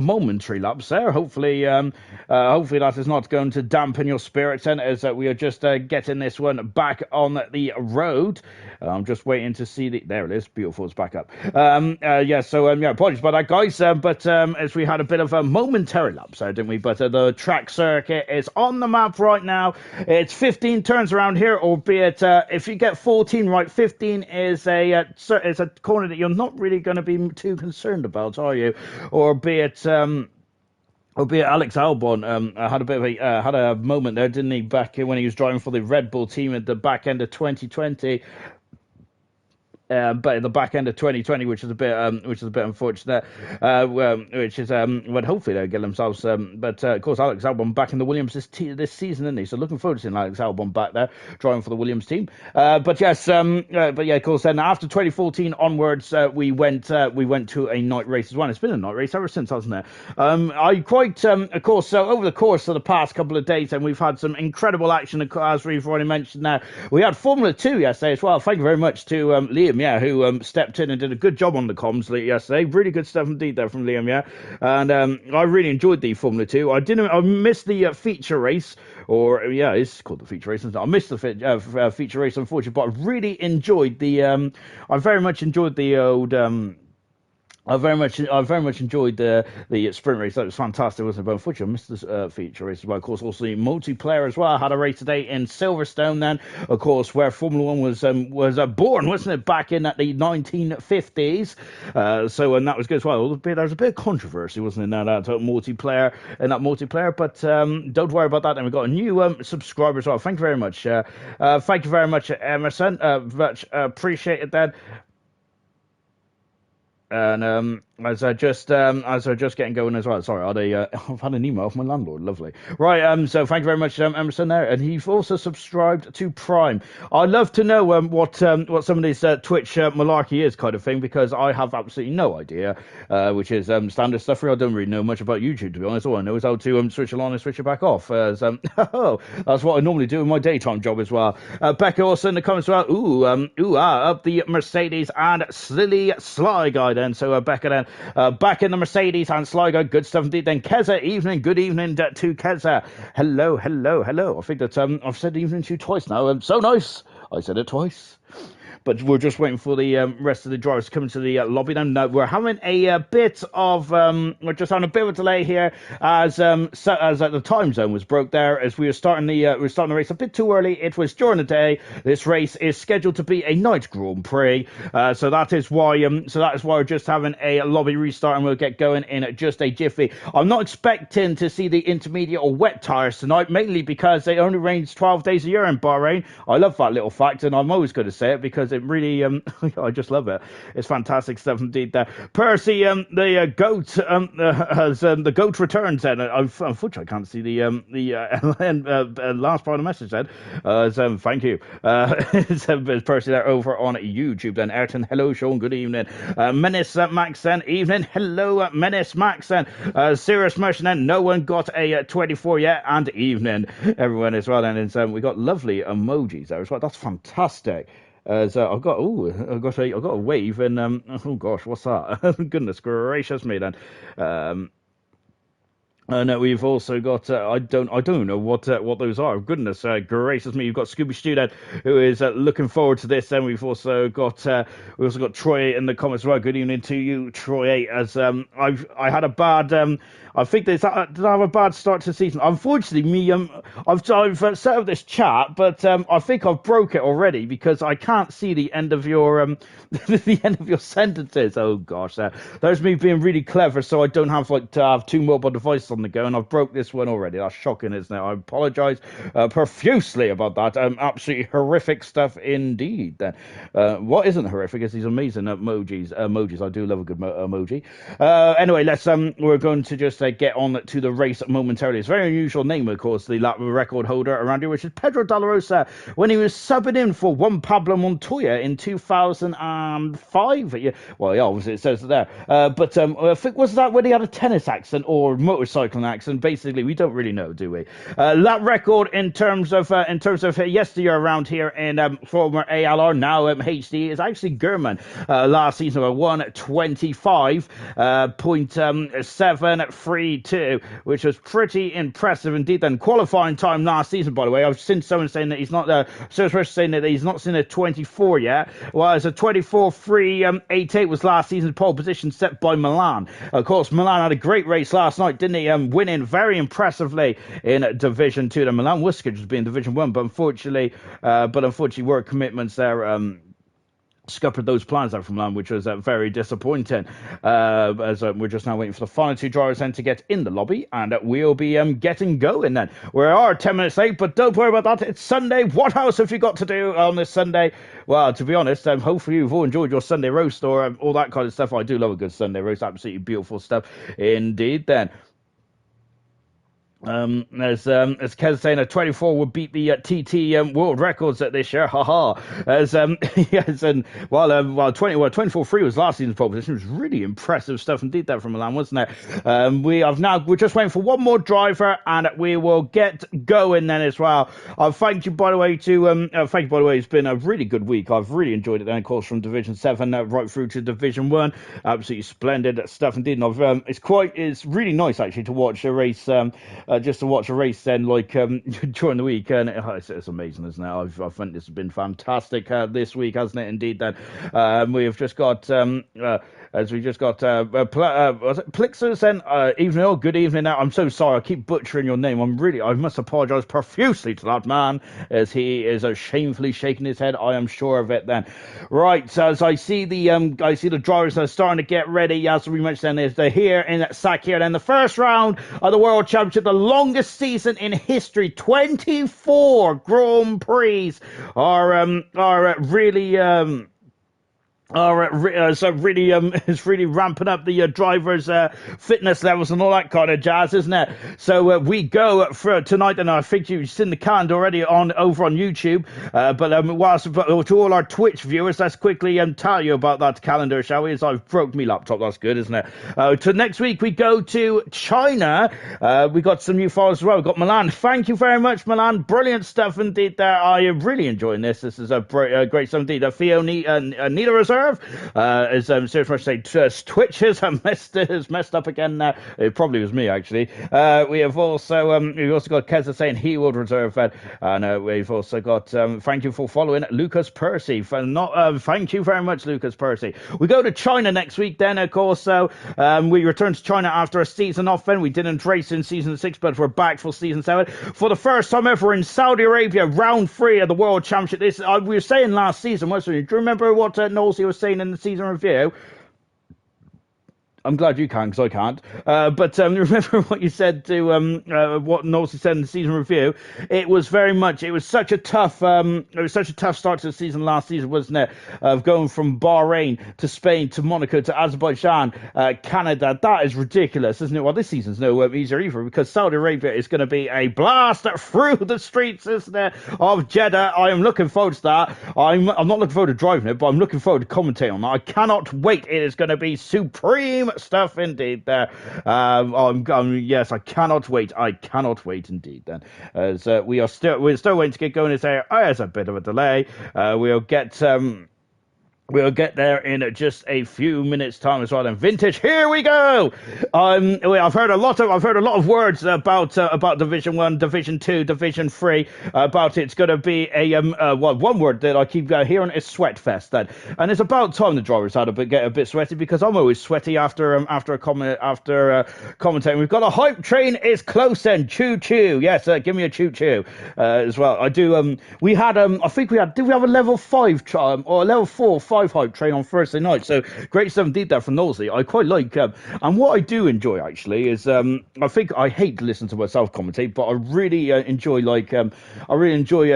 momentary lapse there. Hopefully that is not going to dampen your spirits then, as we are just getting this one back on the road. I'm just waiting to see there it is, beautiful, it's back up. Yeah, apologies about that, guys, but as we had a bit of a momentary lapse there, didn't we? But the track circuit is on the map right now. It's 15 turns around here, albeit if you get 14 right, 15 is a corner that you're not really going to be too concerned about, are you? Albeit Alex Albon had a bit of had a moment there, didn't he, back when he was driving for the Red Bull team at the back end of 2020. But at the back end of 2020, which is a bit unfortunate. But hopefully they'll get themselves. Of course, Alex Albon back in the Williams this season, isn't he? So looking forward to seeing Alex Albon back there driving for the Williams team. Of course, then after 2014 onwards, we went to a night race as well. It's been a night race ever since, hasn't it? Of course. So over the course of the past couple of days, and we've had some incredible action, as we've already mentioned. Now we had Formula 2 yesterday as well. Thank you very much to Liam. Yeah, who stepped in and did a good job on the comms yesterday. Really good stuff indeed there from Liam, yeah. And I really enjoyed the Formula 2. I missed the feature race, it's called the feature race, isn't it? I missed the feature race, unfortunately, but I really enjoyed I very much enjoyed the old. I very much enjoyed the sprint race. That was fantastic, wasn't it? But unfortunately, I missed the feature race as well. Of course, also the multiplayer as well. I had a race today in Silverstone. Then, of course, where Formula One was born, wasn't it? Back in the 1950s. And that was good as well. There was a bit of controversy, wasn't it? That multiplayer. But don't worry about that. And we got a new subscriber as well. Thank you very much. Thank you very much, Emerson. Much appreciated that. And as I just getting going as well. Sorry, I've had an email from my landlord. Lovely. Right. So thank you very much, Emerson there, and he's also subscribed to Prime. I'd love to know what some of this Twitch malarkey is, kind of thing, because I have absolutely no idea. Which is standard stuff. I don't really know much about YouTube, to be honest. All I know is how to switch it on and switch it back off. That's what I normally do in my daytime job as well. Becca also in the comments as well. Up the Mercedes and Silly Sly guy then. So Becca then. Back in the Mercedes and Sligo, good stuff indeed. Then Keza, good evening to Keza. Hello. I think that I've said evening to you twice now. So nice. I said it twice. But we're just waiting for the rest of the drivers to come into the lobby. Now we're having a bit of we're just having a bit of a delay here as the time zone was broke there as we were starting the race a bit too early. It was during the day. This race is scheduled to be a night Grand Prix, so that is why we're just having a lobby restart, and we'll get going in just a jiffy. I'm not expecting to see the intermediate or wet tires tonight, mainly because it only rains 12 days a year in Bahrain. I love that little fact, and I'm always going to say it because it really, I just love it. It's fantastic stuff indeed there. Percy, the goat, has the goat returns then. Unfortunately, I can't see the last part of the message then. Thank you. It's Percy there over on YouTube then. Ayrton, hello, Sean, good evening. Menace Max then, evening. Hello, Menace Max then. Serious Merchant then, no one got a 24 yet, and evening, everyone as well. And we got lovely emojis there as well. That's fantastic. So I've got a wave, and oh gosh, what's that? Goodness gracious me then. And we've also got I don't know what those are. Goodness gracious me! You've got Scooby Student who is looking forward to this. Then we've also got Troy in the comments as well. Good evening to you, Troy. As I had a bad I think did I have a bad start to the season? Unfortunately, I've set up this chat, but I think I've broke it already because I can't see the end of your the end of your sentences. Oh gosh, there's me being really clever, so I don't have to have two mobile devices on the go, and I've broke this one already. That's shocking, isn't it? I apologise profusely about that. Absolutely horrific stuff indeed. Then what isn't horrific is these amazing emojis. I do love a good emoji. Anyway, we're going to just get on to the race momentarily. It's a very unusual name, of course, the lap record holder around here, which is Pedro Dalla Rosa, when he was subbing in for Juan Pablo Montoya in 2005. Well, yeah, obviously it says it there. But I think, was that when he had a tennis accident or motorcycle cycling accent. Basically, we don't really know, do we? That record in terms of yesteryear around here in former ALR, now HD, is actually German. Last season of 125.732, which was pretty impressive indeed. Then qualifying time last season, by the way, I've seen someone saying that he's not saying that he's not seen a 24 yet. Well, it's a 24.388 was last season's pole position set by Milan. Of course, Milan had a great race last night, didn't he? Winning very impressively in Division 2. The Milan was scheduled to be in Division 1, but unfortunately, work commitments there scuppered those plans out from Milan, which was very disappointing. As we're just now waiting for the final two drivers then to get in the lobby, and we'll be getting going then. We are 10 minutes late, but don't worry about that. It's Sunday. What else have you got to do on this Sunday? Well, to be honest, hopefully you've all enjoyed your Sunday roast or all that kind of stuff. I do love a good Sunday roast. Absolutely beautiful stuff indeed then. As Kez saying, a 24 would beat the TT world records at this year. Haha. As yes, and while 24.3 was last season's pole position, it was really impressive stuff indeed there from Milan, wasn't it? We're just waiting for one more driver, and we will get going then as well. Thank you by the way it's been a really good week. I've really enjoyed it then, of course, from Division 7 right through to Division 1. Absolutely splendid stuff indeed. And it's really nice actually to watch a race. Just to watch a race then, like during the week, and it's amazing, isn't it? I think this has been fantastic this week, hasn't it? Indeed. Then we have just got Plixus and evening. Good evening. Now, I'm so sorry, I keep butchering your name. I must apologise profusely to that man, as he is shamefully shaking his head. I am sure of it. Then, right. So as I see the drivers are starting to get ready. As we mentioned, they're here in Sac here. Then the first round of the World Championship, the longest season in history, 24 Grand Prix are really it's really ramping up the drivers' fitness levels and all that kind of jazz, isn't it? So we go for tonight, and I think you've seen the calendar already over on YouTube. But to all our Twitch viewers, let's quickly tell you about that calendar, shall we? As I've broke my laptop, that's good, isn't it? To next week we go to China. We got some new followers as well. We've got Milan. Thank you very much, Milan. Brilliant stuff indeed. There, I am really enjoying this. This is a great stuff indeed. Nita Reserve. As Serious say, Twitch has messed up again now. It probably was me actually. We've also got Keza saying he will reserve that, and we've also got thank you for following Lucas Percy. Thank you very much, Lucas Percy. We go to China next week then, of course. So we return to China after a season off. Then we didn't race in season 6, but we're back for season 7 for the first time ever in Saudi Arabia, round 3 of the World Championship. This we were saying last season, wasn't we? Do you remember what Knowlesy was saying in the season review? I'm glad you can, because I can't. But remember what you said to what Knowlesy said in the season review. It was such a tough start to the season last season, wasn't it? Of going from Bahrain to Spain to Monaco to Azerbaijan, Canada. That is ridiculous, isn't it? Well, this season's no easier either, because Saudi Arabia is going to be a blast through the streets, isn't it, of Jeddah. I am looking forward to that. I'm not looking forward to driving it, but I'm looking forward to commentating on that. I cannot wait. It is going to be supreme stuff indeed there. Yes, I cannot wait. Indeed then, as we're still waiting to get going. There's a bit of a delay. We'll get there in just a few minutes' time as well. And Vintage, here we go. I've heard a lot of words about Division 1, Division 2, Division 3. About it's going to be one word that I keep hearing is sweat fest. Then, and it's about time the drivers had get a bit sweaty, because I'm always sweaty after commentating. We've got a hype train is close then. Choo choo. Yes, give me a choo choo as well. I do. We had I think we had. Did we have a level 5 or a level 4? Hype train on Thursday night, so great stuff indeed there from Knowlesy. I quite like and what I do enjoy actually is I think I hate to listen to myself commentate, but I really enjoy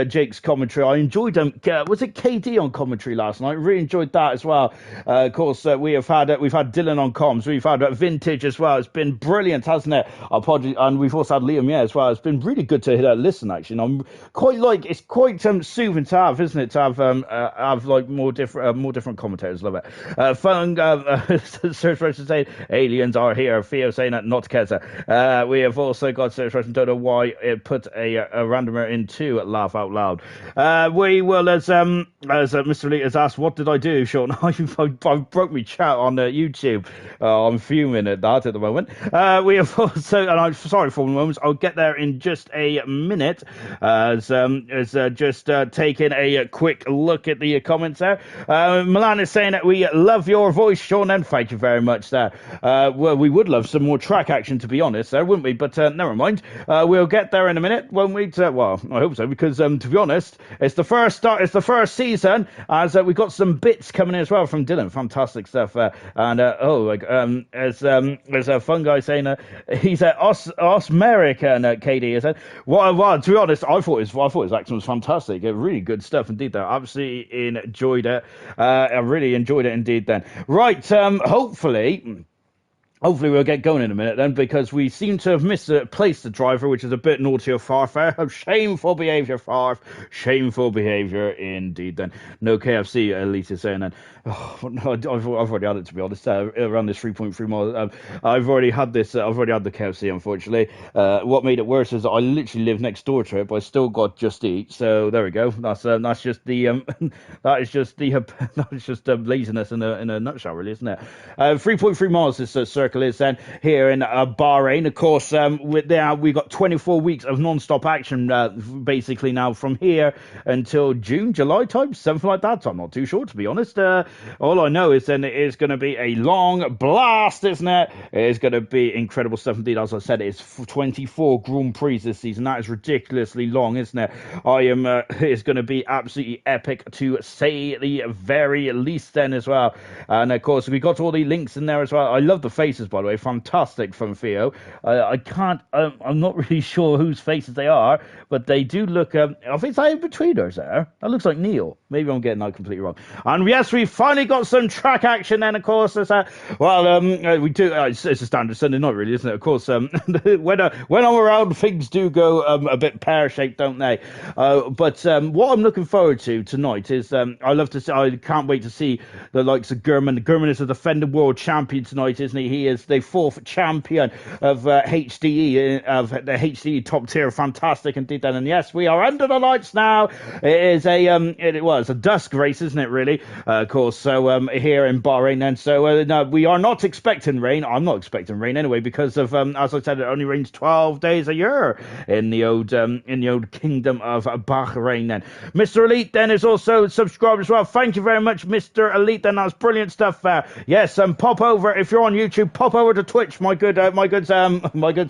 Jake's commentary. I enjoyed was it KD on commentary last night? I really enjoyed that as well. Of course we've had Dylan on comms, we've had Vintage as well. It's been brilliant, hasn't it? And we've also had Liam as well. It's been really good to listen actually, and I'm quite it's quite soothing to have, isn't it, to have like more different different commentators. Love it. Fun search person saying aliens are here. Theo saying that not Keza. We have also got search person, don't know why it put a randomer into laugh out loud. We will, as Mr. Elite has asked, what did I do, Sean? I broke me chat on YouTube. I'm fuming at that at the moment. We have also, and I'm sorry for the moment, I'll get there in just a minute, as just taking a quick look at the comments there. Milan is saying that we love your voice, Sean, and thank you very much there. Well, we would love some more track action, to be honest, there, wouldn't we? But never mind. We'll get there in a minute, won't we? Well, I hope so, because to be honest, it's the first season, as we've got some bits coming in as well from Dylan. Fantastic stuff. And there's a fun guy saying he's American. KD said, well, to be honest, I thought his accent was fantastic. Really good stuff indeed. There, absolutely enjoyed it. I really enjoyed it indeed. Then, right. Hopefully we'll get going in a minute then, because we seem to have misplaced the driver, which is a bit naughty of Farf. Shameful behaviour, Farf. Shameful behaviour indeed then. No KFC, Elite is saying then. Oh, no, I've already had it, to be honest, around this 3.3 miles. I've already had the KFC, unfortunately. What made it worse is that I literally live next door to it, but I still got Just Eat. So there we go. That's just the that is just laziness in a nutshell, really, isn't it? 3.3 miles this circle is then here in Bahrain. Of course, we've got 24 weeks of non-stop action basically now from here until June, July time, something like that. I'm not too sure, to be honest. All I know is then it is going to be a long blast, isn't it? It is going to be incredible stuff indeed. As I said, it's 24 Grand Prix this season. That is ridiculously long, isn't it? It's going to be absolutely epic, to say the very least then as well. And of course, we got all the links in there as well. I love the faces, by the way. Fantastic from Theo. I'm not really sure whose faces they are, but they do look, I think it's in betweeners there. That looks like Neil. Maybe I'm getting that completely wrong. And yes, we finally got some track action then, of course. We do, it's a standard Sunday night, really, isn't it? Of course, when I'm around, things do go a bit pear-shaped, don't they? But what I'm looking forward to tonight is, I can't wait to see the likes of Gurman. Gurman is a defending world champion tonight, isn't he? He is the 4th champion of HDE, of the HDE top tier. Fantastic indeed then. And yes, we are under the lights now. It is a dusk race, isn't it, really? Of course, so here in Bahrain then. So no, we are not expecting rain. I'm not expecting rain anyway, because of as I said, it only rains 12 days a year in the old kingdom of Bahrain then. Mr. Elite then is also subscribed as well. Thank you very much, Mr. Elite. Then that's brilliant stuff there. Yes, pop over if you're on YouTube. Pop over to Twitch, my good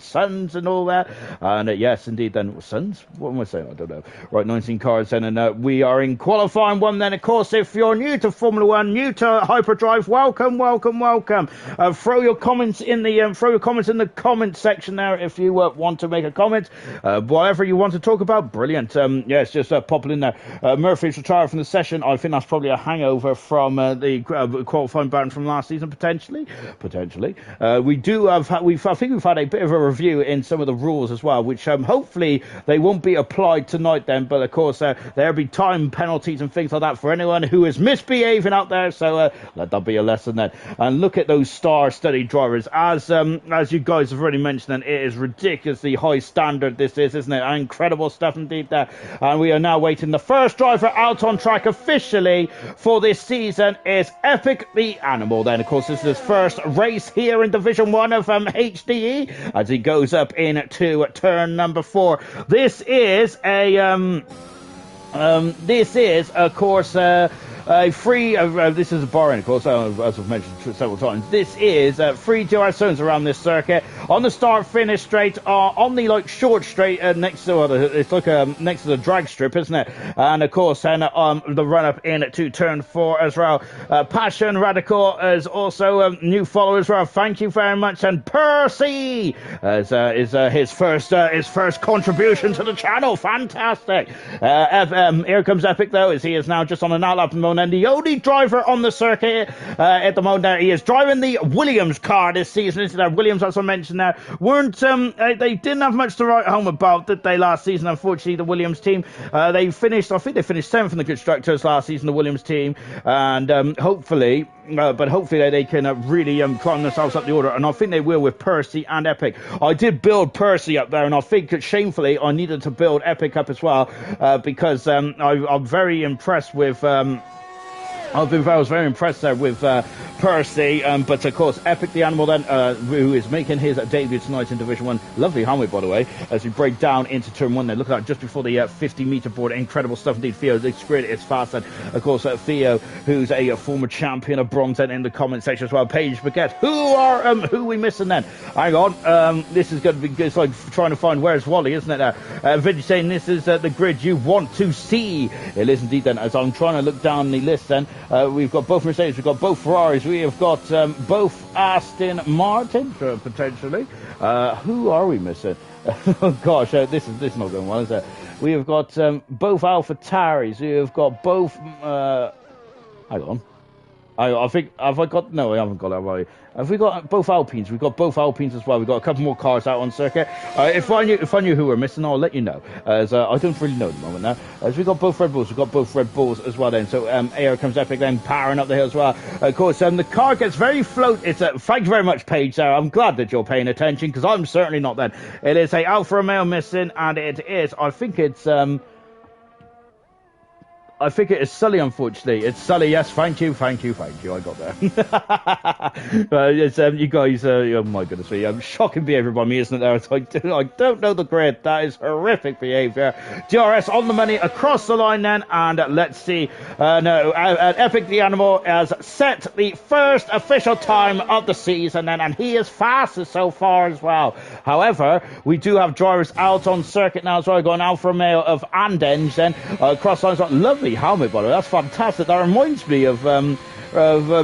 sons and all that. And yes, indeed. Then sons. What am I saying? I don't know. Right, 19 cars then, and we are in qualifying one. Then, of course, if you're new to Formula One, new to Hyperdrive, welcome. Throw your comments in the comment section there if you want to make a comment. Whatever you want to talk about, brilliant. Yes, just pop it in there. Murphy's retired from the session. I think that's probably a hangover from the qualifying ban from last season, potentially. I think we've had a bit of a review in some of the rules as well, which hopefully they won't be applied tonight then, but of course there'll be time penalties and things like that for anyone who is misbehaving out there, so let that be a lesson then. And look at those star-studded drivers, as you guys have already mentioned, and it is ridiculously high standard this is, isn't it? Incredible stuff indeed there. And we are now waiting. The first driver out on track officially for this season is Epic the Animal then. Of course, this is his first race here in Division 1 of HDE, as he goes up into turn number 4. This is of course a free, this is a Bahrain, of course, as I've mentioned several times. This is free 2-hour zones around this circuit on the start-finish straight, on the short straight next to next to the drag strip, isn't it? And of course, and the run-up into turn 4 as well. Passion Radical is also a new follower as well. Thank you very much. And Percy is his first contribution to the channel. Fantastic. Here comes Epic though, as he is now just on an outlap at the moment. moment. And the only driver on the circuit at the moment there, he is driving the Williams car this season. Isn't there? Williams, as I mentioned there, weren't they didn't have much to write home about, did they, last season? Unfortunately, the Williams team, I think they finished 7th in the constructors last season, the Williams team, and hopefully they can really climb themselves up the order, and I think they will with Percy and Epic. I did build Percy up there, and I think that shamefully I needed to build Epic up as well, because I'm very impressed with I was very impressed there with Percy, but of course Epic the Animal then, who is making his debut tonight in Division 1. Lovely helmet, by the way, as we break down into turn 1 there. Look at that, just before the 50-meter board. Incredible stuff indeed. Theo, it's great, it's fast. And of course Theo, who's a former champion of bronze, in the comment section as well. Paige Baguette, who are we missing then? Hang on, this is going to be, it's like trying to find where's Wally, isn't it there? Vinny saying this is the grid you want to see. It is indeed then, as I'm trying to look down the list then. We've got both Mercedes, we've got both Ferraris, we have got both Aston Martin, potentially. Who are we missing? Oh gosh, this is not going well, is it? We have got both AlphaTauris, we have got both, hang on. I think, have I got, no, I haven't got that right. Have we got both Alpines? We've got both Alpines as well. We've got a couple more cars out on circuit. If I knew who we're missing, I'll let you know. As I don't really know at the moment now. As we've got both Red Bulls, we've got both Red Bulls as well then. So AR comes Epic then, powering up the hill as well. Of course, the car gets very float. It's thank you very much, Paige. There, I'm glad that you're paying attention, because I'm certainly not then. It is a Alfa Romeo missing, and it is, I think it is Sully, unfortunately. It's Sully, yes, thank you, I got there. It's, you guys, oh my goodness me, shocking behaviour by me, isn't it there? I don't know the grid, that is horrific behaviour. DRS on the money, across the line then, and let's see, Epic the Animal has set the first official time of the season then, and he is fastest so far as well. However, we do have drivers out on circuit now as well. We've got an Alfa Romeo of Andenge then, across the line, lovely helmet, by the way, that's fantastic. That reminds me of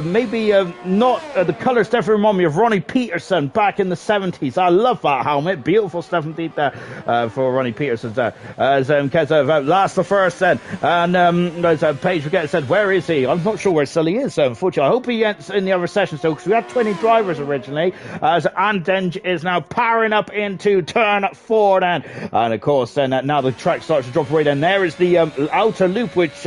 maybe not the colours definitely remind me of Ronnie Peterson back in the 70s. I love that helmet, beautiful stuff indeed there for Ronnie Peterson there. As last the first then, and as Paige Baguette said, where is he? I'm not sure where Sully is, unfortunately. I hope he gets in the other session still, because we had 20 drivers originally, as Andenge is now powering up into turn 4 then, and of course then now the track starts to drop away then. There is the outer loop, which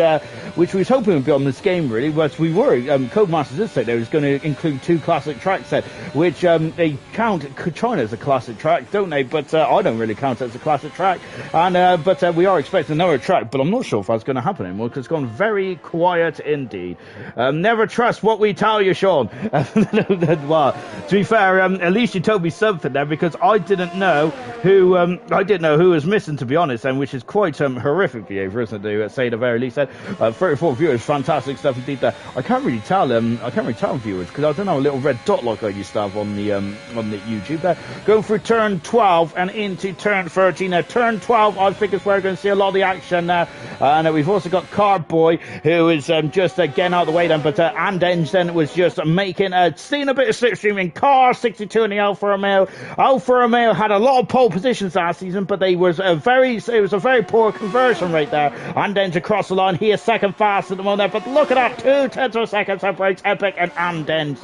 we was hoping would be on this game really, but we were Codemasters did say they was going to include 2 classic tracks set, which they count China as a classic track, don't they? But I don't really count it as a classic track, and but we are expecting another track, but I'm not sure if that's going to happen anymore, because it's gone very quiet indeed. Never trust what we tell you, Sean. Well, to be fair, at least you told me something there, because I didn't know who was missing, to be honest, and which is quite horrific behaviour, isn't it? To say the very least. 34 viewers, fantastic stuff indeed there. I can't really tell viewers, because I don't know, a little red dot like I used to have on the YouTube there. Going through turn 12 and into turn 13. Now turn 12, I think, is where we're going to see a lot of the action now. And we've also got Cardboy, who is just getting out of the way then, but Andenge then was just making seeing a bit of slipstreaming. Car 62 in the Alfa Romeo. Alfa Romeo had a lot of pole positions last season, but it was a very poor conversion rate there. Andenge across the line, he is second fast at the moment, but look at that, 2/10 of a second separates Epic and Andenge.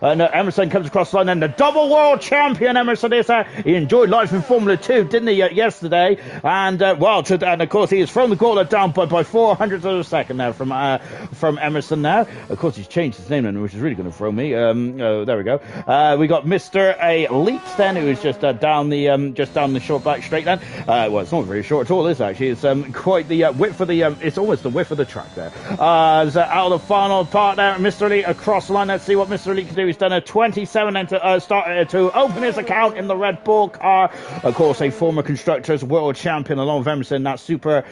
And Emerson comes across the line, and the double world champion Emerson is he enjoyed life in Formula 2, didn't he, yesterday? And and of course he has thrown the gauntlet down by 400 of a second now from Emerson now. Of course he's changed his name now, which is really going to throw me. There we go. We got Mr. Elite then, who is just down the short back straight then. Well, it's not very short at all, is it, actually? It's quite the width of the it's almost the width of the track there. Out of the final part there, Mr. Elite across the line. Let's see what Mr. Elite can do. He's done a 27 and to open his account in the Red Bull car. Of course, a former constructors world champion along with Emerson. That super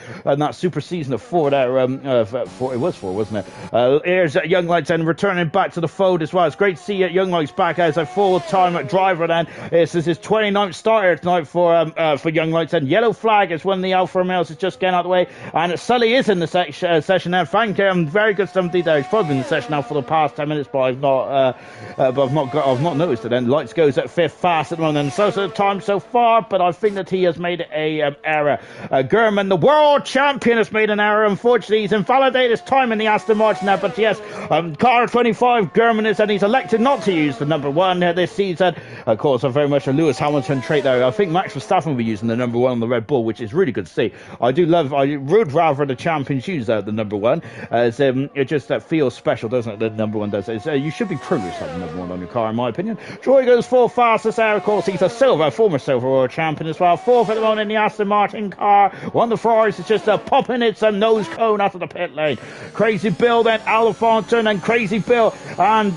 season of 4 there. It was 4, wasn't it? Here's Young Lights and returning back to the fold as well. It's great to see Young Lights back as a full-time driver then. This is his 29th starter tonight for Young Lights, and Yellow Flag is one of the Alfa Romeos is just getting out of the way, and Sully is in the session now. Thank him, very good stuff indeed there. He's probably been in the session now for the past 10 minutes, but I've not noticed it then. Lights goes at 5th fast at the moment, and so the time so far, but I think that he has made a error. German, the world champion goodness made an error. Unfortunately, he's invalidated his time in the Aston Martin there. But yes, car 25, German is, and he's elected not to use the number 1 this season. Of course, very much a Lewis Hamilton trait there. I think Max Verstappen will be using the number 1 on the Red Bull, which is really good to see. I would rather the champions use the number 1, as it just feels special, doesn't it? The number 1 does. You should be privileged to have the number 1 on your car, in my opinion. Troy goes 4th fastest there. Of course, he's a former silver world champion as well. 4th at the moment in the Aston Martin car. One of the Ferraris is just popping its nose cone out of the pit lane. Crazy Bill, then Alfonso, and Crazy Bill and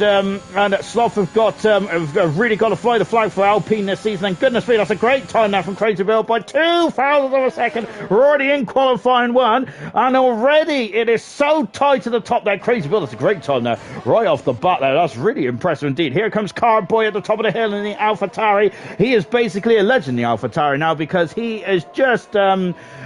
Sloth have really got to fly the flag for Alpine this season. And goodness me, that's a great time now from Crazy Bill by 0.02 of a second. We're already in qualifying 1, and already it is so tight to the top there. Crazy Bill, that's a great time there, right off the bat there. That's really impressive indeed. Here comes Cardboy at the top of the hill in the AlphaTauri. He is basically a legend in the AlphaTauri now, because he is just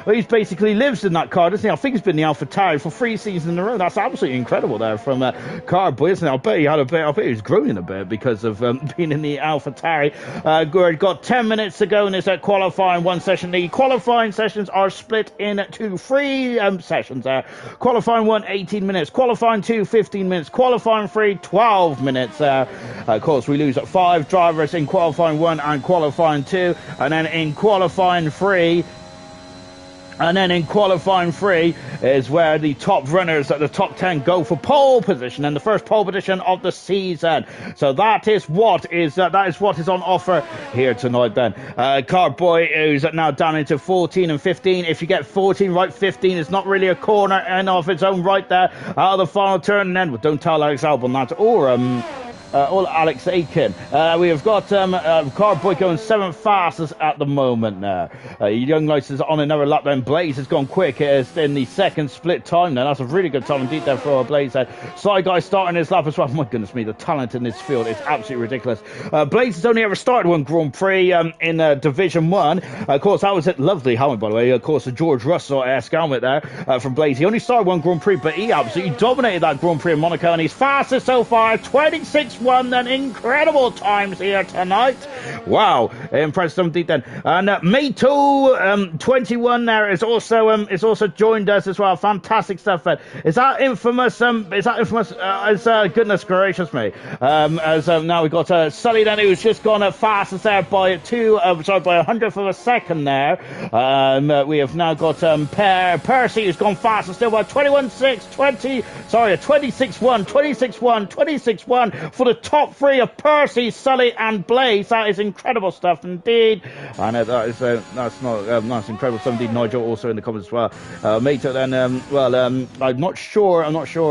he's basically lives in that car, doesn't he? I think he's been in the AlphaTauri for 3 seasons in a row. That's absolutely incredible there from Cardboy, isn't it? I bet he was growing a bit because of being in the AlphaTauri. Got 10 minutes to go in this qualifying 1 session. The qualifying sessions are split into 3 sessions there. Qualifying 1, 18 minutes. Qualifying 2, 15 minutes. Qualifying 3, 12 minutes there. Of course, we lose 5 drivers in qualifying 1 and qualifying 2. And then in qualifying 3... is where the top runners at the top 10 go for pole position, and the first pole position of the season. So that is what is on offer here tonight then. Carboy is now down into 14 and 15. If you get 14 right, 15 is not really a corner and of its own right there. Out of the final turn, and then don't tell Alex Albon that, or Alex Aiken. We have got Carboy going 7th fastest at the moment now. Young Lights is on another lap then. Blaze has gone quick in the second split time now. That's a really good time indeed there for Blaze. Sly Guy starting his lap as well. My goodness me, the talent in this field is absolutely ridiculous. Blaze has only ever started 1 Grand Prix in Division 1. Of course, that was a lovely helmet, by the way. Of course, the George Russell-esque helmet there from Blaze. He only started 1 Grand Prix, but he absolutely dominated that Grand Prix in Monaco, and he's fastest so far, 26.1. Then incredible times here tonight. Wow, impressive indeed then. And Mato 21 there is also joined us as well. Fantastic stuff. Is that infamous? Goodness gracious me. Now we've got Sully then, who's just gone fastest there by by 100th of a second there. We have now got Percy, who's gone faster still by 26.1 for the top 3 of Percy, Sully and Blaze. That is incredible stuff indeed. And that's incredible stuff indeed. Nigel also in the comments as well. Mato then, I'm not sure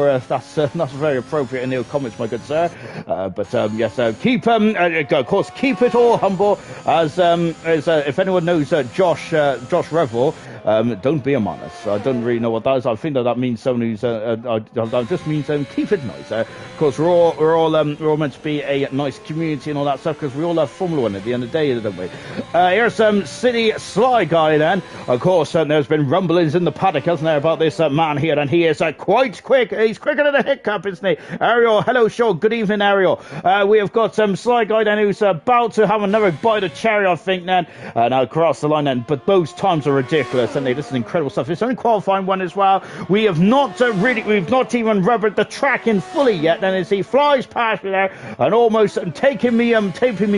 if that's very appropriate in the comments, my good sir. But yes, keep of course keep it all humble, as if anyone knows Josh Revel. Don't be a menace. I don't really know what that is. I think that means someone who's that just means keep it nice. Of course, we're all meant to be a nice community and all that stuff, because we all love Formula 1 at the end of the day, don't we? Here's City Sly Guy then. Of course, there's been rumblings in the paddock, hasn't there, about this man here, and he is quite quick. He's quicker than a hiccup, isn't he? Ariel, hello, show. Good evening, Ariel. We have got Sly Guy then, who's about to have another bite of cherry, I think, then. Now across the line then, but those times are ridiculous, and this is incredible stuff. It's only qualifying 1 as well. We have not we've not even rubbered the track in fully yet. Then as he flies past me there and almost taking me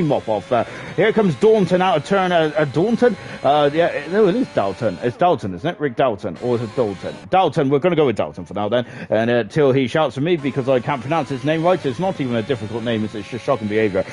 mop off. Here comes Daunton out of turn. Daunton? Yeah, no, it is Dalton. It's Dalton, isn't it? Rick Dalton, or is it Dalton? Dalton. We're going to go with Dalton for now then, and until he shouts at me because I can't pronounce his name right. It's not even a difficult name. It's just shocking behaviour.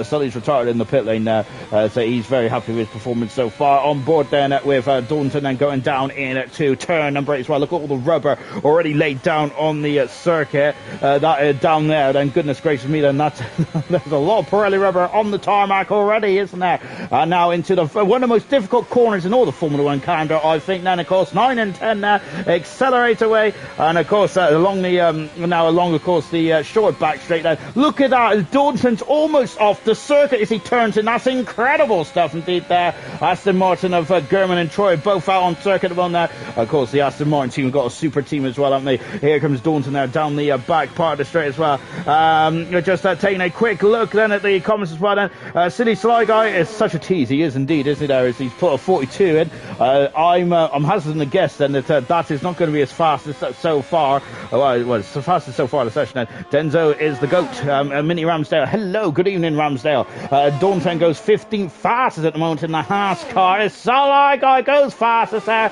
Sully's retired in the pit lane now, so he's very happy with his performance so far. On board then with Daunton and going down into turn number 8 as well. Look at all the rubber already laid down on the circuit. That down there, then goodness gracious me, then there's a lot of Pirelli rubber on the tarmac already, isn't there? And now into one of the most difficult corners in all the Formula 1 calendar, I think. Then of course 9 and 10 now, accelerate away, and of course along the short back straight there. Look at that, Daunton's almost off the circuit as he turns in. That's incredible stuff indeed there. Aston Martin of German and Troy both out on circuit at the moment there. Of course, the Aston Martin team have got a super team as well, haven't they? Here comes Daunton there down the back part of the straight as well. Just taking a quick look then at the comments as well then. Silly Sly Guy is such a tease. He is indeed, isn't he, there? As he's put a 42 in. I'm hazarding to guess then that that is not going to be as fast as so far. Well, it's the fastest so far in the session then. Denzo is the GOAT. Mini Ramsdale. Hello, good evening, Ramsdale. Daunton goes 15th fastest at the moment in the Haas car. Sly Guy goes fastest there.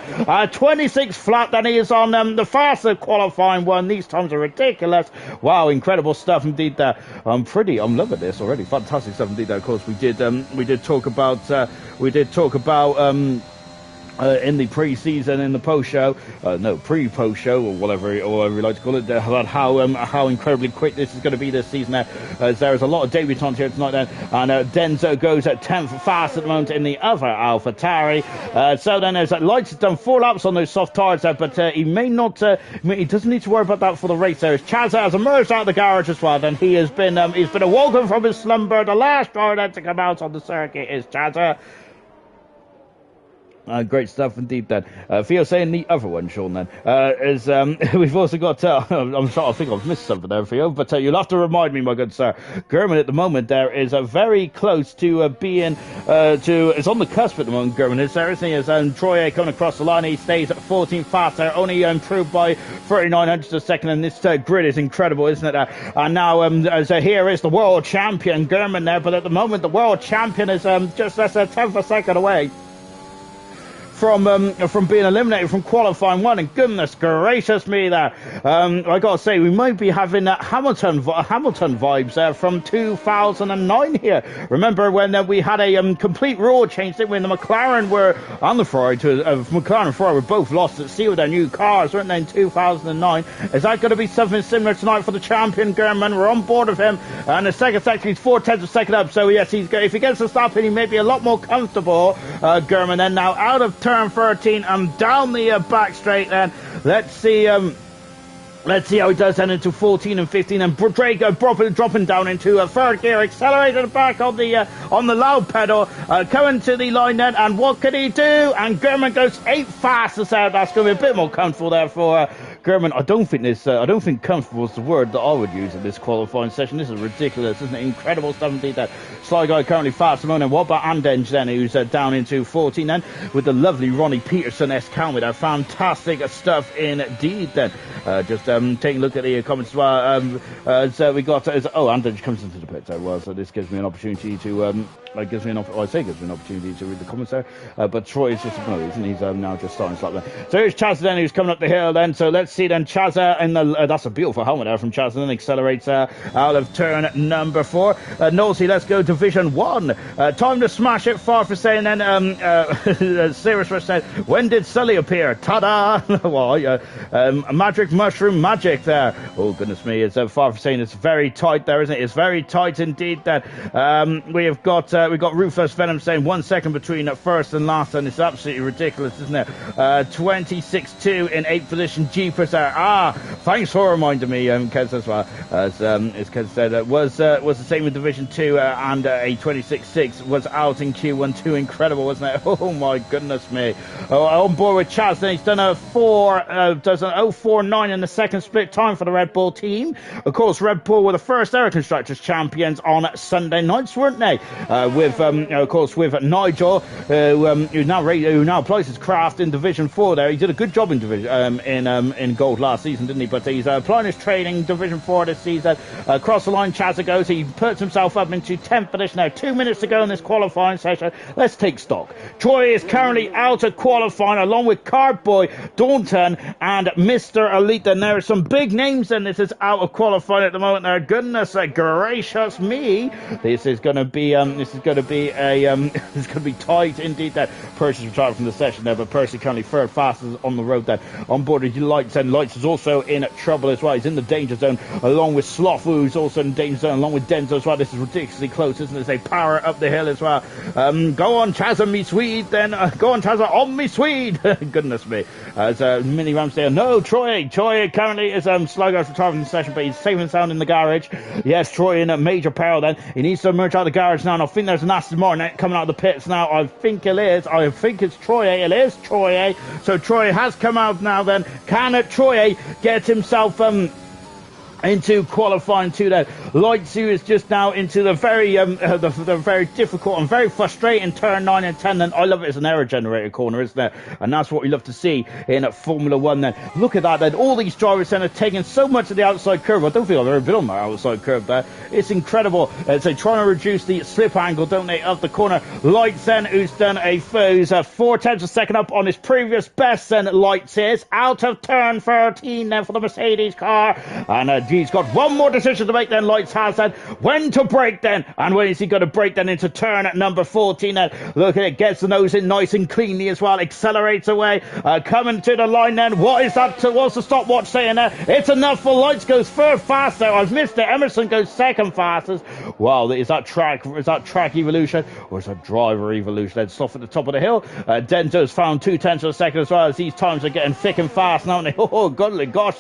26 flat, then he is on the fastest qualifying one. These times are ridiculous. Wow, incredible stuff indeed there. I'm loving this already. Fantastic stuff indeed there. Of course, we did talk about in the pre-season, in the post-show, pre-post show, or whatever you like to call it, about how incredibly quick this is going to be this season there, as there is a lot of debutants here tonight then, and Denzo goes at 10th fast at the moment in the other AlphaTauri. So then there's Lights has done 4 laps on those soft tyres there, but he may not, he doesn't need to worry about that for the race there. As Chazza has emerged out of the garage as well, and he's been awoken from his slumber. The last driver to come out on the circuit is Chazza. Great stuff indeed then. Theo saying the other one, Sean, then. We've also got, I'm sorry, I think I've missed something there, Theo, but you'll have to remind me, my good sir. German at the moment there is very close to being, it's on the cusp at the moment, German is there, isn't he? As Troye coming across the line, he stays at 14th fast there, only improved by 3900 a second, and this grid is incredible, isn't it? And now, here is the world champion, German there, but at the moment, the world champion is just less than 10th a second away from being eliminated from qualifying one, and goodness gracious me there. I gotta say, we might be having Hamilton vibes there from 2009 here. Remember when we had a complete rule change, didn't we? And the McLaren were on the Ferrari McLaren and Ferrari were both lost at sea with their new cars, weren't they, in 2009? Is that going to be something similar tonight for the champion German? We're on board with him, and the second section he's 4/10 of a second up, so yes, if he gets a stop in, he may be a lot more comfortable, German. Then now out of turn 13 and down the back straight then. Let's see how he does then into 14 and 15, and Drake dropping down into third gear, accelerated back on the loud pedal, coming to the line then, and what can he do? And German goes 8th fastest out. That's going to be a bit more comfortable there for German. I don't think comfortable is the word that I would use in this qualifying session. This is ridiculous, isn't it? Incredible stuff indeed. That Sly Guy currently fast at the moment. What about Andenge then, who's down into 14 then, with the lovely Ronnie Peterson-esque helmet there. Fantastic stuff indeed then. Just taking a look at the comments as well. So we got, Andenge comes into the pit as well, so this gives me an opportunity to, gives me an opportunity to read the comments there. But Troy is just isn't he? He's now just starting slightly. So here's Chazza then, who's coming up the hill then. So let's see then, Chazza in the, that's a beautiful helmet there from Chazza, then accelerates out of turn number 4. Nosey, let's go Division 1. Time to smash it, far for saying then, Sirius said, when did Sully appear? Ta-da! Magic Mushroom Magic there. Oh, goodness me, it's far for saying it's very tight there, isn't it? It's very tight indeed then. We've got Ruthless Venom saying 1 second between first and last, and it's absolutely ridiculous, isn't it? 26-2 in 8th position. Jeepers there. Thanks for reminding me, Kez, as well. As Kez said, it was the same in Division 2, and a 26-6 was out in Q1 2. Incredible, wasn't it? Oh my goodness me. On board with Chaz, then he's done a 0.49 in the second split time for the Red Bull team. Of course, Red Bull were the first Air Constructors champions on Sunday nights, weren't they? With Nigel, who now applies his craft in Division 4 there. He did a good job in Division in Gold last season, didn't he? But he's applying his training in Division 4 this season. Across the line, Chazza goes. He puts himself up into 10th position now. 2 minutes to go in this qualifying session. Let's take stock. Troy is currently out of qualifying, along with Cardboy, Daunton, and Mr. Elite. And there are some big names in this is out of qualifying at the moment there. Goodness gracious me. This is going to be tight indeed. That Percy's retired from the session there, but Percy currently third fastest on the road there. On board with Lights and Lights is also in trouble as well. He's in the danger zone along with Sloth, who's also in the danger zone along with Denzo as well. This is ridiculously close, isn't it? They power up the hill as well. Go on, Chazza, me Swede, then. Go on, Chazza, on me Swede. Goodness me. As Mini Ramsdale. No, Troy currently is Sligo's retired from the session, but he's safe and sound in the garage. Yes, Troy in a major peril then. He needs to emerge out of the garage now, and I think there's an Aston Martin coming out of the pits now. I think it is. I think it's Troy. It is Troy. So Troy has come out now then. Can Troy get himself into qualifying two there? Lights, who is just now into the very the very difficult and very frustrating turn 9 and 10. Then I love it as an error generator corner, isn't it? And that's what we love to see in Formula 1 then. Look at that then. All these drivers then are taking so much of the outside curve. I don't think I've ever been on that outside curve there. It's incredible. So trying to reduce the slip angle, don't they, of the corner. Lights then, who's done a 4/10 a second up on his previous best then. Lights is out of turn 13 then for the Mercedes car. And he's got one more decision to make then. Lights has then. When to brake then. And when is he going to brake then into turn at number 14 then. Look at it. Gets the nose in nice and cleanly as well. Accelerates away. Coming to the line then. What is that? What's the stopwatch saying there? It's enough for Lights. Goes third faster. I've missed it. Emerson goes second fastest. Wow. Is that track evolution? Or is that driver evolution? Then Sloth at the top of the hill. Denzo's found 2/10 of a second as well, as these times are getting thick and fast now. Oh, golly gosh,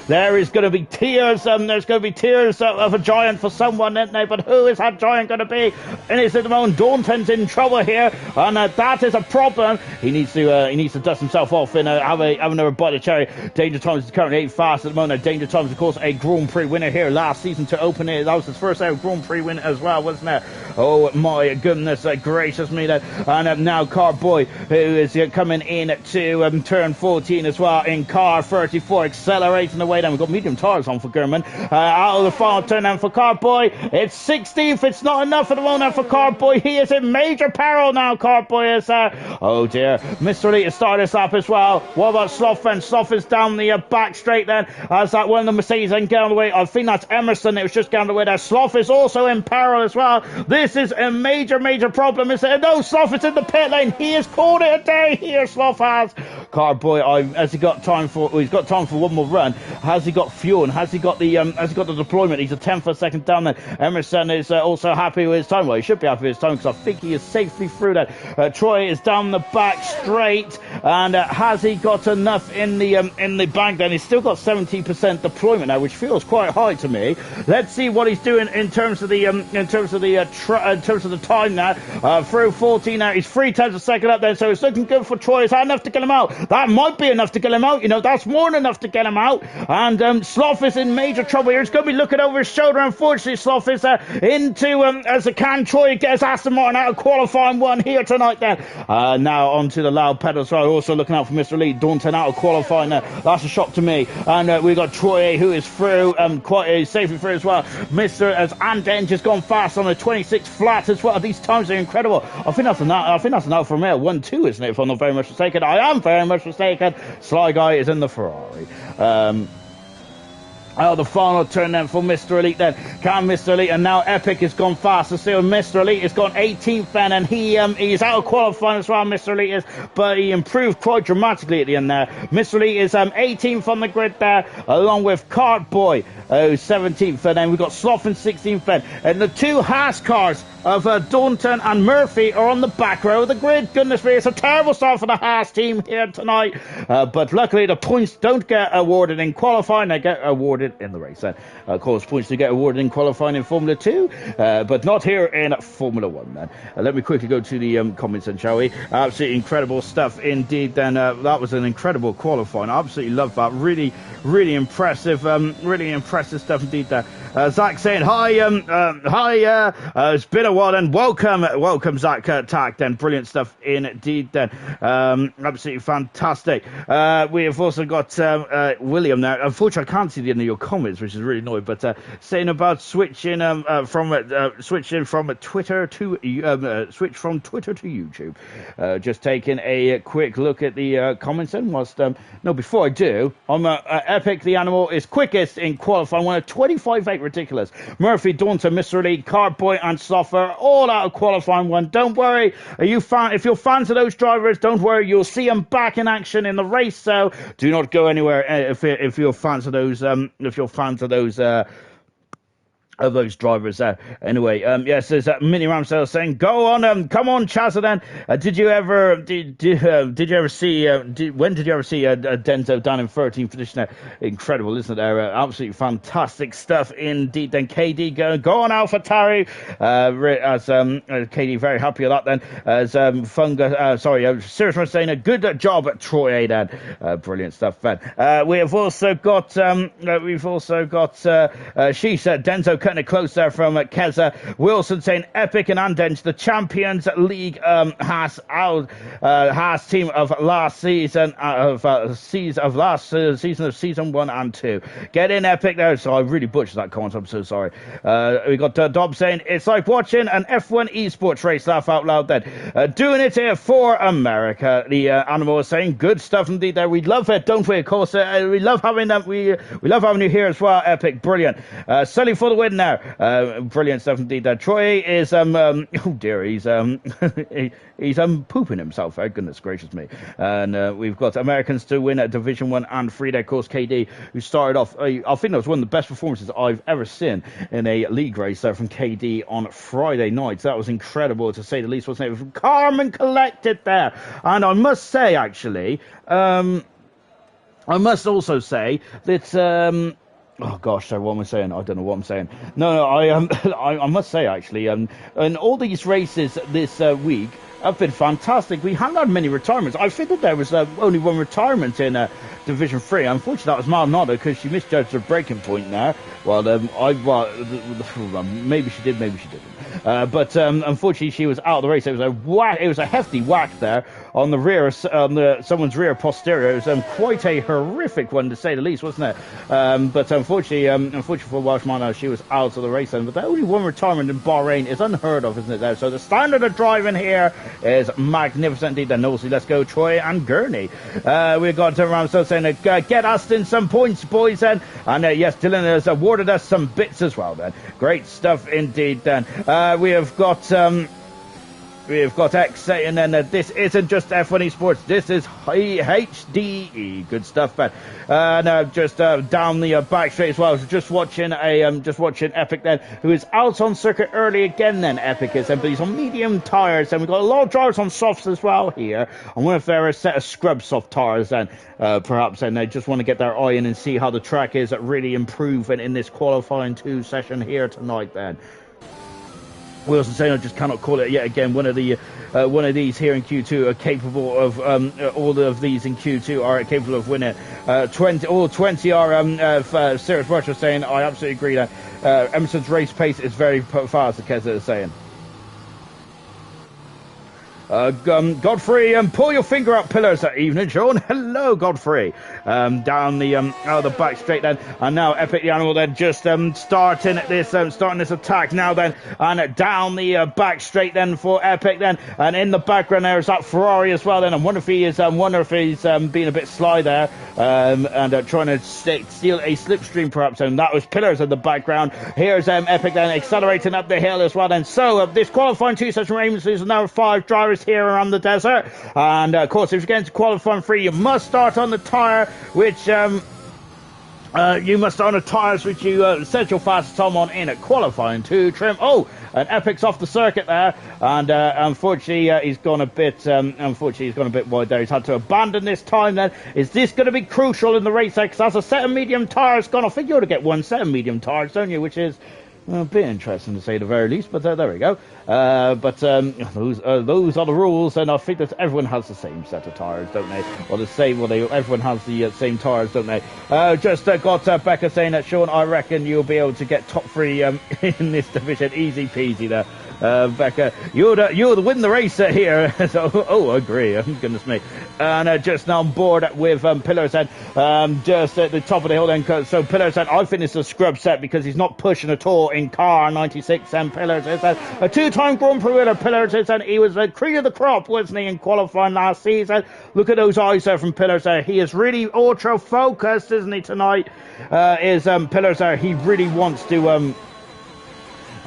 there is going to be tears. There's going to be tears of a giant for someone, isn't there? But who is that giant going to be? And it's at the moment Daunton's in trouble here, and that is a problem. He needs to dust himself off and have another bite of cherry. Danger Times is currently 8th fast at the moment. Danger Times, of course, a Grand Prix winner here last season to open it. That was his first ever Grand Prix win as well, wasn't it? Oh my goodness gracious me then. And now Carboy, who is coming in to turn 14 as well in car 34, accelerating away. Then we've got medium tires on for Gurman. Out of the final turn then for Carboy. It's 16th. It's not enough at the moment for Carboy. He is in major peril now. Carboy is oh dear. Mr. Elite has started this up as well. What about Sloth then? Sloth is down the back straight then. As that one of the Mercedes then get on the way. I think that's Emerson. It was just down the way there. Sloth is also in peril as well. This is a major problem. Is it? No, Sloth is in the pit lane. He has called it a day here. Sloth has. Carboy, has he got time for? Well, he's got time for one more run. Has he got fuel? And has he got the deployment? He's a 10th for a second down then. Emerson is also happy with his time. Well, he should be happy with his time because I think he is safely through that. Troy is down the back straight, and has he got enough in the bank? Then he's still got 70% deployment now, which feels quite high to me. Let's see what he's doing in terms of the time now. Through 14 now, he's 3/10 a second up then, so it's looking good for Troy. Is that enough to get him out? That might be enough to get him out. You know, that's more than enough to get him out. And Sloth is in major trouble here. He's going to be looking over his shoulder. Unfortunately, Sloth is into as a can. Troy gets Aston Martin out of qualifying one here tonight then. Now onto the loud pedals. So also looking out for Mr. Elite. Daunton out of qualifying there. That's a shock to me. And we've got Troy, who is through, quite safely through as well. Mr. as Anden just gone fast on the 26 flat as well. These times are incredible. I think that's an Alfa Romeo 1-2, isn't it? If I'm not very much mistaken. I am very much mistaken. Sly Guy is in the Ferrari. The final turn then for Mr. Elite then. Can Mr. Elite, and now Epic has gone fast. So Mr. Elite has gone 18th then, and he's out of qualifying as well, Mr. Elite is, but he improved quite dramatically at the end there. Mr. Elite is 18th on the grid there, along with Cartboy, 17th, and then we've got Sloth in 16th then. And the two Haas cars of Daunton and Murphy are on the back row of the grid. Goodness me, it's a terrible start for the Haas team here tonight. But luckily the points don't get awarded in qualifying, they get awarded in the race. And of course, points do get awarded in qualifying in Formula 2, but not here in Formula 1 then. Let me quickly go to the comments then, shall we? Absolutely incredible stuff indeed then. That was an incredible qualifying. I absolutely love that. Really impressive stuff indeed there. Zach saying hi, it's been a while and welcome Zach Tack then. Brilliant stuff indeed then. Absolutely fantastic. We have also got William there. Unfortunately I can't see the end of your comments, which is really annoying, but saying about switching from Twitter to YouTube. Just taking a quick look at the comments then. Before I do, Epic the Animal is quickest in qualifying qualifying winner, 25.8, ridiculous. Murphy, Daunton, Mr. Elite, Carboy, and Soffer, all out of qualifying one. Don't worry, if you're fans of those drivers, don't worry, you'll see them back in action in the race. So do not go anywhere if you're fans of those. Of those drivers there. Anyway, yes, there's Minnie Ramsdale saying, "Go on, come on, Chazza." Then, did you ever see when did you ever see Denzo down in 13th position there? Incredible, isn't it? Absolutely fantastic stuff indeed. Then KD go on AlphaTauri. As KD very happy with that. Then as Sirius was saying, a good job at Troy. Then brilliant stuff. Then we've also got she said Denzo cutting it close there from Keza. Wilson saying Epic and Andenge, the Champions League Haas team of last season of season 1 and 2. Get in Epic there. So I really butchered that comment. I'm so sorry. We got Dob saying it's like watching an F1 esports race. Laugh out loud. Then doing it here for America. The animal was saying good stuff indeed. There, we love it, don't we? Of course, we love having that. We love having you here as well. Epic, brilliant. Sully for the win now. Brilliant stuff indeed. Troy is oh dear, he's he's pooping himself. Goodness gracious me. And we've got Americans to win at Division 1 and 3. Of course, KD, who started off, I think that was one of the best performances I've ever seen in a league race from KD on Friday night. So that was incredible, to say the least, wasn't it? From calm and collected there. And I must say, actually, I must also say that oh gosh, so what am I saying? I don't know what I'm saying. No, I must say actually, and all these races this week have been fantastic. We haven't had many retirements. I think that there was only one retirement in Division 3. Unfortunately, that was Maldonado because she misjudged her braking point there. Well, maybe she did, maybe she didn't. But unfortunately, she was out of the race. It was a whack. It was a hefty whack there on the rear, someone's rear posterior. It was quite a horrific one, to say the least, wasn't it? But unfortunately for Welshman, she was out of the race. But the only one retirement in Bahrain is unheard of, isn't it? There. So the standard of driving here is magnificent indeed. Then also, let's go Troy and Gurney. We've got Ramsdale saying, "Get Aston some points, boys." Then, and yes, Dylan has awarded us some bits as well. Then, great stuff indeed. Then we have got X saying then that this isn't just F1 esports, this is HDE. Good stuff, man. Now just down the back straight as well. So just watching Epic then, who is out on circuit early again. Then Epic is, but he's on medium tires, and we've got a lot of drivers on softs as well here. I wonder if there are a set of scrub soft tires then, perhaps, and they just want to get their eye in and see how the track is really improving in this qualifying 2 session here tonight. Then Wilson saying, I just cannot call it yet again. One of these here in Q2 are capable of all of these in Q2 are capable of winning. 20 are Sirius Russia saying, I absolutely agree that Emerson's race pace is very fast, the Keza is saying. Godfrey, pull your finger up pillars that evening, Sean. Hello, Godfrey. Down the out of the back straight then, and now Epic the Animal then just starting this attack now then, and down the back straight then for Epic then, and in the background there is that Ferrari as well then. I wonder if he's being a bit sly there, and trying to steal a slipstream perhaps. And that was pillars in the background. Here's Epic then accelerating up the hill as well then. So this qualifying 2 session race is now 5 drivers here around the desert, and of course if you're going to qualifying 3 you must start on the tyre which you set your fastest time on in at qualifying 2 trim. Oh, and Epic's off the circuit there, and unfortunately he's gone a bit wide there. He's had to abandon this time then. Is this going to be crucial in the race there? Because as a set of medium tyres gone, I think you ought to get 1 set of medium tyres, don't you, which is a bit interesting to say the very least, but there we go. Those are the rules, and I think that everyone has the same set of tyres, don't they? Or everyone has the same tyres, don't they? Just got Becca saying that, Sean, I reckon you'll be able to get top 3 in this division. Easy peasy there. Becca, you're the win the race here. So, I agree. Goodness me. And just now on board with Pillar's Head, just at the top of the hill then. So Pillar's Head, I think it's a scrub set because he's not pushing at all in car 96. And Pillar's Head, a two-time Grand Prix winner. Pillar's Head, and he was the cream of the crop, wasn't he, in qualifying last season? Look at those eyes there from Pillar's Head. He is really ultra focused, isn't he, tonight? Is Pillar's Head. He really wants to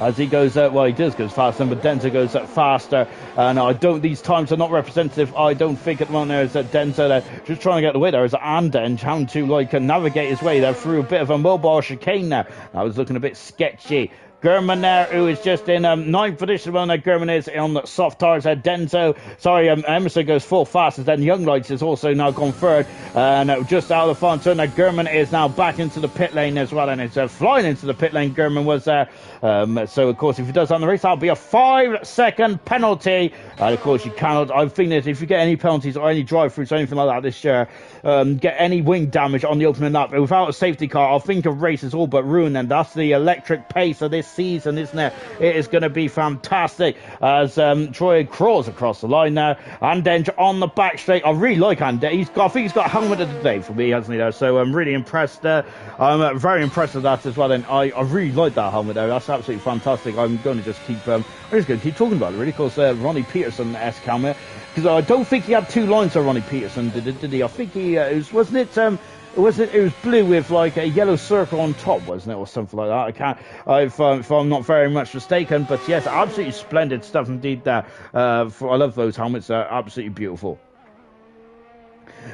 as he goes, well, he does go faster, but Denzo goes faster, and these times are not representative. I don't think at the moment there is Denzo there just trying to get the way. There is Andenge having to navigate his way there through a bit of a mobile chicane there. That was looking a bit sketchy. German there, who is just in ninth position. Well, now German is on the soft tires. Emerson goes full fastest. Then Young Lights is also now gone third. And just out of the front turn, now German is now back into the pit lane as well. And it's flying into the pit lane. German was there. So, of course, if he does that on the race, that'll be a 5-second penalty. And, of course, you cannot. I think that if you get any penalties or any drive-throughs or anything like that this year, get any wing damage on the opening lap without a safety car, I think a race is all but ruined. And that's the electric pace of this season, isn't it? It is going to be fantastic as Troy crawls across the line now. Andenge on the back straight. I really like Andenge. I think he's got helmet of the day for me, hasn't he? There, so I'm really impressed. I'm very impressed with that as well. And I really like that helmet there. That's absolutely fantastic. I'm going to just keep. I'm just going to keep talking about it, really, because Ronnie Peterson-esque helmet. Because I don't think he had two lines of Ronnie Peterson, did he? I think he wasn't it. It was blue with like a yellow circle on top, wasn't it, or something like that? I can't, if I'm not very much mistaken. But yes, absolutely splendid stuff indeed. There, I love those helmets. They're absolutely beautiful.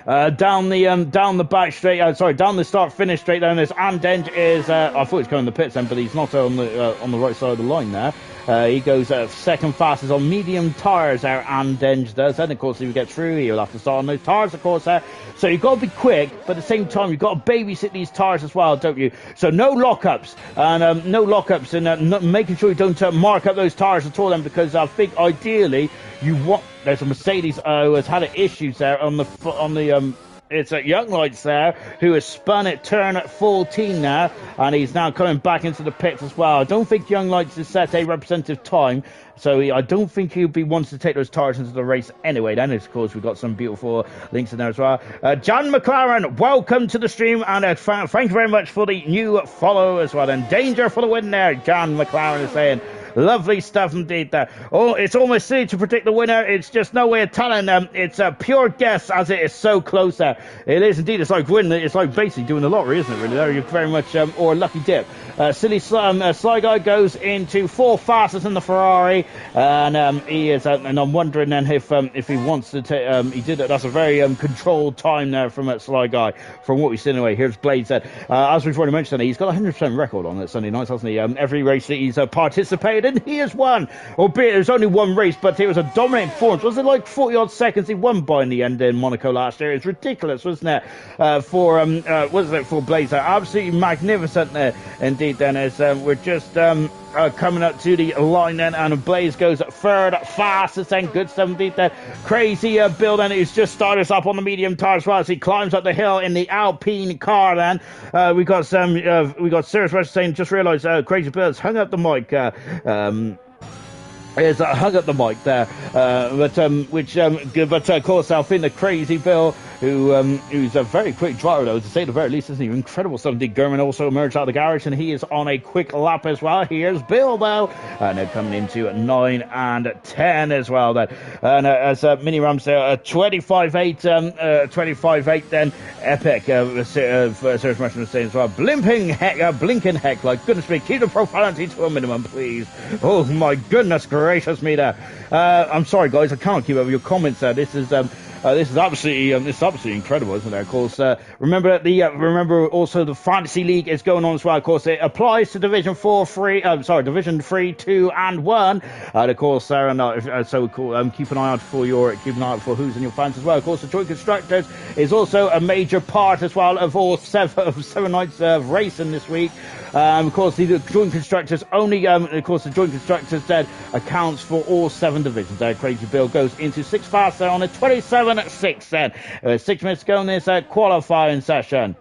Down the back straight, down the start finish straight down. This Andenge is, I thought he was going the pits then, but he's not on the right side of the line there. He goes second fastest on medium tyres there, Andenge does. And of course, if he gets through, he'll have to start on those tyres, of course. So you've got to be quick, but at the same time, you've got to babysit these tyres as well, don't you? So no lockups, and making sure you don't mark up those tyres at all, then, because I think ideally there's a Mercedes who has had issues there on the it's at Young Lights there, who has spun at turn 14 now, and he's now coming back into the pits as well. I don't think Young Lights has set a representative time, so I don't think he'll be wanting to take those tyres into the race anyway. Then, of course, we've got some beautiful links in there as well. John McLaren, welcome to the stream, and thank you very much for the new follow as well. And danger for the win there, John McLaren is saying. Lovely stuff indeed there. Oh, it's almost silly to predict the winner. It's just no way of telling them. It's a pure guess as it is so close there. It is indeed. It's like winning. It's like basically doing the lottery, isn't it, really? There, you're very much, or a lucky dip. Silly Sly Guy goes into fourth fastest in the Ferrari, and he is, and I'm wondering then if he wants to take, he did it. That's a very controlled time there from Sly Guy, from what we've seen anyway. Here's Blades there. As we've already mentioned, he's got a 100% record on that Sunday night, hasn't he? Every race that he's participated in, he has won. Albeit it was only one race, but it was a dominating performance. Was it like 40 odd seconds he won by in the end in Monaco last year? It was ridiculous, wasn't it? For Blades there. Absolutely magnificent there indeed. Then as we're just coming up to the line then, and Blaze goes third fastest then. Good stuff indeed there. Crazy Bill then, who's just started us up on the medium tires as well as he climbs up the hill in the Alpine car then. We got Sirius Rush saying, just realised Crazy Bill has hung up the mic. Is hung up the mic there, but of course I think the Crazy Bill, who's a very quick driver though, to say the very least, isn't he? Incredible stuff. Dick Gurman also emerged out of the garage, and he is on a quick lap as well. Here's Bill though, and they're coming into 9 and 10 as well then. And as Mini Rams there, 25-8 then, epic. Serious Russian was saying as well, blinking heck, like goodness me, keep the profanity to a minimum, please. Oh my goodness gracious me there. I'm sorry guys, I can't keep up with your comments there. This is absolutely incredible, isn't it? Of course, remember also the Fantasy League is going on as well. Of course, it applies to Division 3, 2, and 1. And of course, keep an eye out for who's in your fans as well. Of course, the Joint Constructors is also a major part as well of all seven nights of racing this week. Of course, the Joint Constructors the Joint Constructors then accounts for all 7 divisions. Crazy Bill goes into 6 fast there on a 27-6 then. 6 minutes to go in this qualifying session.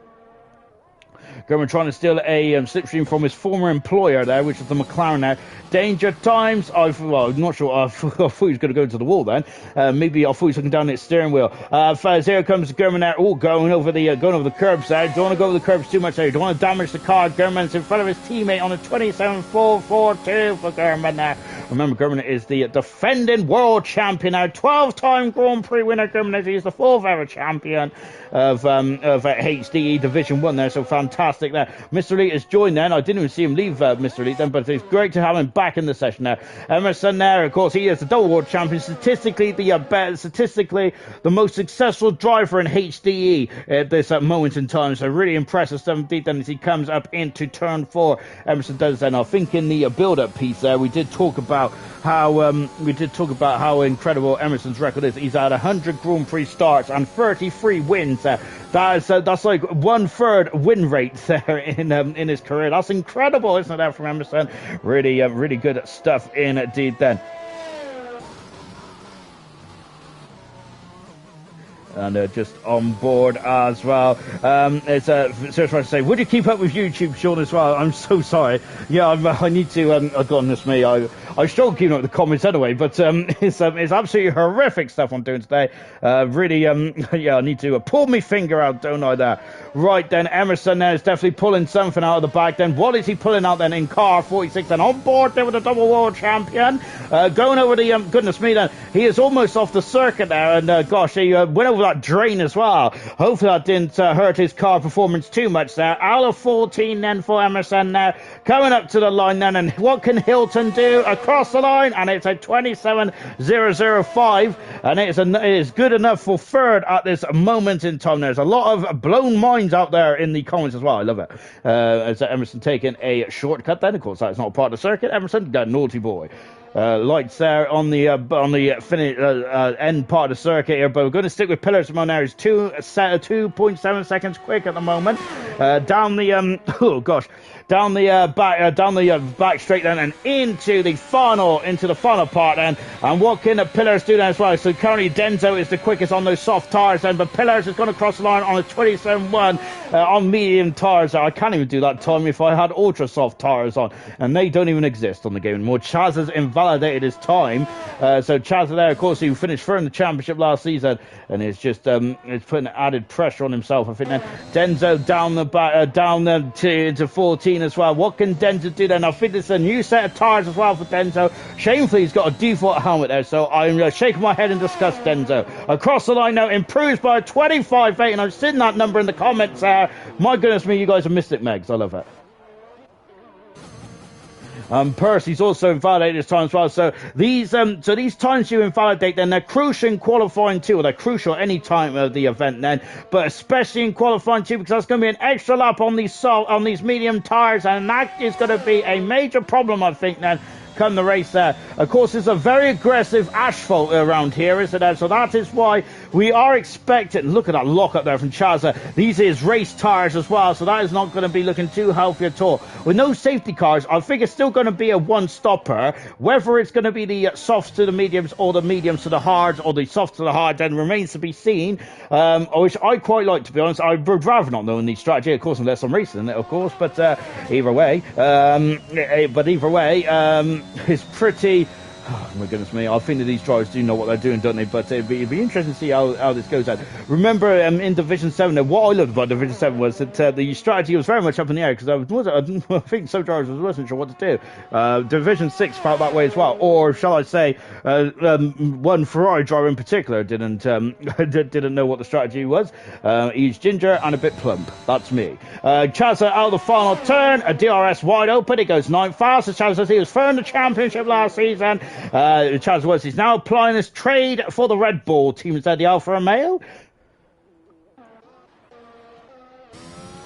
German trying to steal a slipstream from his former employer there, which is the McLaren now. Danger times. I'm not sure. I thought he was going to go into the wall then. Maybe I thought he was looking down at the steering wheel. Here comes German there. Oh, going over the curbs there. Don't want to go over the curbs too much there. Don't want to damage the car. German's in front of his teammate on the 27.442 for German there. Remember, German is the defending world champion now. 12-time Grand Prix winner. German is the 4th ever champion of HDE Division 1 there. So fantastic there. Mr. Elite has joined then. I didn't even see him leave Mr. Elite then, but it's great to have him back in the session there. Emerson there, of course, he is the double world champion. Statistically, the most successful driver in HDE at this moment in time. So really impressive stuff indeed then as he comes up into turn 4. Emerson does then. I think in the build-up piece there, we did talk about how incredible Emerson's record is. He's had 100 Grand Prix starts and 33 wins. That's like 1/3 win rate there in his career. That's incredible, isn't it, from Emerson? Really good stuff indeed then. And just on board as well. It's serious to say, would you keep up with YouTube, Sean, as well? I'm so sorry. Yeah, I need to. Goodness me, I struggle keeping up with the comments anyway. But it's absolutely horrific stuff I'm doing today. Yeah, I need to pull my finger out, don't I? There. Right then, Emerson there is definitely pulling something out of the bag. Then what is he pulling out then in car 46? Then on board there with the double world champion, going over the goodness me. Then he is almost off the circuit there, and gosh, he went over that drain as well. Hopefully that didn't hurt his car performance too much there. ALR 14 then for Emerson there, coming up to the line then, and what can Hilton do across the line? And it's a 27.005, and it is good enough for 3rd at this moment in time. There's a lot of blown minds out there in the comments as well. I love it. As Emerson taking a shortcut then, of course that's not part of the circuit. Emerson, that naughty boy. Lights there on the end part of the circuit here, but we're going to stick with pillars. Simone there is 2.7 seconds quick at the moment. Down the back straight then, and into the final part then. And what can the pillars do then as well? So currently Denzo is the quickest on those soft tires then, but pillars is going to cross the line on a 27.1 on medium tires. I can't even do that time if I had ultra soft tires on, and they don't even exist on the game anymore. Chaz has invalidated his time, so Chaz there, of course, who finished 3rd in the championship last season, and it's just it's putting added pressure on himself. I think then Denzo down the back, into 14 as well. What can Denzo do then? I think it's a new set of tires as well for Denzo. Shamefully, he's got a default helmet there, so I'm shaking my head in disgust. Denzo across the line now, improves by 25.8, and I've seen that number in the comments there. My goodness me, you guys have missed it, Megs. I love it. Percy's also invalidated his time as well. So these times you invalidate, then they're crucial in qualifying too, or they're crucial any time of the event then, but especially in qualifying too, because that's going to be an extra lap on these medium tires, and that is going to be a major problem, I think, then come the race there. Of course, it's a very aggressive asphalt around here, isn't it? So that is why we are expecting, look at that lock up there from Chaza. These is race tires as well, so that is not going to be looking too healthy at all. With no safety cars, I think it's still going to be a one-stopper. Whether it's going to be the softs to the mediums, or the mediums to the hards, or the softs to the hard, then remains to be seen. Which I quite like, to be honest. I would rather not know in the strategy, of course, unless I'm racing it, of course. But either way, it's pretty. Oh my goodness me, I think that these drivers do know what they're doing, don't they? But it'd be interesting to see how this goes out. Remember, in Division 7, what I loved about Division 7 was that the strategy was very much up in the air, because I think some drivers wasn't sure what to do. Division 6 felt that way as well, or shall I say, one Ferrari driver in particular didn't know what the strategy was. He's ginger and a bit plump. That's me. Chazza out of the final turn, a DRS wide open. It goes 9th fastest. Chazza says he was third in the championship last season. Chaz Woods is now applying his trade for the Red Bull team instead, the Alfa Romeo.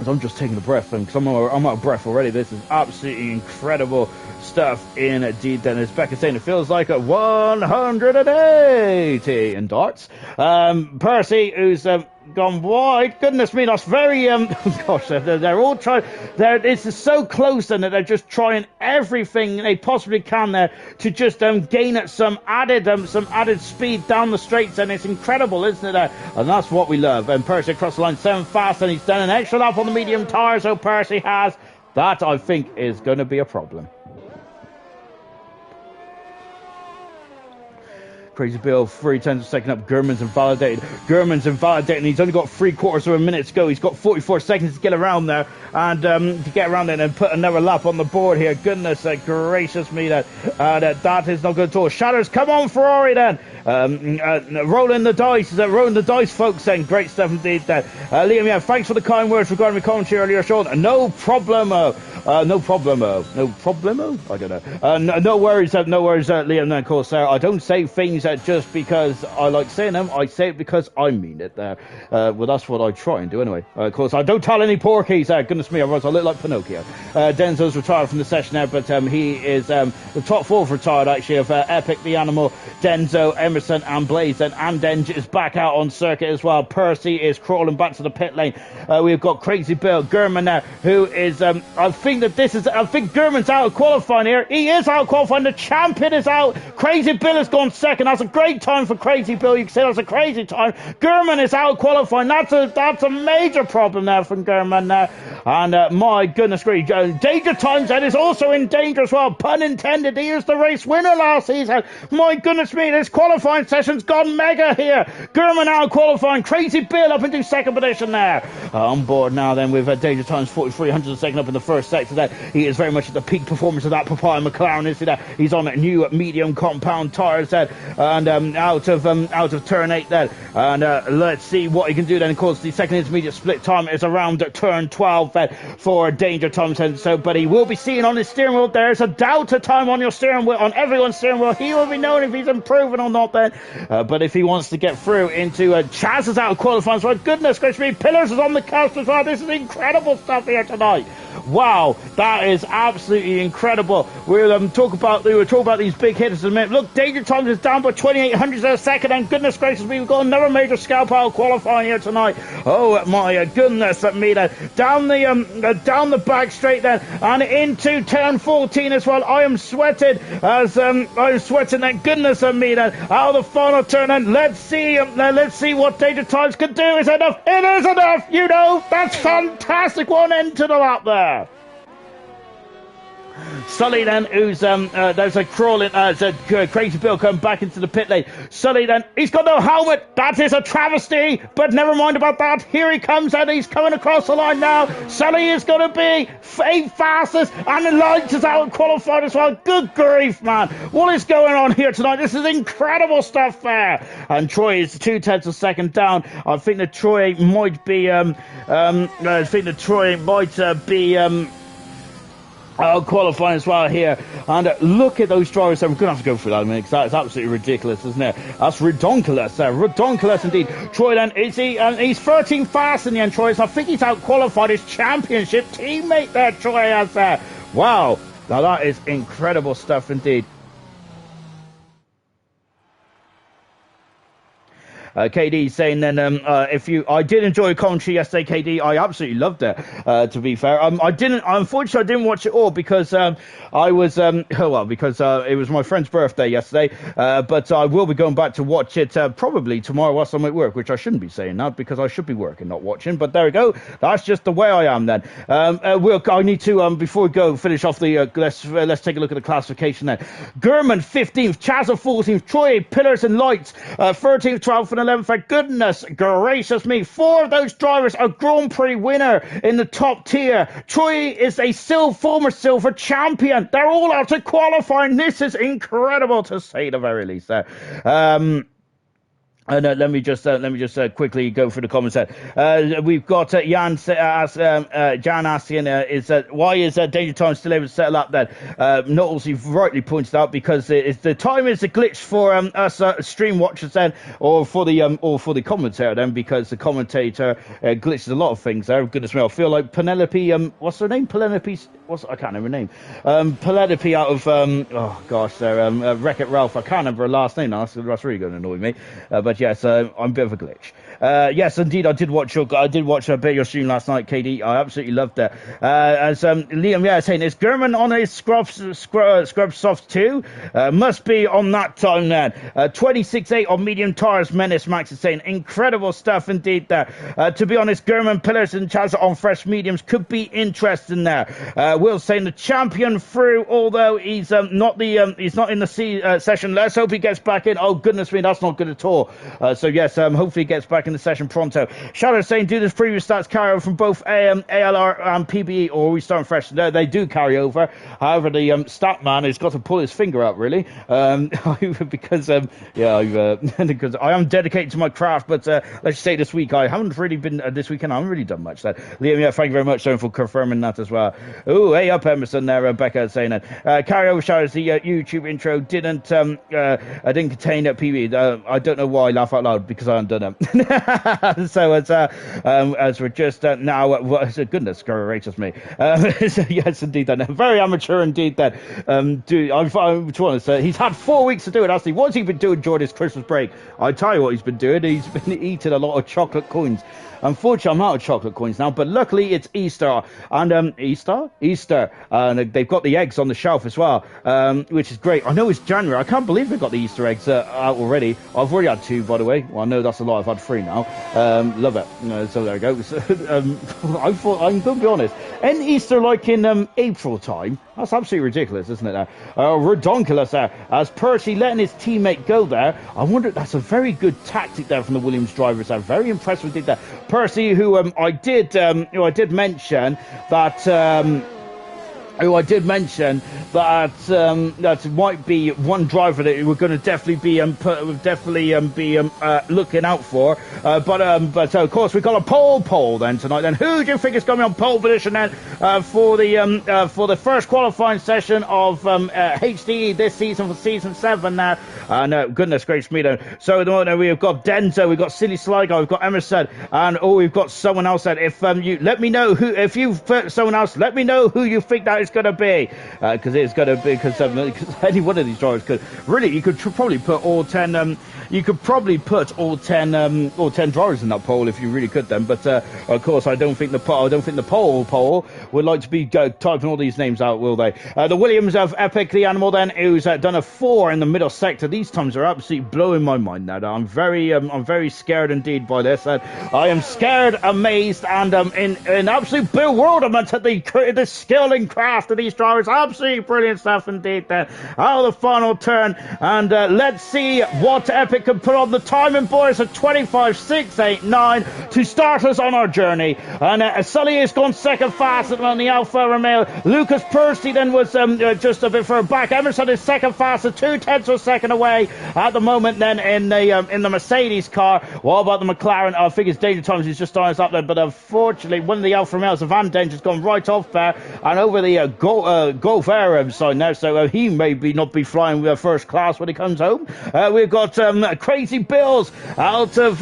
I'm just taking a breath, because I'm out of breath already. This is absolutely incredible stuff indeed. Then, as Becca saying, it feels like a 180 in darts. Percy, who's gone wide. Goodness me, that's very gosh, they're all trying. It's so close then that they're just trying everything they possibly can there to just gain some added speed down the straights, and it's incredible, isn't it? And that's what we love. And Percy across the line 7 fast, and he's done an extra lap on the medium tire. So Percy has that. I think is going to be a problem. Crazy Bill, 3/10 second up. Gurman's invalidated. And he's only got 3/4 of a minute to go. He's got 44 seconds to get around there and and put another lap on the board here. Goodness gracious me, that is not good at all. Shatters, come on, Ferrari then. Rolling the dice, folks. Then great stuff indeed. Then Liam, yeah, thanks for the kind words regarding the commentary earlier, Sean. No problemo. I don't know. No worries, Liam. Then, of course, I don't say things just because I like saying them. I say it because I mean it. There, well, that's what I try and do anyway. Of course, I don't tell any porkies. Goodness me, otherwise I look like Pinocchio. Denzo's retired from the session now, but he is the top 4 retired actually of Epic, the Animal, Denzo, Emerson, and Blaze. And Denge is back out on circuit as well. Percy is crawling back to the pit lane. We've got Crazy Bill Gurman now, who is I think Gurman's out of qualifying here. He is out of qualifying. The champion is out. Crazy Bill has gone second. That's a great time for Crazy Bill. You can say that's a crazy time. Gurman is out of qualifying. That's a major problem there from Gurman now. And my goodness gracious, Danger Times Head is also in danger as well. Pun intended. He is the race winner last season. My goodness me, this qualifying session's gone mega here. Gurman out of qualifying. Crazy Bill up into second position there. On board now then with Danger Times 4300 second up in the first sector there. He is very much at the peak performance of that Papaya McLaren, isn't he? He's on new medium compound tires there, and out of turn 8 there. And let's see what he can do then. Of course, the second intermediate split time is around turn 12 for Danger Thompson. So, but he will be seeing on his steering wheel there's a delta time on your steering wheel, on everyone's steering wheel. He will be knowing if he's improving or not then. But if he wants to get through into Chaz is out of qualifying as well. Goodness gracious me, Pillars is on the cusp as well. This is incredible stuff here tonight. Wow, that is absolutely incredible. We'll talk about these big hitters in a minute. Look, Danger Times is down by 2800 a second, and goodness gracious me, we've got another major scalp out qualifying here tonight. Oh my goodness me, down the back straight then, and into turn 14 as well. I am sweating as I'm sweating. That goodness of me then out of the final turn, and let's see what Danger Times can do. Is it enough? It is enough. You know, that's fantastic. One end to the lap there. Sully then, who's there's a crawling Crazy Bill coming back into the pit lane. Sully then, he's got no helmet. That is a travesty, but never mind about that. Here he comes, and he's coming across the line now. Sully is going to be fastest, and the lights is out qualified as well. Good grief, man, what is going on here tonight? This is incredible stuff there. And Troy is 2/10 a second down. I think that Troy might be qualifying as well here. And look at those drivers. We're going to have to go through that in a minute, because that is absolutely ridiculous, isn't it? That's redonkulous. Redonkulous indeed. Troy then, he's 13 fast in the end, Troy. So I think he's out qualified his championship teammate there, Troy has there. Wow. Now that is incredible stuff indeed. KD saying then, I did enjoy commentary yesterday, KD. I absolutely loved it, to be fair. Unfortunately, I didn't watch it all because, it was my friend's birthday yesterday, but I will be going back to watch it, probably tomorrow whilst I'm at work, which I shouldn't be saying that because I should be working, not watching, but there we go. That's just the way I am then. I need to, before we go, finish off the, let's take a look at the classification then. Gurman, 15th, Chazza, 14th, Troy, Pillars and Lights, 13th, 12th, and 11th. For goodness gracious me, 4 of those drivers are Grand Prix winner in the top tier. Troy is a former silver champion. They're all out to qualifying. This is incredible, to say the very least there. And let me just quickly go through the comments there. We've got Jan asking, why is Danger Time still able to settle up then? Knowles, you've rightly pointed out, because the time is a glitch for us stream watchers then, or for the commentator then, because the commentator glitches a lot of things there. Goodness me, I feel like Penelope, what's her name? Penelope, I can't remember her name. Penelope out of, Wreck-It Ralph. I can't remember her last name now. That's really going to annoy me. But but yes, I'm a bit of a glitch. Yes, indeed, I did watch a bit of your stream last night, KD. I absolutely loved it. As Liam, yeah, saying, is German on a scrub soft too? Must be on that time then. 26.8 on medium tires. Menace Max is saying, incredible stuff indeed there. To be honest, German pillars and Chaz on fresh mediums could be interesting there. Will saying the champion through, although he's not in the session. Let's hope he gets back in. Oh goodness me, that's not good at all. So yes, hopefully he gets back in the session pronto. Shadow saying, do this previous stats carry over from both ALR and PBE, or are we starting fresh? No, they do carry over. However, the stat man has got to pull his finger out really, because because I am dedicated to my craft. But let's just say this week I haven't really been this weekend. I haven't really done much. That Liam, yeah, thank you very much, for confirming that as well. Oh, hey up Emerson there, Becca saying that carryover shadows. The YouTube intro didn't contain PBE. I don't know why I laugh out loud because I haven't done it. So as we're just now, goodness gracious me. So yes, indeed, then very amateur indeed. Then he's had 4 weeks to do it. Actually, what's he been doing during his Christmas break? I tell you what he's been doing. He's been eating a lot of chocolate coins. Unfortunately, I'm out of chocolate coins now, but luckily it's Easter, and Easter, and they've got the eggs on the shelf as well, which is great. I know it's January. I can't believe they've got the Easter eggs out already. I've already had 2, by the way. Well, I know that's a lot. I've had 3 now. Love it. So there we go. I thought, I'm going to be honest, and Easter like in April time. That's absolutely ridiculous, isn't it? Redonkulous there, as Percy letting his teammate go there. I wonder, that's a very good tactic there from the Williams drivers. I'm very impressed with that. Percy, who I did mention that. That might be one driver that we're going to definitely be looking out for. But of course we've got a pole then tonight. Then who do you think is going to be on pole position then for the first qualifying session of HDE this season for season 7 now? And goodness gracious me then. So at the moment we've got Denzo, we've got Silly Sligo, we've got Emerson, and we've got someone else. That if you let me know if you've put someone else, let me know who you think that is going to be, because it's going to be because any one of these drivers could really, you could probably put all 10 you could probably put all 10 drivers in that poll if you really could then, but of course I don't think the poll would like to be typing all these names out, will they? The Williams of Epic the Animal then, who's done a 4 in the middle sector. These times are absolutely blowing my mind now. I'm very scared indeed by this, and I am scared, amazed, and in absolute bewilderment at the skill and craft of these drivers. Absolutely brilliant stuff indeed then. The final turn, and let's see what Epic can put on the timing, boys, at 25.689 to start us on our journey. And Sully has gone second fastest on the Alfa Romeo. Lucas Percy then was just a bit further back. Emerson is second fastest, 2/10 of a second away at the moment then in the Mercedes car. What about the McLaren? I think it's Danger Times who's just starting us up there, but unfortunately one of the Alfa Romeos, the Van Denge, has gone right off there and over the Golf Air sign now, so he may not be flying first class when he comes home. We've got Crazy Bills out of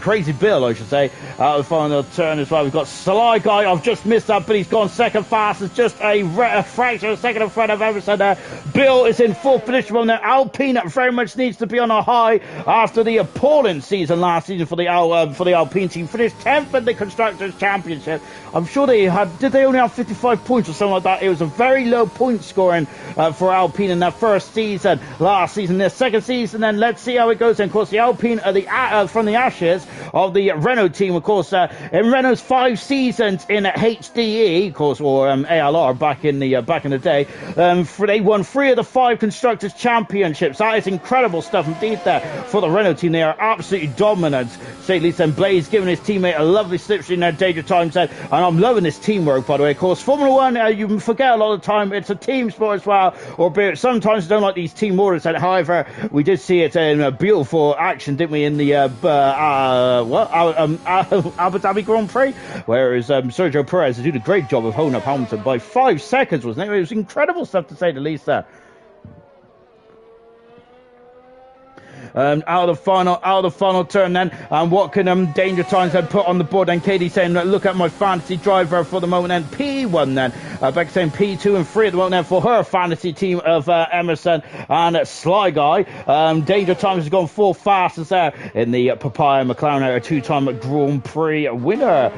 Crazy Bill, I should say, out of the final turn as well. We've got Sly Guy. I've just missed that, but he's gone second fastest, just a fraction of a second in front of Emerson there. Bill is in fourth position on there. Alpine very much needs to be on a high after the appalling season last season for the Alpine team. Finished 10th in the Constructors' Championship. I'm sure did they only have 55 points or something like that? It was a very low point scoring for Alpine in their first season last season. Their second season, then let's see how it goes. And of course, the Alpine are from the ashes of the Renault team. Of course, in Renault's 5 seasons in HDE, of course, or ALR back in the day, they won 3 of the 5 Constructors' Championships. That is incredible stuff indeed there for the Renault team. They are absolutely dominant. Say at least, and Blaze giving his teammate a lovely slipstream there. Danger Time said, and I'm loving this teamwork, by the way. Of course, Formula 1, you forget a lot of the time, it's a team sport as well, albeit sometimes I don't like these team orders. However, we did see it in a beautiful action, didn't we, in the Abu Dhabi Grand Prix, whereas Sergio Perez did a great job of holding up Hamilton by 5 seconds, wasn't it? It was incredible stuff, to say the least there. out of the final turn then, and what can Danger Times then put on the board? And Katie saying, look at my fantasy driver for the moment then, P1 then, Becky saying P2 and 3 at the moment then for her fantasy team of Emerson and Sly Guy. Danger Times has gone 4 fastest there in the Papaya McLaren, a 2-time Grand Prix winner.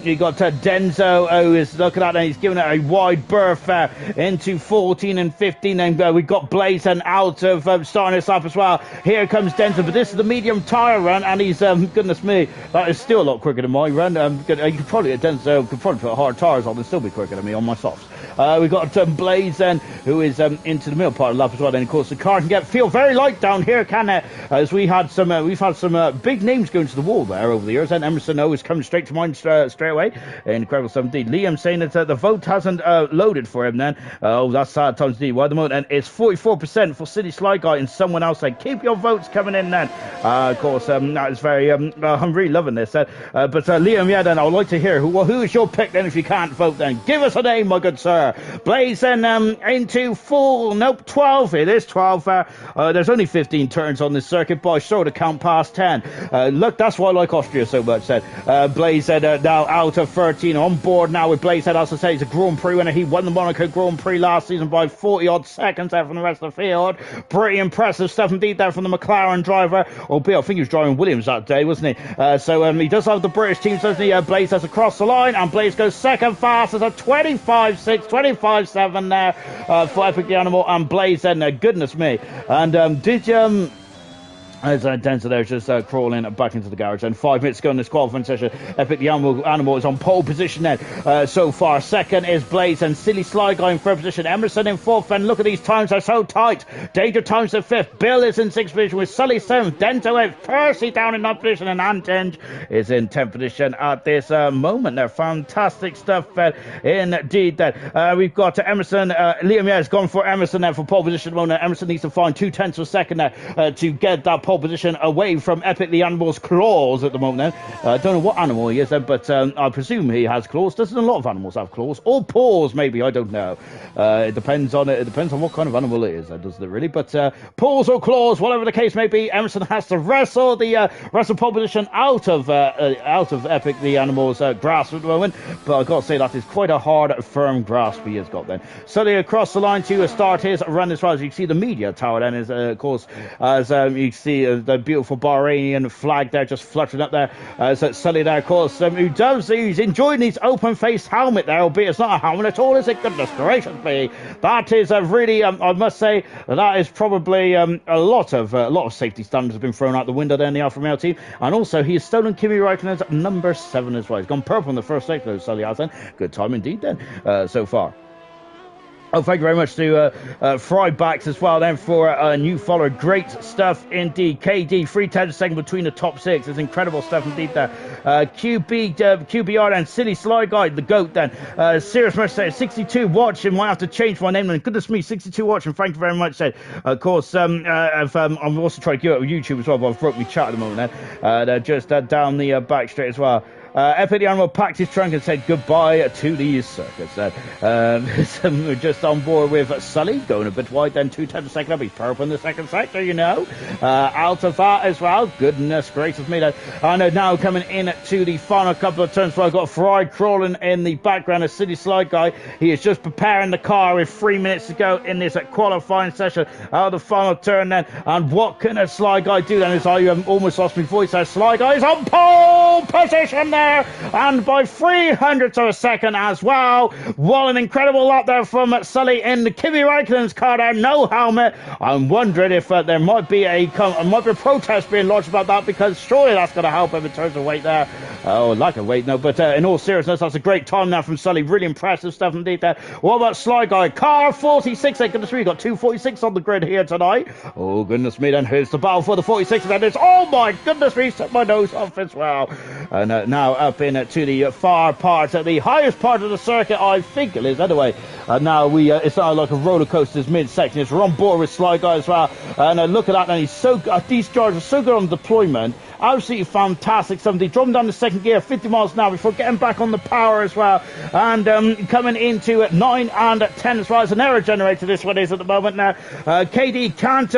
You got Denzo, who is looking at it, and he's giving it a wide berth into 14 and 15, and we got Blaze and out of starting this up as well. Here comes Denzo, but this is the medium tyre run, and he's goodness me, that is still a lot quicker than my run. You could probably Denzo could probably put hard tyres on and still be quicker than me on my softs. We've got Blaze then, who is into the middle part of the lap as well. And of course the car can feel very light down here, can it? As we've had some big names going to the wall there over the years. And Emerson O is coming straight to mind straight away. Incredible stuff indeed. Liam saying that the vote hasn't loaded for him then. Oh, that's sad times indeed. Why the moment? And it's 44% for City Sly Guy, and someone else said keep your votes coming in then. Of course, that is very I'm really loving this. But Liam, yeah, then I would like to hear who is your pick then if you can't vote then. Give us a name, my good sir. Blaze then into 12. It is 12. There's only 15 turns on this circuit, but I sort of count past 10. Look, that's why I like Austria so much. Blaze said now out of 13 on board now with Blaze. As I say, he's a Grand Prix winner. He won the Monaco Grand Prix last season by 40 odd seconds there from the rest of the field. Pretty impressive stuff indeed there from the McLaren driver. Albeit I think he was driving Williams that day, wasn't he? So he does have the British team, doesn't he? Blaze has across the line, and Blaze goes second fastest at 25.6, 25.7 there for Epic the Animal and Blaze then. Goodness me. And did you... As Denzel there just crawling back into the garage. And 5 minutes ago in this qualifying session, Epic the Animal is on pole position then. So far, second is Blaze and Silly Sly Guy in third position. Emerson in fourth, and look at these times, they're so tight. Danger Times in fifth. Bill is in sixth position with Sully seventh. Denzo eighth. Percy down in ninth position, and Antenge is in 10th position at this moment. They're fantastic stuff indeed. We've got Emerson. Liam has gone for Emerson there for pole position at the moment. Emerson needs to find 2/10 of a second there to get that pole position away from Epic the Animal's claws at the moment. I don't know what animal he is, but I presume he has claws. Doesn't a lot of animals have claws or paws? Maybe, I don't know. It depends on what kind of animal it is, doesn't it really? But paws or claws, whatever the case may be, Emerson has to wrestle the pole position out of Epic the Animal's grasp at the moment. But I've got to say that is quite a hard, firm grasp he has got then. Sully across the line to start his run as well. As you can see, the media tower then is, of course, as you can see the beautiful Bahrainian flag there just fluttering up there. So Sully there, of course, he's enjoying his open-faced helmet there, albeit it's not a helmet at all, is it? Goodness gracious me. That is really, I must say, that is probably a lot of safety standards have been thrown out the window there in the Alfa Romeo team. And also, he has stolen Kimi Räikkönen's number 7 as well. He's gone purple in the first sector, Sully has then. Good time indeed then, so far. Oh, thank you very much to Frybacks as well then for a new follower. Great stuff indeed. KD, 3/10 second between the top 6. It's incredible stuff indeed there. QBR and Silly Sly Guy, the GOAT then. Serious Mercedes, 62 watching. Might have to change my name. And goodness me, 62 watching. Thank you very much. Said. Of course, I'm also trying to get it on YouTube as well, but I've broke my chat at the moment then. Just down the back straight as well. Epic the Animal packed his trunk and said goodbye to the circus. We're just on board with Sully, going a bit wide, then 2/10 a second up. He's purple in the second sector, you know. Out of that as well. Goodness gracious me. And now coming in to the final couple of turns. So I've got Fry crawling in the background, a City Slide Guy. He is just preparing the car with 3 minutes to go in this qualifying session. Out of the final turn then. And what can a Sly Guy do then? As I almost lost my voice. That Sly Guy is on pole position there. And by 300ths of a second as well. What an incredible lap there from Sully in the Kimi Räikkönen's car there. No helmet. I'm wondering if there might be a protest being lodged about that, because surely that's going to help him in terms of weight there. Oh, lack of weight, no. But in all seriousness, that's a great time now from Sully. Really impressive stuff indeed there. What about Sly Guy? Car 46. Goodness me, we've got 246 on the grid here tonight. Oh, goodness me, then here's the battle for the 46. And it's, oh my goodness me, set my nose off as well. And now up in to the far part, the highest part of the circuit, I think it is anyway. Now it's not like a roller coaster's mid-section. We're on board with Sly Guy as well. And look at that, and he's so these guys are so good on deployment. Absolutely fantastic stuff. They drummed down the second gear, 50 miles an hour before getting back on the power as well. And coming into 9 and 10 as well as an error generator this one is at the moment now. KD can't,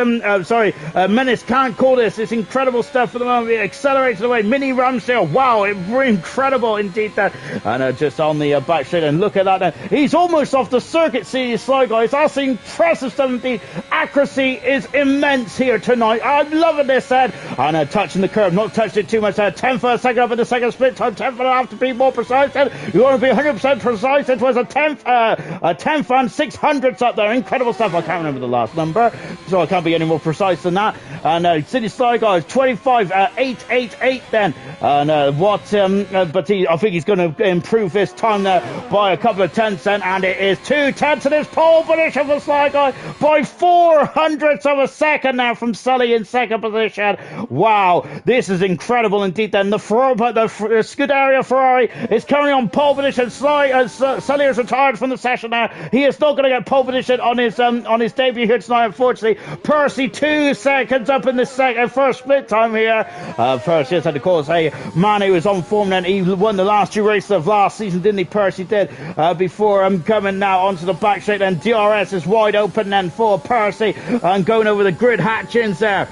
Menace can't call this. It's incredible stuff for the moment. It accelerated away. Mini Ramsdale, wow, incredible indeed that. And just on the back straight, and look at that then. He's almost off the circuit, see this slide, guys. That's impressive stuff indeed. Accuracy is immense here tonight. I'm loving this head. And touching the curve, not touched it too much. 10 for a second up in the second split time. 10 for a half to be more precise. You want to be 100% precise. It was a 10th and 600ths up there. Incredible stuff. I can't remember the last number, so I can't be any more precise than that. And City Sly guys, 25.888 then. And I think he's going to improve this time there by a couple of tenths then, and it is 2 tenths in his pole position for Sly guy by 400ths of a second now from Sully in second position. Wow, this is incredible indeed then. The Scuderia Ferrari is currently on pole position. Sully is retired from the session now. He is not going to get pole position on his debut here tonight, unfortunately. Percy 2 seconds up in the first split time here. Percy has had to cause a man who was on form then. He won the last 2 races of last season, didn't he? Percy did, before coming now onto the back straight. And DRS is wide open then for Percy and going over the grid hatchings there.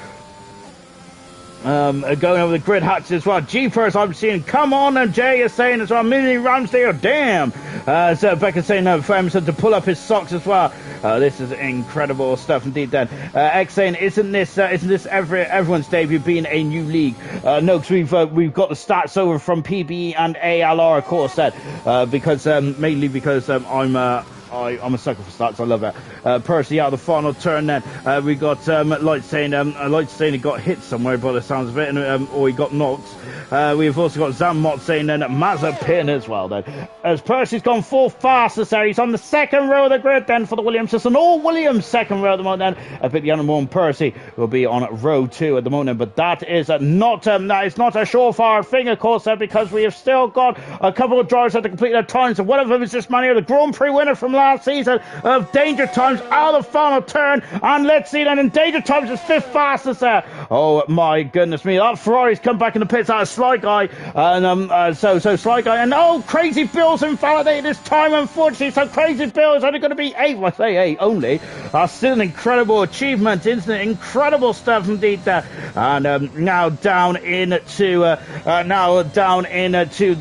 Going over the grid hatch as well. Jeepers, I'm seeing. Come on, and Jay is saying as well. Mini Ramsdale, damn. So Becca's saying for Emerson to pull up his socks as well. This is incredible stuff indeed. Then X saying, isn't this everyone's debut being a new league? No, because we've got the stats over from PBE and ALR, of course. Because mainly because I'm a sucker for stats. I love it. Percy out of the final turn then. We got Light saying he got hit somewhere by the sounds of it, and or he got knocked. We've also got Zammot saying then Mazepin as well then. As Percy's gone 4 fastest there. He's on the second row of the grid then for the Williams. It's an all Williams second row at the moment then. I think the animal and Percy will be on row 2 at the moment, but that is not a surefire thing, of course, because we have still got a couple of drivers that to complete their times, and one of them is this man here, the Grand Prix winner from last season of Danger Times, out of the final turn. And let's see then, in Danger Times is 5th fastest there. Oh my goodness me, that Ferrari's come back in the pits out of Sly Guy. And so Sly Guy, and Crazy Bill's invalidated this time, unfortunately. So Crazy Bill is only going to be 8. Well, I say 8 only. That's still an incredible achievement, isn't it? Incredible stuff indeed there. And now down into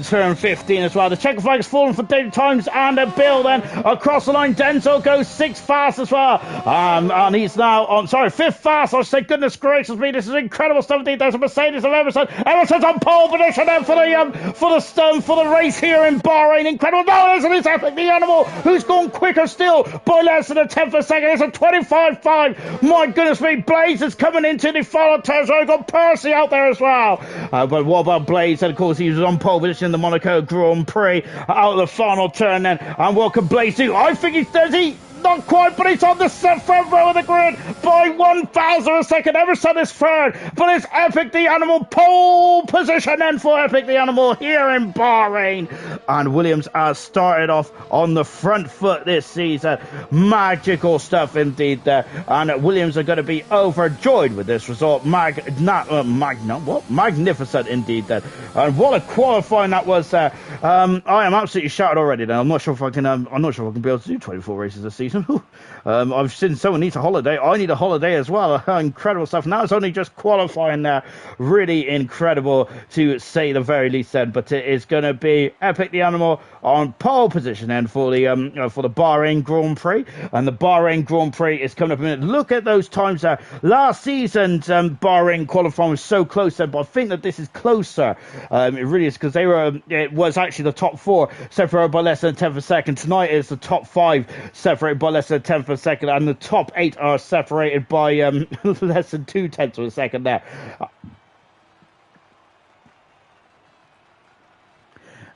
turn 15 as well. The checker flag has fallen for Danger Times, and Bill then across the line. Denzel goes 6th fast as well. And he's now on, 5th fast. I say, goodness gracious me, this is incredible stuff indeed. There's a Mercedes of Emerson. Emerson's on pole position then for the race here in Bahrain. Incredible. No, isn't it Epic the Animal, who's gone quicker still by less than a tenth of a second. It's a 25.5. My goodness me, Blaze is coming into the final turn. So I've got Percy out there as well. But what about Blaze? And of course, he was on pole position in the Monaco Grand Prix out of the final turn then. And what can Blaze do? I think does he? Not quite, but he's on the front row of the grid by 1,000 a second. Emerson is third, but it's Epic the Animal pole position then for Epic the Animal here in Bahrain. And Williams has started off on the front foot this season. Magical stuff indeed there. And Williams are going to be overjoyed with this result. Magnificent indeed then. And what a qualifying that was there. I am absolutely shattered already then. I'm not sure if I can be able to do 24 races this season. I've seen someone needs a holiday. I need a holiday as well. Incredible stuff. Now it's only just qualifying there. Really incredible to say the very least then. But it is going to be Epic the Animal on pole position then for the Bahrain Grand Prix. And the Bahrain Grand Prix is coming up in a minute. Look at those times there. Last season's Bahrain qualifying was so close then, but I think that this is closer. It really is, because it was actually the top 4 separated by less than a tenth of a second. Tonight is the top 5 separated by less than a tenth of a second, and the top 8 are separated by less than 2 tenths of a second there.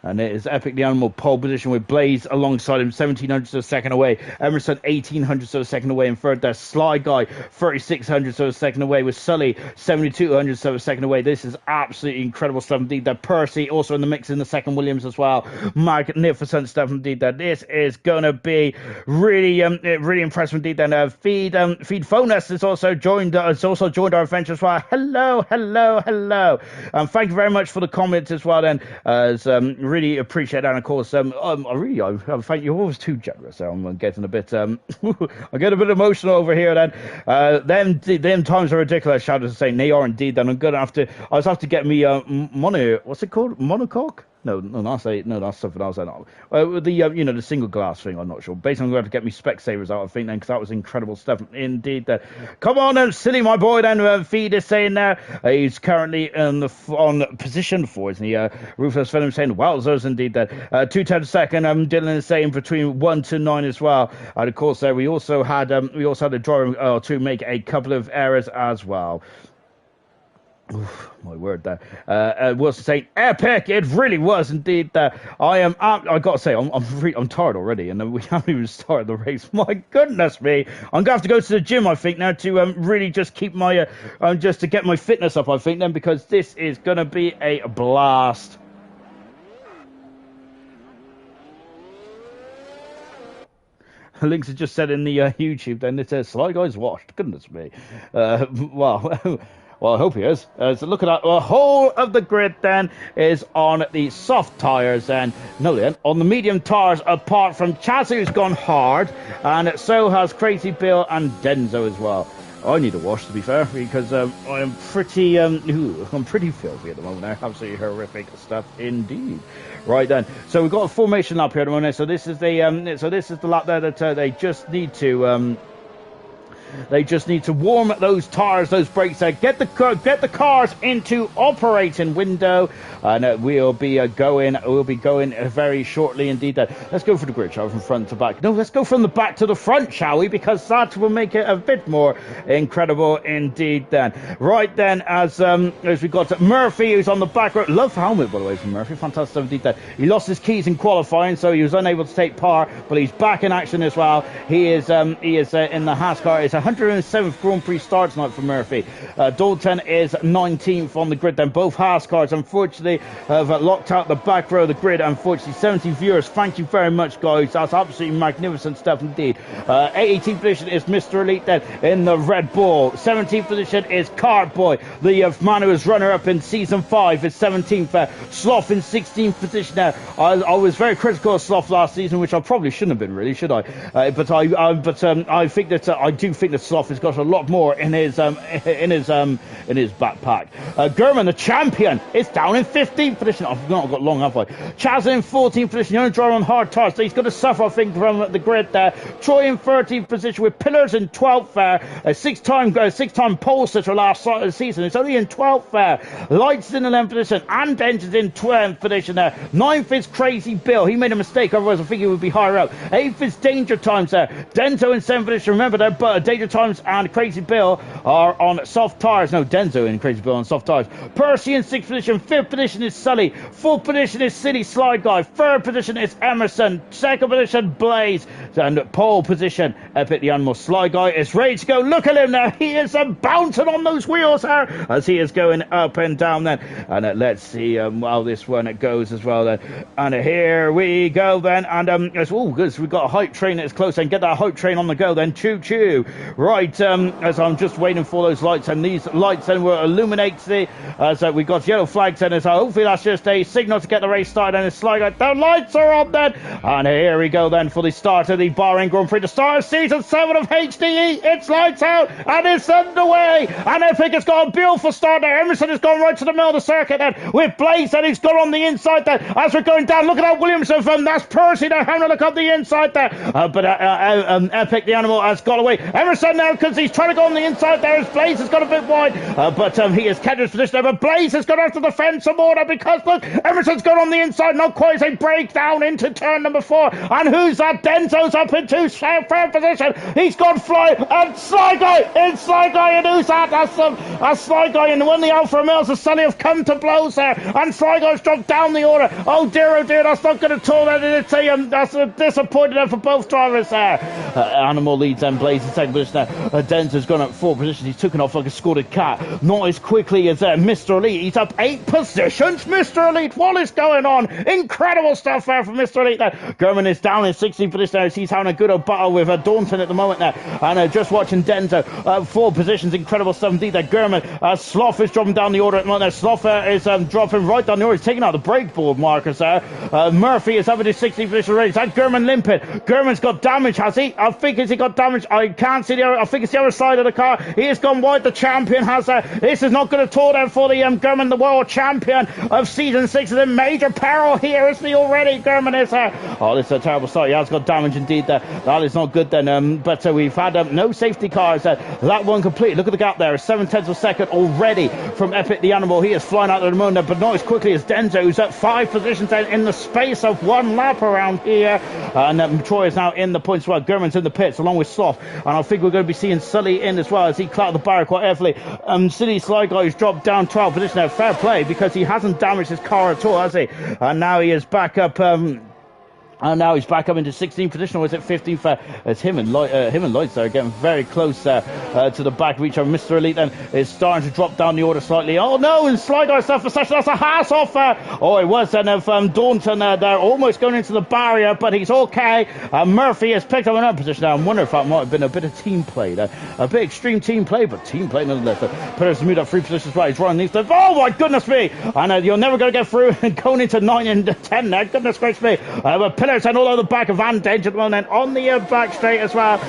And it is Epic the Animal pole position with Blaze alongside him, 1700 of a second away. Emerson, 1800 of a second away in third there. Sly Guy, 3600 of a second away with Sully, 7200 of a second away. This is absolutely incredible stuff indeed. That Percy also in the mix in the second, Williams as well. Magnificent stuff indeed. That this is going to be really, really impressive indeed. Then Feed Phonus is also joined our adventure as well. Hello. Thank you very much for the comments as well. Then as really appreciate that. And of course, I thank you. Always too generous. I'm getting a bit, I get a bit emotional over here. Then, them times are ridiculous. Shadows are saying they are indeed. Then I'm gonna have to. I was have to get me what's it called? Monocoque? No, that's something else. I know. The single glass thing. I'm not sure. Basically, I'm going to have to get me Specsavers out. I think then because that was incredible stuff indeed. Come on, then, silly my boy. Then Feed is saying there he's currently on position 4. Isn't he? Ruthless Venom saying wowzers indeed. That 210 second. Dylan is saying between 1 to 9 as well. And of course, we also had a driver to make a couple of errors as well. Oof, my word there. Wilson saying epic. It really was indeed. I gotta say I'm tired already, and we haven't even started the race. My goodness me, I'm gonna have to go to the gym. I think now to really just keep my just to get my fitness up. I think then because this is gonna be a blast. Links has just said in the YouTube. Then it says Sly Guy's washed. Goodness me. Well. Well, I hope he is. So look at that. The whole of the grid then is on the soft tyres and on the medium tyres apart from Chaz, who's gone hard, and so has Crazy Bill and Denzo as well. I need a wash, to be fair, because I am pretty I'm pretty filthy at the moment. Absolutely horrific stuff indeed. Right then, so we've got a formation lap here at the moment. So this is the lap there that they just need to. They just need to warm those tires, those brakes there, get the cars into operating window, and we'll be going very shortly indeed. Let's go for the grid, shall we, from front to back? No, let's go from the back to the front, shall we? Because that will make it a bit more incredible indeed. Then, right then, as we got Murphy, who's on the back row. Love helmet, by the way, from Murphy. Fantastic indeed. Then he lost his keys in qualifying, so he was unable to take part, but he's back in action as well. He is in the Haas car. It's 107th Grand Prix start tonight for Murphy. Dalton is 19th on the grid. Then both Haas cars, unfortunately, have locked out the back row of the grid. Unfortunately, 70 viewers. Thank you very much, guys. That's absolutely magnificent stuff indeed. 18th position is Mr. Elite then in the Red Bull. 17th position is Cartboy. The man who was runner-up in Season 5 is 17th. Sloth in 16th position now. I was very critical of Sloth last season, which I probably shouldn't have been, really, should I? But I think that I do think that Sloth has got a lot more in his backpack. Gurman, the champion, is down in 15th position. I've not got long, have I? Chaz in 14th position. The only driver on hard tires, so he's going to suffer, I think, from the grid there. Troy in 13th position with Pillars in 12th there. A six-time pole sitter last season. It's only in 12th there. Lights in 11th position and Engines in 12th position there. 9th is Crazy Bill. He made a mistake, otherwise I think he would be higher up. 8th is Danger Times there. Denzo in 7th position. Remember that, but Danger Times and Crazy Bill are on soft tires. No, Denzo and Crazy Bill on soft tires. Percy in 6th position. 5th position is Sully. 4th position is City Slide Guy. 3rd position is Emerson. 2nd position, Blaze. And pole position, Epic the Animal. Sly Guy is ready to go. Look at him now. He is bouncing on those wheels there as he is going up and down then. And let's see how this one goes as well then. And here we go then. And we've got a hype train that's close, and get that hype train on the go then. Choo choo. Right, as I'm just waiting for those lights, and these lights then will illuminate as we got yellow flags then, so hopefully that's just a signal to get the race started, and it's like the lights are on then. And here we go then for the start of the Bahrain Grand Prix, the start of season 7 of HDE. It's lights out and it's underway, and Epic has got a beautiful start there. Emerson has gone right to the middle of the circuit then with Blaze, and he's gone on the inside there as we're going down. Look at that Williamson, that's Percy there having a look up the inside there, but Epic the Animal has got away. Emerson Emerson now, because he's trying to go on the inside there. His Blaze has got a bit wide, but he has kept his position there. But Blaze has got to have to defend some more because look, Emerson's gone on the inside, not quite as a breakdown into turn number 4. And who's that? Denzo's up into third position. He's gone flying, and Sly Guy, and who's that? That's Sly Guy, and when the Alpha Males of Sully have come to blows there, and Sly Guy's dropped down the order. Oh dear, that's not going to talk. That's a disappointing for both drivers there. Animal leads and Blaze in second position there. Denzo's gone up 4 positions. He's taken off like a scolded cat. Not as quickly as Mr. Elite. He's up 8 positions. Mr. Elite, what is going on? Incredible stuff there from Mr. Elite there. Gurman is down in 16th position there. He's having a good old battle with Daunton at the moment there. And just watching Denzo, 4 positions. Incredible stuff indeed there. Gurman, Sloth is dropping down the order at the moment there. Sloth is dropping right down the order. He's taking out the brake board markers there. Murphy is up in his 16th position already. Is that Gurman limping? Gurman's got damage, has he? I think he got damage. I can't see the other. I think it's the other side of the car. He has gone wide. The champion has this is not going to tour down for the Gurman, the world champion of season 6. Is in major peril here, isn't he already? Gurman is oh, this is a terrible start. He has got damage indeed there. That is not good then. But we've had no safety cars. That one complete. Look at the gap there. 7/10 of a second already from Epic the Animal. He is flying out of the moon there, but not as quickly as Denzo, who's at 5 positions in the space of 1 lap around here. And Troy is now in the points as well. Gurman's in the pits along with Sloth. And I think we're going to be seeing Sully in as well as he clocked the barrier quite carefully. City Sly Guy has dropped down 12 position there. Fair play, because he hasn't damaged his car at all, has he? And now he is back up. And now he's back up into 16th position, or is it 15th? It's him and Lloyd there getting very close to the back of each other. Mr. Elite then is starting to drop down the order slightly. Oh no, and Sly Guy stuff for session. That's a Haas off. Oh, it was then of Daunton there, almost going into the barrier, but he's okay. Murphy has picked up another position now. I wonder if that might have been a bit of team play there. A bit extreme team play, but team play nonetheless. Pillars moved up 3 positions right. He's running these. Oh my goodness me! And you're never going to get through going into 9 and 10 there. Goodness gracious me! But Pillars and all over the back of Van Denge at the moment, on the back straight as well.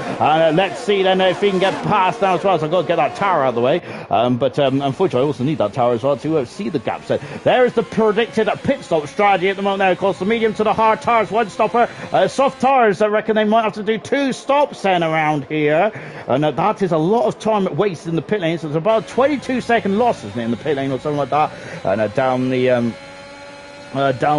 Let's see then if he can get past now as well. So I've got to get that tower out of the way. But unfortunately, I also need that tower as well to see the gaps. There is the predicted pit stop strategy at the moment there. Of course, the medium to the hard tires, 1 stopper. Soft tires, I reckon they might have to do 2 stops then around here. And that is a lot of time wasted in the pit lane. So it's about 22-second loss, isn't it, in the pit lane or something like that. And down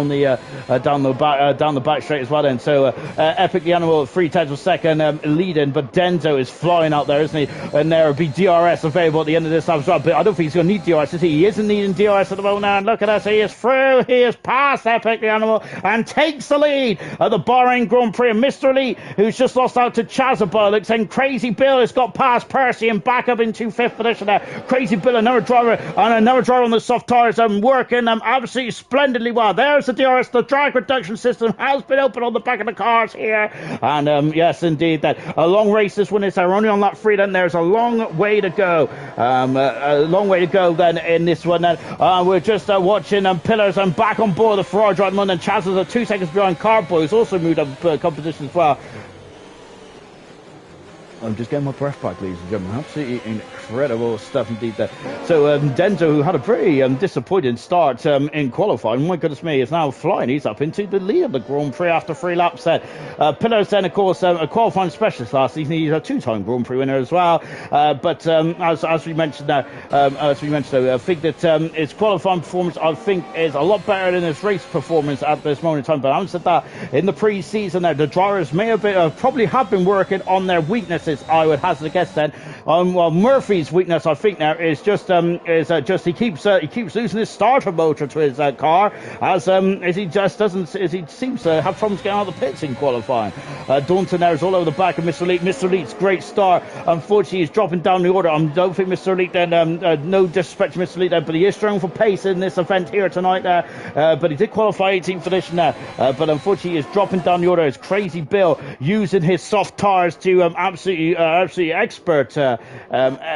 the back straight as well then. So Epic the Animal at 3/10 of a second leading, but Denzo is flying out there, isn't he? And there will be DRS available at the end of this lap as well, but I don't think he's going to need DRS, is he? He isn't needing DRS at the moment now, and look at us, he is through, he is past Epic the Animal and takes the lead at the Bahrain Grand Prix. And Mr. Elite, who's just lost out to Chazabah, looks and Crazy Bill has got past Percy and back up into 5th position there. Crazy Bill, another driver on the soft tires, working absolutely splendidly well. There's the DRS. The drag reduction system has been opened on the back of the cars here. And yes, indeed, that a long race this one is. They're only on lap 3 then. There's a long way to go. A long way to go then in this one then. We're just watching Pillars and back on board the Ferrari drive. And Chaz is 2 seconds behind Carboy, who's also moved up competition as well. I'm just getting my breath back, ladies and gentlemen. Absolutely incredible stuff indeed there. So Denzo, who had a very disappointing start in qualifying, my goodness me, is now flying. He's up into the lead of the Grand Prix after 3 laps then. Pillars then, of course, a qualifying specialist last season. He's a 2-time Grand Prix winner as well. But as we mentioned now, I think that his qualifying performance, I think, is a lot better than his race performance at this moment in time. But I haven't said that in the pre-season there. The drivers may have been, probably have been working on their weaknesses, I would hazard a guess then. Well, Murphy's weakness, I think, now is just he keeps losing his starter motor to his car as he just doesn't, as he seems to have problems getting out of the pits in qualifying. Daunton there is all over the back of Mr. Elite. Mr. Elite's great start. Unfortunately, he's dropping down the order. I don't think Mr. Elite then, no disrespect to Mr. Elite there, but he is strong for pace in this event here tonight there. But he did qualify 18th position there. But unfortunately, he's dropping down the order. It's Crazy Bill using his soft tires to absolutely expert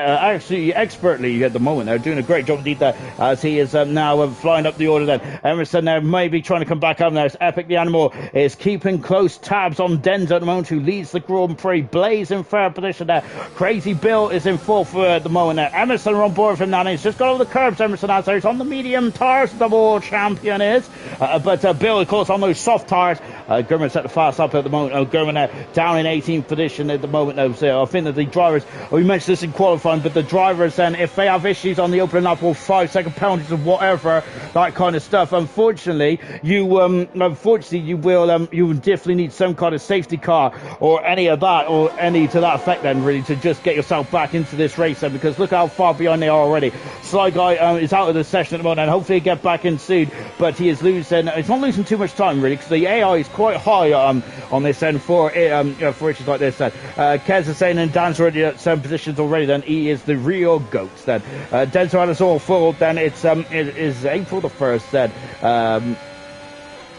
actually expertly at the moment. They're doing a great job indeed there, as he is now flying up the order then. Emerson there maybe trying to come back up now. It's Epic the Animal is keeping close tabs on Denzo at the moment, who leads the Grand Prix. Blaze in third position there. Crazy Bill is in fourth at the moment there. Emerson are on board with him now. He's just got over the curbs, Emerson has there. He's on the medium tires, the world champion is. But Bill, of course, on those soft tires. Gurman set the fast up at the moment. Gurman down in 18th position at the moment. So I think that the drivers, we mentioned this in qualifying, but the drivers then, if they have issues on the opening lap or 5-second penalties or whatever, that kind of stuff, unfortunately, you will definitely need some kind of safety car or any of that, or any to that effect then, really, to just get yourself back into this race then, because look how far behind they are already. Sly Guy is out of the session at the moment, and hopefully he'll get back in soon, but he is losing, he's not losing too much time really, because the AI is quite high on this end for issues like this then. Kez is saying, and Dan's already at some positions already then, he is the real GOAT then. Denzo had us all full, then it is April the 1st then.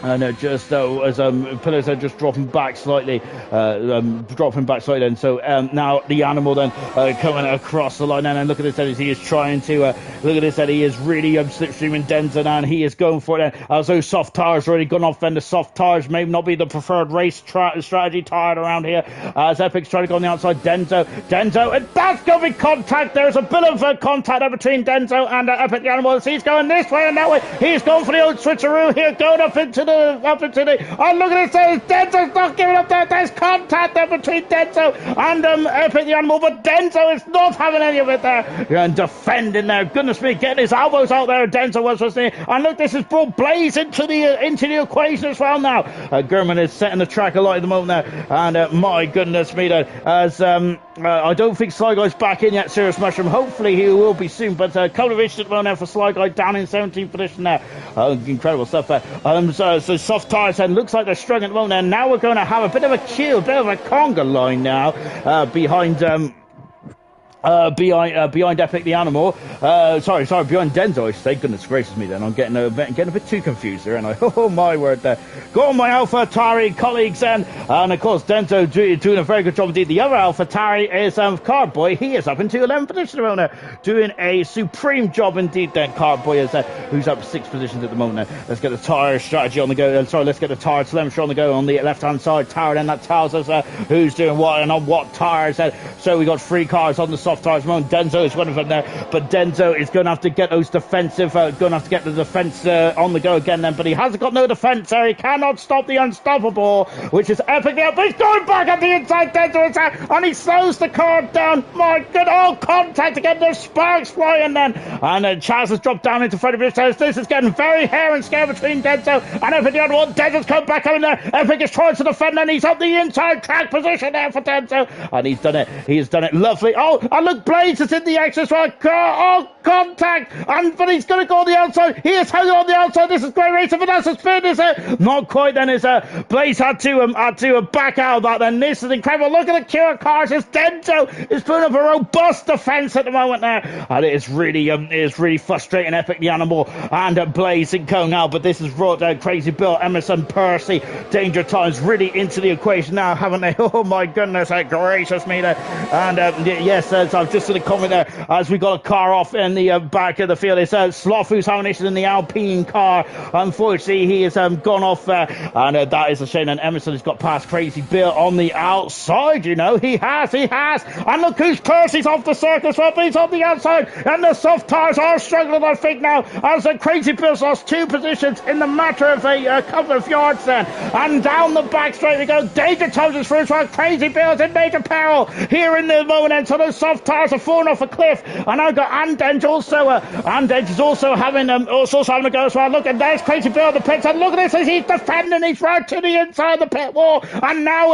And just as pillars are just dropping back slightly, and so now the Animal then coming across the line, and look at this, Eddie. He is trying to look at this, Eddie. He is really slipstreaming Denza, and he is going for it. As those soft tires already gone off, then the soft tires may not be the preferred race strategy tired around here. As Epic's trying to go on the outside, Denzo, and that's going to be contact. There's a bit of contact there between Denzo and Epic the Animal. He's going this way and that way. He's going for the old switcheroo here, going up into the. Oh, look at this, Denzo's not giving up there. There's contact there between Denzo and Epic the Animal, but Denzo is not having any of it there. And defending there, goodness me, getting his elbows out there. Denzo was there, and look, this has brought Blaze into the equation as well now. Gurman is setting the track alight at the moment there, and my goodness me, as I don't think Sly Guy's back in yet, Serious Mushroom. Hopefully he will be soon, but a couple of issues at the moment there for Sly Guy, down in 17th position there. Incredible stuff there. So soft tires, and looks like they're struggling at the moment, and now we're going to have a bit of a queue, a bit of a conga line now behind Epic the Animal. Behind Denzo, I should say. Goodness gracious me, then I'm getting a bit too confused there, and oh my word there. Go on, my AlphaTauri colleagues, and of course Denzo doing a very good job indeed. The other AlphaTauri is Cardboy. He is up into 11th position at the moment, doing a supreme job indeed. Then Cardboy is who's up 6 positions at the moment. Let's get the tire strategy on the go. Let's get the tire telemetry on the go on the left hand side. Tower, then that tells us who's doing what and on what tires. So we got 3 cars on the soft tires. Denzo is one of them there, but Denzo is going to have to get those defensive, going to have to get the defense on the go again then, but he hasn't got no defense there. He cannot stop the unstoppable, which is Epic. But he's going back at the inside. Denzo is out, and he slows the car down. My good, all contact again. There's sparks flying then, and Chaz has dropped down into front of his house. This is getting very hair and scare between Denzo and Epic. The other one, Denzo's come back in there. Epic is trying to defend, and he's up the inside track position there for Denzo, and he's done it. He has done it lovely. Oh, and look, Blaze is in the extra right. Oh, contact, but he's going to go on the outside. He is hanging on the outside. This is great racing. Vanessa's spin is not quite. Then is Blaze had to back out of that. Then this is incredible. Look at the queue of cars. It's Denzo is putting up a robust defense at the moment there, and it is really frustrating Epic the Animal and Blaze and Co now. But this has brought Crazy Bill, Emerson, Percy, Danger Times really into the equation now, haven't they? Oh my goodness gracious me there. And yes, I've just seen a comment there as we got a car off in the back of the field. It's Sloth who's having issues in the Alpine car. Unfortunately, he has gone off and that is a shame. And Emerson has got past Crazy Bill on the outside, you know. He has. And look who's Percy's off the circus. Well, he's on the outside, and the soft tires are struggling, I think, now, as Crazy Bill's lost 2 positions in the matter of a couple of yards then. And down the back straight we go. Danger Times is through, so Crazy Bill's in major peril here in the moment, and so those soft tires are falling off a cliff. And I've got Andenge also. Andenge is also having a go as well. Look, and there's Crazy Bill in the pits, and look at this as he's defending. He's right to the inside of the pit wall, and now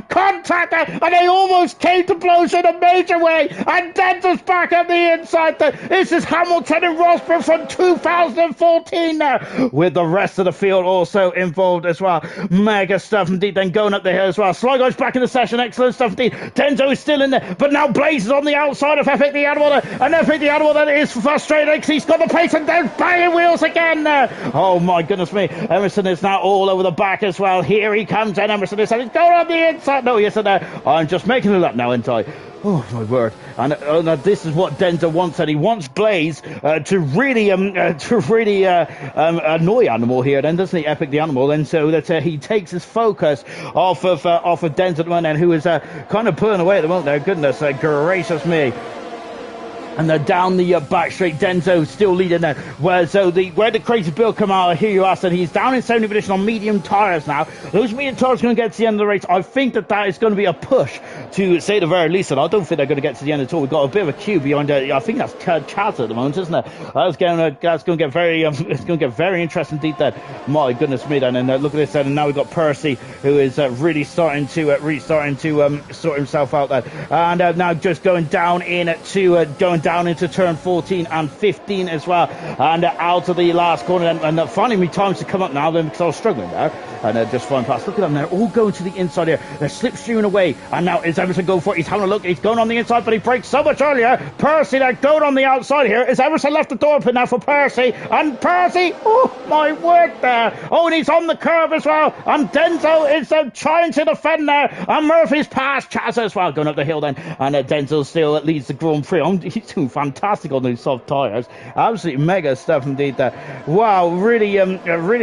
contact, and they almost came to blows in a major way. And Denver's back at the inside. This is Hamilton and Rosberg from 2014 now, with the rest of the field also involved as well. Mega stuff indeed. Then going up the hill as well. Sly Guy's back in the session. Excellent stuff indeed. Denzo is still in there, but now Blaze is on the outside of Epic the Animal, and Epic the Animal that is frustrated because he's got the pace, and then banging wheels again. Oh my goodness me. Emerson is now all over the back as well. Here he comes, and Emerson is going on the inside. No, yes, and I'm just making it up now, ain't I? Oh my word! And this is what Denzo wants, and he wants Blaze to really annoy Animal here. Then doesn't he, Epic the Animal? Then so that he takes his focus off of Denzo at the moment, who is kind of pulling away at the moment. There, goodness gracious me! And they're down the back straight. Denzo still leading there. Where the crazy build come out, here you ask, and he's down in 70 position on medium tyres now. Those medium tyres are going to get to the end of the race. I think that is going to be a push to say the very least, and I don't think they're going to get to the end at all. We've got a bit of a queue behind. I think that's Chaz at the moment, isn't it? That's going to get very it's going to get very interesting indeed. Then, my goodness me, then, and look at this. And now we've got Percy, who is really starting to sort himself out there, and now just going down into turn 14 and 15 as well, and out of the last corner, and finally me times to come up now then, because I was struggling there, and just flying past. Look at them, they're all going to the inside here, they're slipstreaming away, and now is Emerson going for it? He's having a look, he's going on the inside, but he breaks so much earlier. Percy, they're going on the outside here. Is Emerson left the door open now for Percy, and Percy, oh my word there, oh, and he's on the curve as well, and Denzo is trying to defend there, and Murphy's past Chaz as well, going up the hill then, and Denzo still leads the Grand Prix. He's doing fantastic on those soft tyres, absolutely mega stuff indeed there. Wow, really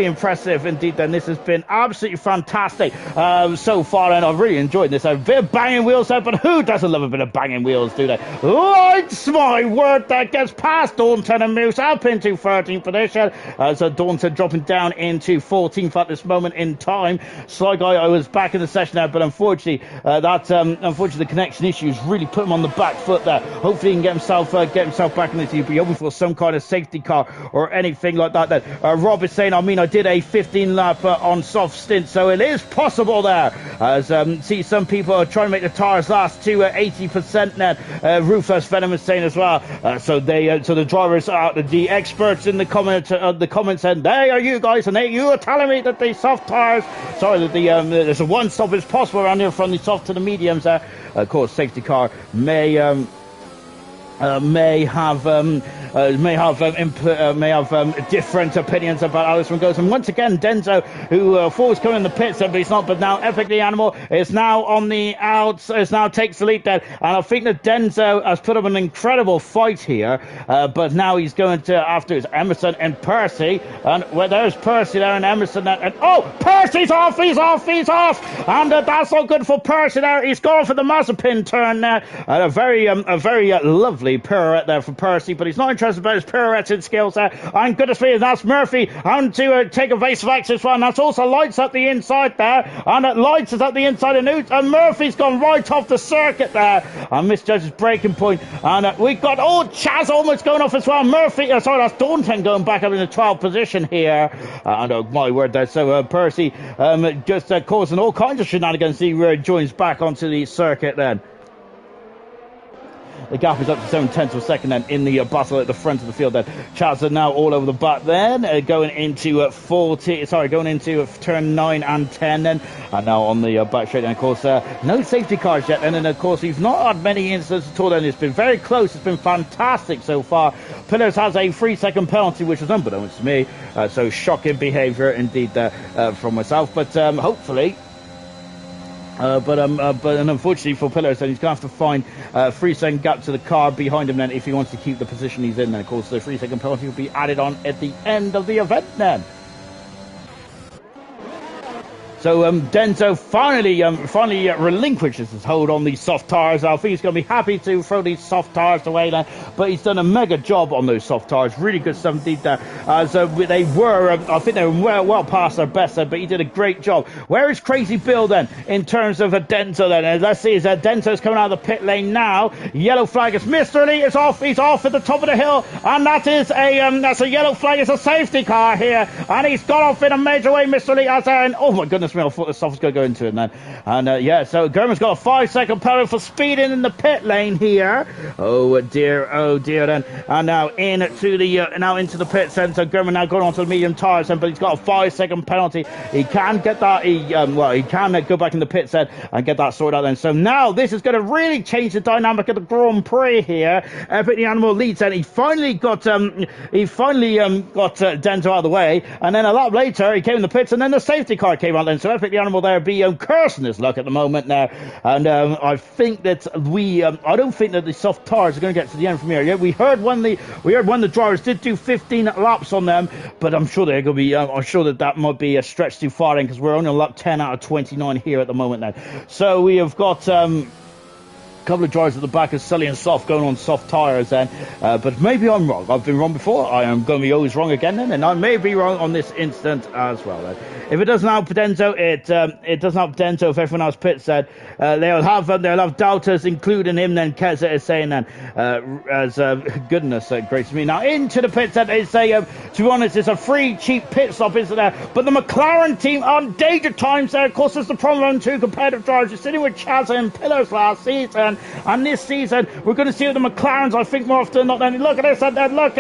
impressive indeed then. This has been absolutely fantastic so far, and I've really enjoyed this. A bit of banging wheels there, but who doesn't love a bit of banging wheels, do they? Lights, my word, that gets past Daunton and moves up into 13th position. So Daunton dropping down into 14th at this moment in time. Sly Guy, I was back in the session there, but unfortunately unfortunately the connection issues really put him on the back foot there. Hopefully he can get himself back in this. He'll be hoping for some kind of safety car or anything like that. Rob is saying, I did a 15 lap on soft stint, so it is possible there. As see, some people are trying to make the tires last to 80% now. Ruthless Venom is saying as well. So the drivers are the experts in the comments said, "There are you guys, and you are telling me that the soft tires, that there's a one stop is possible around here from the soft to the mediums." Of course, safety car may have different opinions about how this one goes. And once again, Denzo, who thought was coming in the pits, but he's not. But now, Epic the Animal is now on the outs. Is now takes the lead there, and I think that Denzo has put up an incredible fight here. But now he's going to after his Emerson and Percy, and there's Percy there and Emerson there, and Percy's off, he's off, and that's not good for Percy there. He's gone for the Mazepin turn there, and a very lovely pirouette there for Percy, but he's not interested about his pirouetting skills there. And goodness me, that's Murphy on to take evasive access one. That's also Lights at the inside there, and Lights is at the inside and Murphy's gone right off the circuit there and misjudges breaking point. And we've got Chaz almost going off as well. Murphy, that's Daunton going back up in the 12th position here. And oh my word there. So Percy just causing all kinds of shenanigans. He joins back onto the circuit then. The gap is up to 7/10 of a second then in the battle at the front of the field then. Chaz are now all over the back then, going into turn 9 and 10 then, and now on the back straight. And of course, no safety cars yet, and then of course we've not had many incidents at all, and it's been very close. It's been fantastic so far. Pillars has a 3-second penalty, which is unbeknownst to me, so shocking behaviour indeed there from myself, but hopefully but unfortunately for Pillars, then he's going to have to find a 3-second gap to the car behind him then if he wants to keep the position he's in. Then of course the 3-second penalty will be added on at the end of the event then. So Denzo finally relinquishes his hold on these soft tires. I think he's going to be happy to throw these soft tires away now, but he's done a mega job on those soft tires. Really good stuff indeed there. So they were, I think they were well past their best there, but he did a great job. Where is Crazy Bill then in terms of a Denzo then? And let's see, Denzo's coming out of the pit lane now. Yellow flag is Mr. Lee is off. He's off at the top of the hill, and that's a yellow flag. It's a safety car here, and he's gone off in a major way. Mr. Lee has oh my goodness. I thought the stuff was going to go into it then. And so German's got a 5-second penalty for speeding in the pit lane here. Oh dear then. And now into the pit then. So German now going on to the medium tires then, but he's got a 5-second penalty. He can get that, he can go back in the pit then and get that sorted out then. So now this is going to really change the dynamic of the Grand Prix here. Epic the Animal leads and he finally got Denzo out of the way, and then a lap later he came in the pits, and then the safety car came out then. then. So Epic the Animal there be cursing his luck at the moment now. And I think that I don't think that the soft tires are going to get to the end from here. Yeah, we heard when the drivers did do 15 laps on them, but I'm sure they're going to be. I'm sure that might be a stretch too far in because we're only on lap 10 out of 29 here at the moment now. So we have got. Couple of drivers at the back of Sully and Soft going on soft tyres then, but maybe I'm wrong. I've been wrong before. I am going to be always wrong again then, and I may be wrong on this instant as well then. If it doesn't help Denso, it doesn't help Denso if everyone else pits then. They'll have doubters, including him then. Keza is saying then, goodness gracious me. Now into the pits then is to be honest, it's a free cheap pit stop, isn't there? But the McLaren team on danger times there. Of course, there's the Problem 2 competitive drivers. You're sitting with Chaz and Pillars last season. And this season, we're going to see the McLarens, I think, more often than not. Then look at this, look,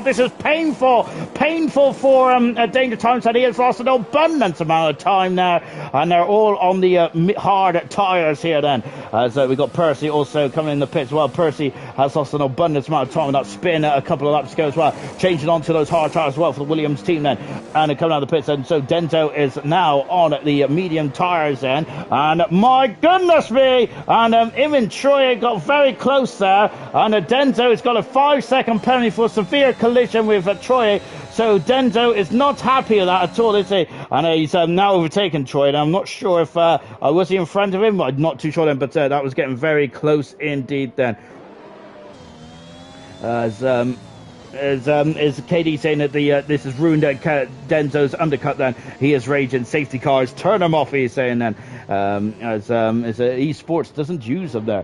this is painful for Danger Times, that he has lost an abundant amount of time now, and they're all on the hard tyres here then. So we've got Percy also coming in the pits as well. Percy has lost an abundant amount of time with that spin a couple of laps ago as well, changing on to those hard tyres as well for the Williams team then, and coming out of the pits. And so Denso is now on the medium tyres then, and my goodness me, and him and Troy got very close there, and Denso has got a 5-second penalty for severe collision with Troy. So Denso is not happy with that at all, is he? And he's now overtaken Troy, and I'm not sure if I was he in front of him. I'm not too sure then, but that was getting very close indeed then. Is KD saying that this has ruined Denso's undercut then. He is raging. Safety cars, turn them off, he's saying then. As esports doesn't use them there,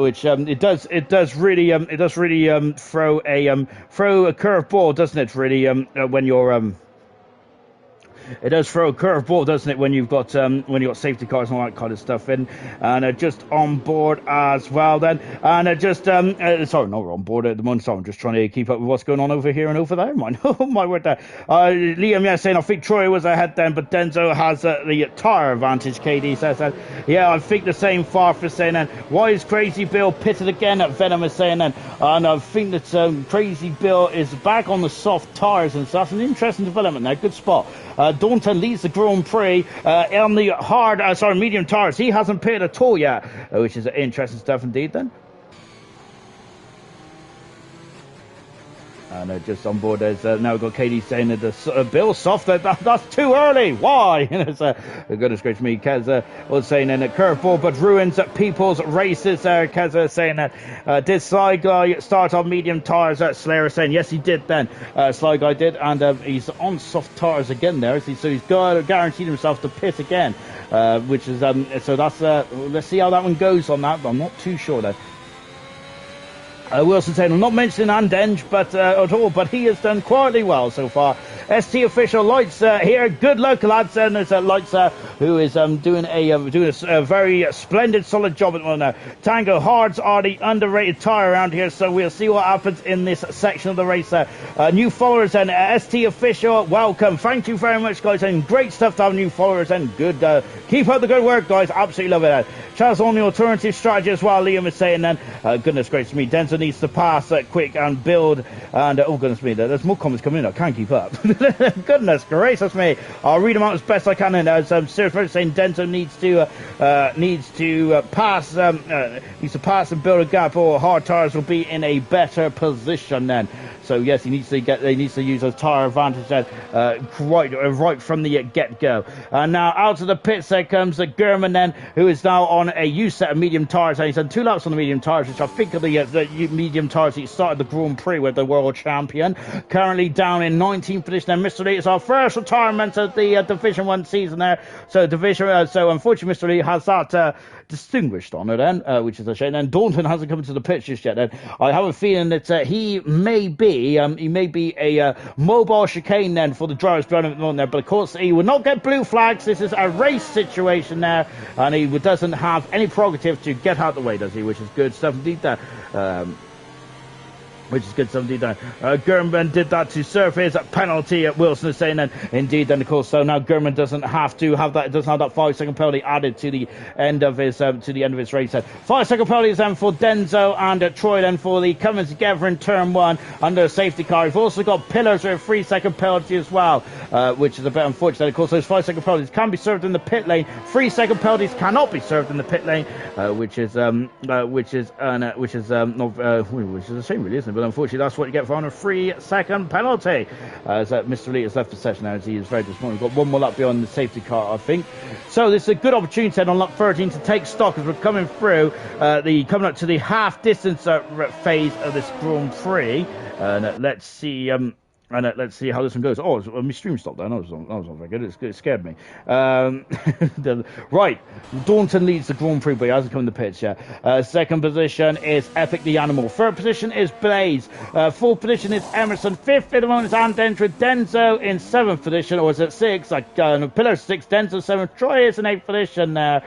which it does really throw a curveball, doesn't it, really, when you're it does throw a curveball, doesn't it, when you've got safety cars and all that kind of stuff in. And just on board as well then. And sorry, not on board at the moment. Sorry, I'm just trying to keep up with what's going on over here and over there. Oh my word there. Liam, saying I think Troy was ahead then, but Denso has the tyre advantage. KD says that. Yeah, I think the same. Far for saying then. Why is Crazy Bill pitted again? Venom is saying then. And I think that Crazy Bill is back on the soft tyres, and so that's an interesting development there. Good spot. Daunton leads the Grand Prix on the medium tyres. He hasn't pitted at all yet, which is interesting stuff indeed then. And just on board, there's now got Katie saying that the Bill soft, that's too early. Why? Goodness gracious me. Keza was saying that a curveball, but ruins people's races there. Keza saying that did Sly Guy start on medium tyres? Slayer saying yes, he did then. Sly Guy did, and he's on soft tyres again there. So he's guaranteed himself to pit again, which is so that's let's see how that one goes on that. But I'm not too sure though. Wilson saying, I'm not mentioning Andenge at all, but he has done quietly well so far. ST official Lights here. Good luck, lads. And there's Lights who is doing a very splendid, solid job at the moment now. Tango Hards are the underrated tyre around here, so we'll see what happens in this section of the race. New followers and ST official, welcome. Thank you very much, guys, and great stuff to have new followers, and good. Keep up the good work, guys. Absolutely love it. Chaz on the alternative strategy as well, Liam is saying then. Goodness gracious me, Denson needs to pass quick and build, and oh goodness me, there's more comments coming in. I can't keep up. Goodness gracious me, I'll read them out as best I can. And as Sirius saying, Denso needs to pass and build a gap, or hard tires will be in a better position then. So yes, he needs to use those tyre advantage then, right from the get-go. And now out of the pits there comes the German then, who is now on a used set of medium tyres, and he's done 2 laps on the medium tyres, which I think are the medium tyres he started the Grand Prix with, the world champion. Currently down in 19th position. And Mr. Lee is our first retirement of the Division 1 season there. So so unfortunately Mr. Lee has that distinguished honour then, which is a shame. And Daunton hasn't come into the pitch just yet. Then I have a feeling that he may be a mobile chicane then for the drivers driving at the moment there. But of course he will not get blue flags. This is a race situation there, and he doesn't have any prerogative to get out of the way, does he? Which is good stuff indeed there. which is good stuff indeed. Gurman did that to serve his penalty. Wilson is saying then, indeed, then of course, so now Gurman doesn't have to have that, doesn't have that 5-second penalty added to the end of his race. 5-second penalties then for Denzo and Troy then for the coming together in turn 1 under a safety car. We've also got Pillars with a 3-second penalty as well, which is a bit unfortunate. Of course, those 5-second penalties can be served in the pit lane. 3-second penalties cannot be served in the pit lane, which is a shame, really, isn't it? But unfortunately, that's what you get for on a 3-second penalty. As Mr. Elite has left the session now, as he is very disappointed. We've got one more lap beyond the safety car, I think. So this is a good opportunity then on lap 13 to take stock as we're coming through coming up to the half distance phase of this Grand Prix. Let's see. Let's see how this one goes. Oh, my stream stopped there. That was not very good. It scared me. Right. Daunton leads the Grand Prix, but he hasn't come in the pits yet. Second position is Epic the Animal. Third position is Blaze. Fourth position is Emerson. Fifth at the moment is Andendra. Denzo in seventh position, or is it sixth? Pillar 6, Denzo 7th. Troy is in 8th position there.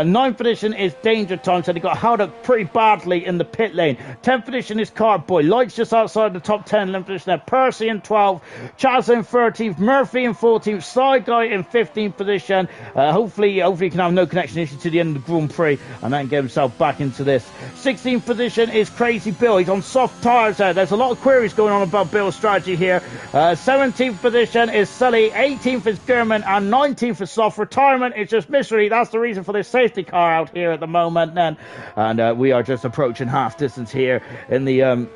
Ninth position is Danger Time. So they got held up pretty badly in the pit lane. 10th position is Cardboy. Lights just outside the top 10. 11th position there. Percy in 12th, Chaz in 13th, Murphy in 14th, Side Guy in 15th position. Hopefully he can have no connection issue to the end of the Grand Prix and then get himself back into this. 16th position is Crazy Bill. He's on soft tyres there. There's a lot of queries going on about Bill's strategy here. 17th position is Sully, 18th is Gurman, and 19th is Soft. Retirement is just mystery. That's the reason for this safety car out here at the moment then. And we are just approaching half distance here in the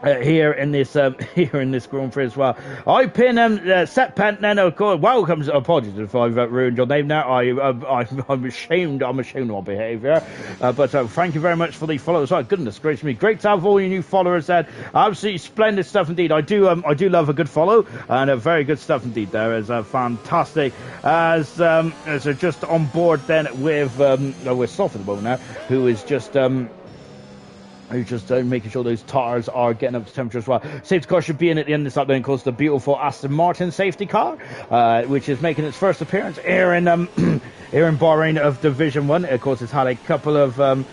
here in this Grand Prix as well. I pin Set Pent then of course. Welcome. Apologies if I've ruined your name now. I'm ashamed. I'm ashamed of my behaviour. But thank you very much for the followers. Oh, goodness gracious me! Great to have all you new followers there. Absolutely splendid stuff indeed. I do love a good follow and very good stuff indeed. There is fantastic. As they're just on board then with Soft at the moment now, who is just making sure those tires are getting up to temperature as well. Safety car should be in at the end of this lap. Then, of course, the beautiful Aston Martin safety car, which is making its first appearance here in Bahrain of Division 1. Of course, it's had a couple of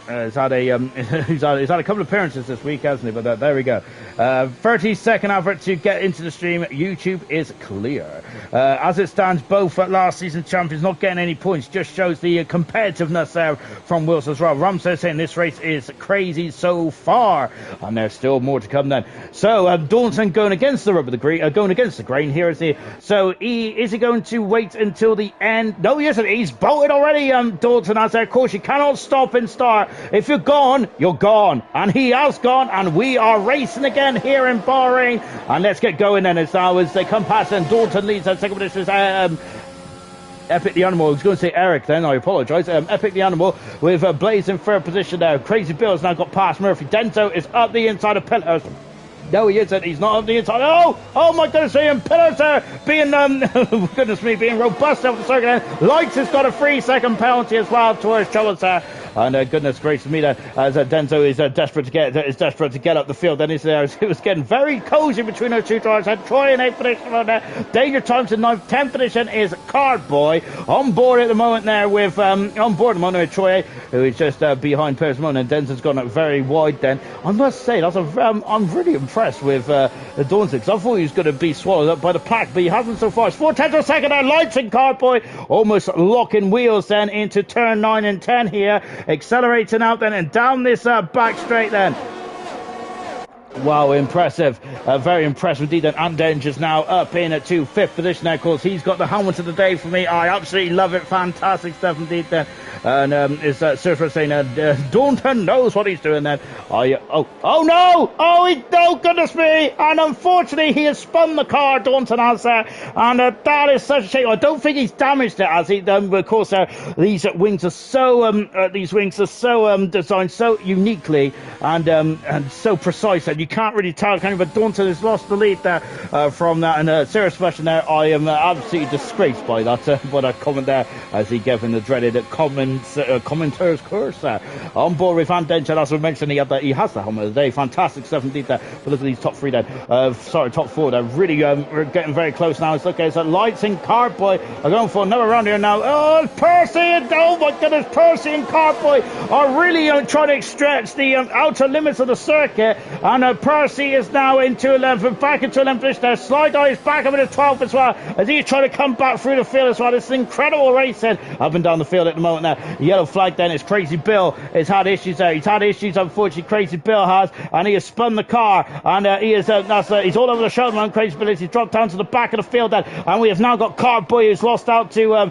he's had a couple of appearances this week, hasn't he? But there we go. 30-second advert to get into the stream. YouTube is clear. As it stands, both last season champions not getting any points. Just shows the competitiveness there from Wilson as well. Ramsey saying this race is crazy so far, and there's still more to come then. So Daunton going against the going against the grain here, is he? So is he going to wait until the end? No, he isn't. He's bolted already. Daunton has there. Of course, you cannot stop and start. If you're gone, you're gone. And he has gone, and we are racing again here in Bahrain. And let's get going then as they come past, and Daunton leads that second position. Epic the Animal. I was going to say Eric then, I apologise. Epic the Animal with Blaze in third position there. Crazy Bill has now got past Murphy. Denzo is up the inside of Pillars. No, he isn't. He's not up the inside. Oh my goodness, Pillars there being, goodness me, being robust over the circuit. Lights has got a 3-second penalty as well towards Chillis there. And goodness gracious me, there as Denzo is desperate to get up the field. Then he's there. It was getting very cosy between those two drivers. And Troy in 8th position on there. Danger Times in 9th. 10th position is Cardboy on board at the moment there with Troy, who is just behind Pierce Moon, and Denzo's gone up very wide. Then I must say I'm really impressed with Daunton, because I thought he was going to be swallowed up by the pack, but he hasn't so far. It's 4/10 of a second there. Lights in Cardboy, almost locking wheels then into turn 9 and 10 here. Accelerating out then and down this back straight then. Wow, impressive. Very impressive indeed. And Andenger's now up in to 5th position there. Of course, he's got the helmet of the day for me. I absolutely love it. Fantastic stuff indeed then. And is Surfer saying Daunton knows what he's doing then. Oh no! Oh goodness me! And unfortunately he has spun the car, Daunton has there. And that is such a shame. I don't think he's damaged it, has he? But of course these wings are so designed so uniquely and so precise that you can't really tell, can you? But Daunton has lost the lead there. from that. And serious question there. I am absolutely disgraced by that comment there, as he gave him the dreaded commentator's curse on board with Van Denchen. As we mentioned, he has the helmet of the day. Fantastic stuff indeed there. But look at these top three there. Top four. They're really we're getting very close now. It's okay. So Lights and Carboy are going for another round here now. Oh, Percy! Oh my goodness, Percy and Carboy are really trying to stretch the outer limits of the circuit. And Percy is now into 11th, back into 11th position there. Sly Guy is back up into 12th as well, as he's trying to come back through the field as well. This is incredible racing up and down the field at the moment now. Yellow flag then is Crazy Bill. Has had issues there. He's had issues, unfortunately, Crazy Bill has, and he has spun the car, and he's all over the show, man. Crazy Bill he's dropped down to the back of the field then, and we have now got Carboy who's lost out to a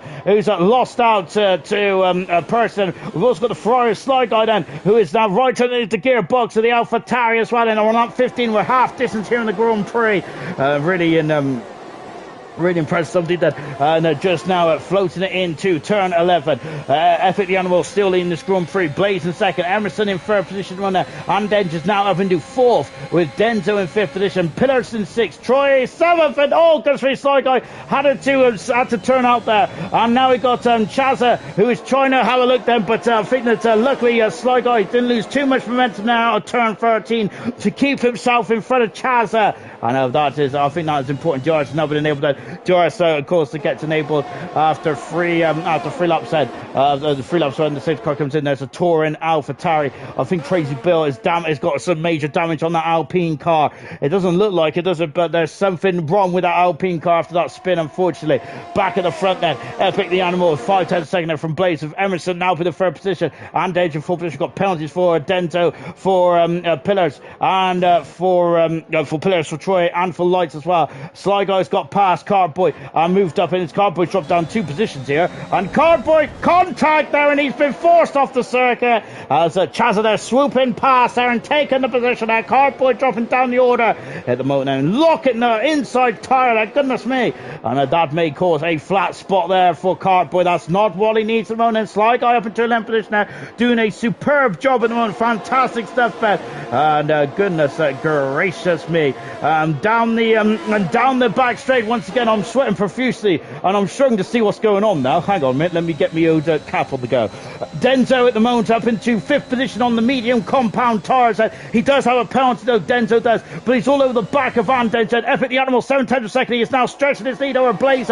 person. We've also got the Ferrari Sly Guy then, who is now right into the gearbox of the Alpha Tauri as well, and we're on 15, we're half distance here in the Grand Prix. Really impressed, something that and just now floating it into turn 11. Epic the Animal still leading this Grand Prix. Blaze in second, Emerson in third position runner, and Denz is now up into fourth with Denzo in fifth position, Pillars in sixth, Troy seventh, and goes for his Sly Guy had to turn out there. And now we got Chaza, who is trying to have a look then, but I think that luckily Sly Guy didn't lose too much momentum now at turn 13 to keep himself in front of Chaza. I think that is important. Joris has now been enabled that. Joris, of course, gets enabled after three laps then. The 3 laps when the safety car comes in, there's a Touring Alpha Tauri. I think Crazy Bill has got some major damage on that Alpine car. It doesn't look like it, does it? But there's something wrong with that Alpine car after that spin, unfortunately. Back at the front then, Epic the Animal with 5/10 second there from Blaze, with Emerson now in the third position, and Edge in fourth position. Got penalties for Dento, for Pillars, and for Pillars, for Troy, and for Lights as well. Sly Guy's got past Carboy and moved up in his Carboy, dropped down 2 positions here, and Carboy contact there, and he's been forced off the circuit as Chaza there swooping past there and taking the position there. Carboy dropping down the order at the moment and locking the inside tyre there, goodness me, and that may cause a flat spot there for Carboy. That's not what he needs at the moment. Sly Guy up into 11th position now, doing a superb job at the moment. Fantastic stuff, Ben, and goodness gracious me, down the back straight once again. I'm sweating profusely and I'm struggling to see what's going on now. Hang on a minute, let me get my old cap on the go. Denzo at the moment up into 5th position on the medium compound tyres. He does have a penalty though, Denzo does, but he's all over the back of Van Denzen. Epic the Animal 7/10 of second. He is now stretching his lead over Blaze.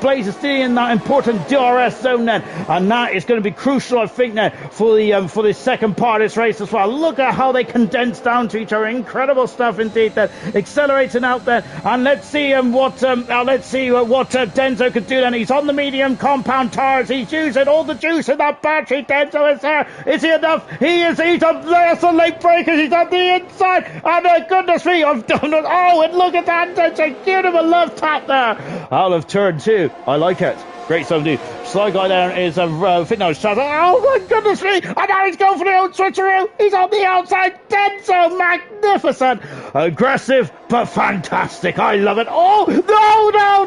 Blaze is still in that important DRS zone then, and that is going to be crucial, I think, now for the second part of this race as well. Look at how they condense down to each other. Incredible stuff indeed. That accelerating out there, and let's see what Denzo could do then. He's on the medium compound tyres. He's using all the juice in that battery. Denzo is there. Is he enough? He is. He's on the late breakers. He's on the inside. And goodness me, I've done it. Oh, and look at that, Denzo. Give him a love tap there. Out of turn 2. I like it. Great stuff, dude. Sly Guy there is fitness Chaza. Oh my goodness me! And now he's going for the old switcheroo. He's on the outside. Denzo, magnificent, aggressive, but fantastic. I love it. Oh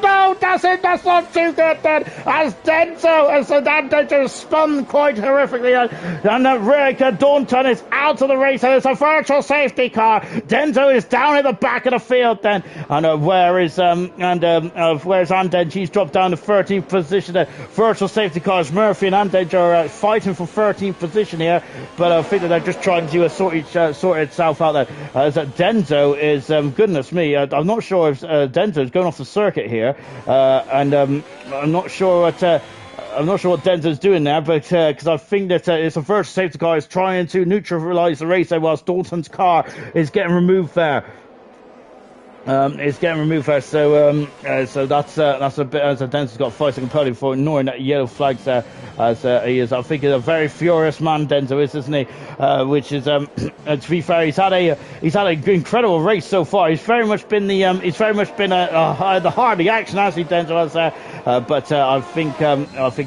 no! That's it. That's not too good then. As Denzo spun quite horrifically, and Rick Daunton is out of the race. And it's a virtual safety car. Denzo is down at the back of the field then. And where's Anden? She's dropped down to 13th position there. Virtual safety cars, Murphy and Andage are fighting for 13th position here, but I think that they're just trying to sort itself out there. As Denzo is, goodness me, I'm not sure if Denzo is going off the circuit here, and I'm not sure what Denzo's doing there, but because I think that it's a virtual safety car is trying to neutralise the race there, whilst Dalton's car is getting removed there. It's getting removed first, so that's a bit. As Denzel's got 5 second penalty for ignoring that yellow flags there. As he is, I think he's a very furious man, Denzel is, isn't he? Which is, to be fair, he's had an incredible race so far. He's very much been the heart of the action, hasn't he, Denzel? But I think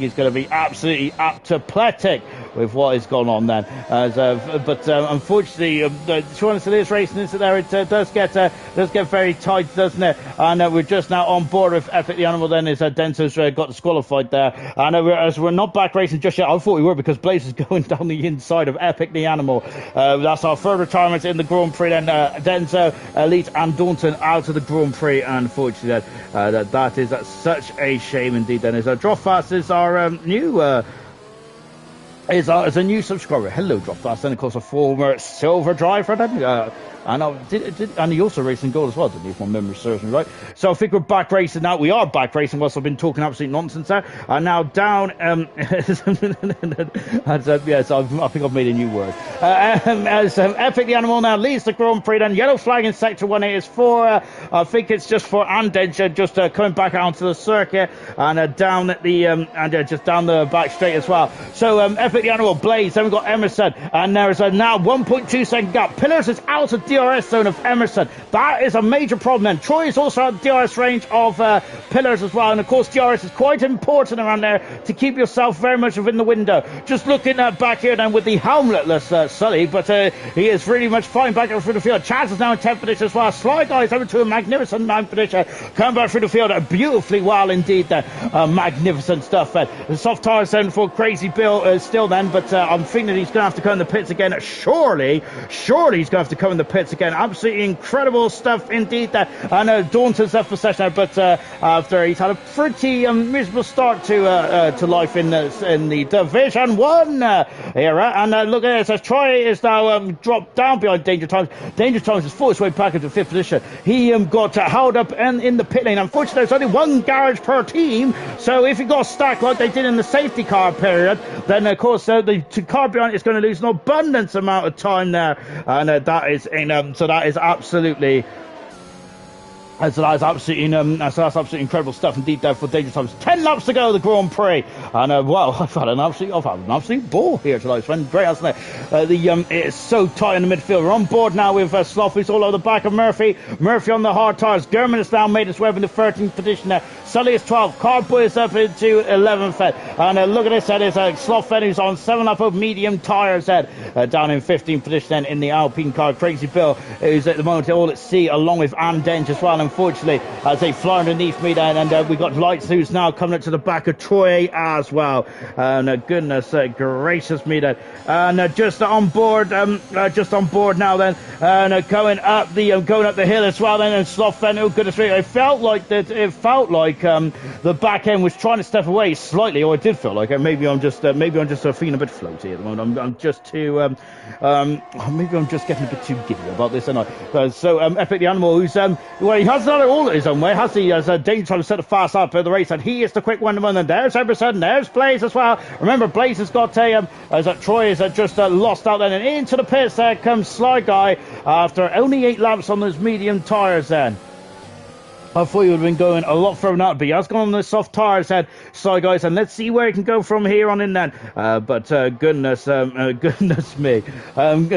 he's going to be absolutely apoplectic with what is going on then. But unfortunately, trying to see this race, isn't there? It does get very tight, doesn't it? And we're just now on board with Epic the Animal. Then is Denso's got disqualified there, and we're not back racing just yet. I thought we were, because Blaze is going down the inside of Epic the Animal. That's our third retirement in the Grand Prix. Then Denso, Elite, and Daunton out of the Grand Prix. Unfortunately, that is such a shame indeed. Then is Drop Fast is our new. Is a new subscriber. Hello, Drop Fast, and of course a former silver driver. Then and he also raced in gold as well, didn't he? If my memory serves me right. So I think we're back racing now. We are back racing. Whilst I've been talking absolute nonsense there, and now down. Yes, I think I've made a new word. As Epic the Animal now leads the Grand Prix. Then yellow flag in sector 1 is for. I think it's just for Andenja, just coming back onto the circuit, and down at the and just down the back straight as well. So Epic the Animal, Blaze. Then we've got Emerson, and there is a now 1.2 second gap. Pillars is out of DRS zone of Emerson. That is a major problem then. Troy is also out of DRS range of Pillars as well, and of course DRS is quite important around there to keep yourself very much within the window. Just looking back here then with the helmetless Sully, but he is really much flying back through the field. Chaz is now in 10th position as well. Sly Guy is over to a magnificent 9th position, coming back through the field beautifully well indeed then. Magnificent stuff then. The soft tires then for Crazy Bill still then, but I'm thinking he's going to have to come in the pits again. Surely he's going to have to come in the pits again. Absolutely incredible stuff indeed there. And Daunton's left possession, but after he's had a pretty miserable start to life in the Division 1 era. And look at this, as Troy is now dropped down behind Danger Times. Danger Times has fought his way back into 5th position. He got held up in the pit lane. Unfortunately, there's only one garage per team, so if you got stuck like they did in the safety car period, then of course the car behind is going to lose an abundance amount of time there, and that is so that is absolutely. So that's absolutely incredible stuff indeed there for Dangerous Times. 10 laps to go, the Grand Prix. And, well, I've had an absolute ball here tonight. It's been great, hasn't it? It's so tight in the midfield. We're on board now with Sloth, who's all over the back of Murphy. Murphy on the hard tires. German has now made his way up in the 13th position there. Sully is 12th. Cardboy is up into 11th. And look at this head. It's Sloth who's on 7 lap of medium tires head. Down in 15th position then in the Alpine car. Crazy Bill, who's at the moment all at sea, along with Ann Denge as well. Unfortunately, as they fly underneath me then, and we've got Lights, who's now coming up to the back of Troy as well. And goodness gracious me then. And just on board now then, and going up the hill as well then, and Sloth Fen, oh goodness me, it felt like the back end was trying to step away slightly, or it did feel like it. Maybe I'm just feeling a bit floaty at the moment. I'm just too maybe I'm just getting a bit too giddy about this, and so Epic the Animal, who's well, he has done it all his own way, has he? As Dane trying to set a fast up for the race, and he is the quick one to run. And there's Emerson, there's Blaze as well. Remember, Blaze has got Troy is just lost out then, and into the pits there comes Sly Guy after only 8 laps on those medium tires then. I thought he would have been going a lot further out, but he has gone on the soft tires head, Sly Guys, and let's see where he can go from here on in then. But goodness me.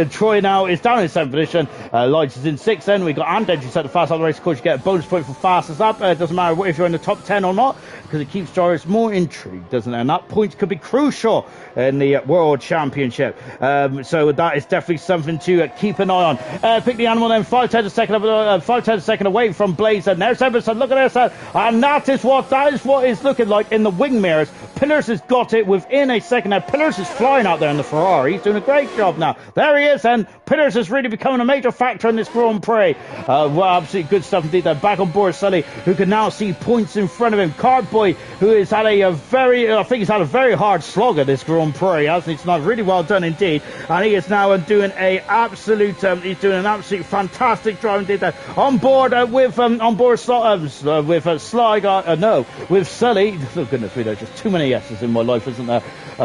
Troy now is down in 7th position. Lights is in 6th then. We got Andedge who set the fast out of the race. Of course, you get a bonus point for fastest up. It doesn't matter if you're in the top 10 or not, because it keeps drivers more intrigued, doesn't it? And that point could be crucial in the World Championship. So that is definitely something to keep an eye on. Pick the Animal then, 5/10 a second away from Blaze. And there's Emerson, look at this, and that is what is looking like in the wing mirrors. Pillars has got it within a second. Now Pillars is flying out there in the Ferrari. He's doing a great job now. There he is, and Pillars is really becoming a major factor in this Grand Prix. Well, absolutely good stuff indeed. They're back on board Sully, who can now see points in front of him. Cardboy, who has had a very hard slog at this Grand Prix, hasn't he? It's not really well done indeed, and he is now doing an absolute fantastic drive indeed. On board with Sly Guy, with Sully. Oh goodness me, there's just too many S's in my life, isn't there?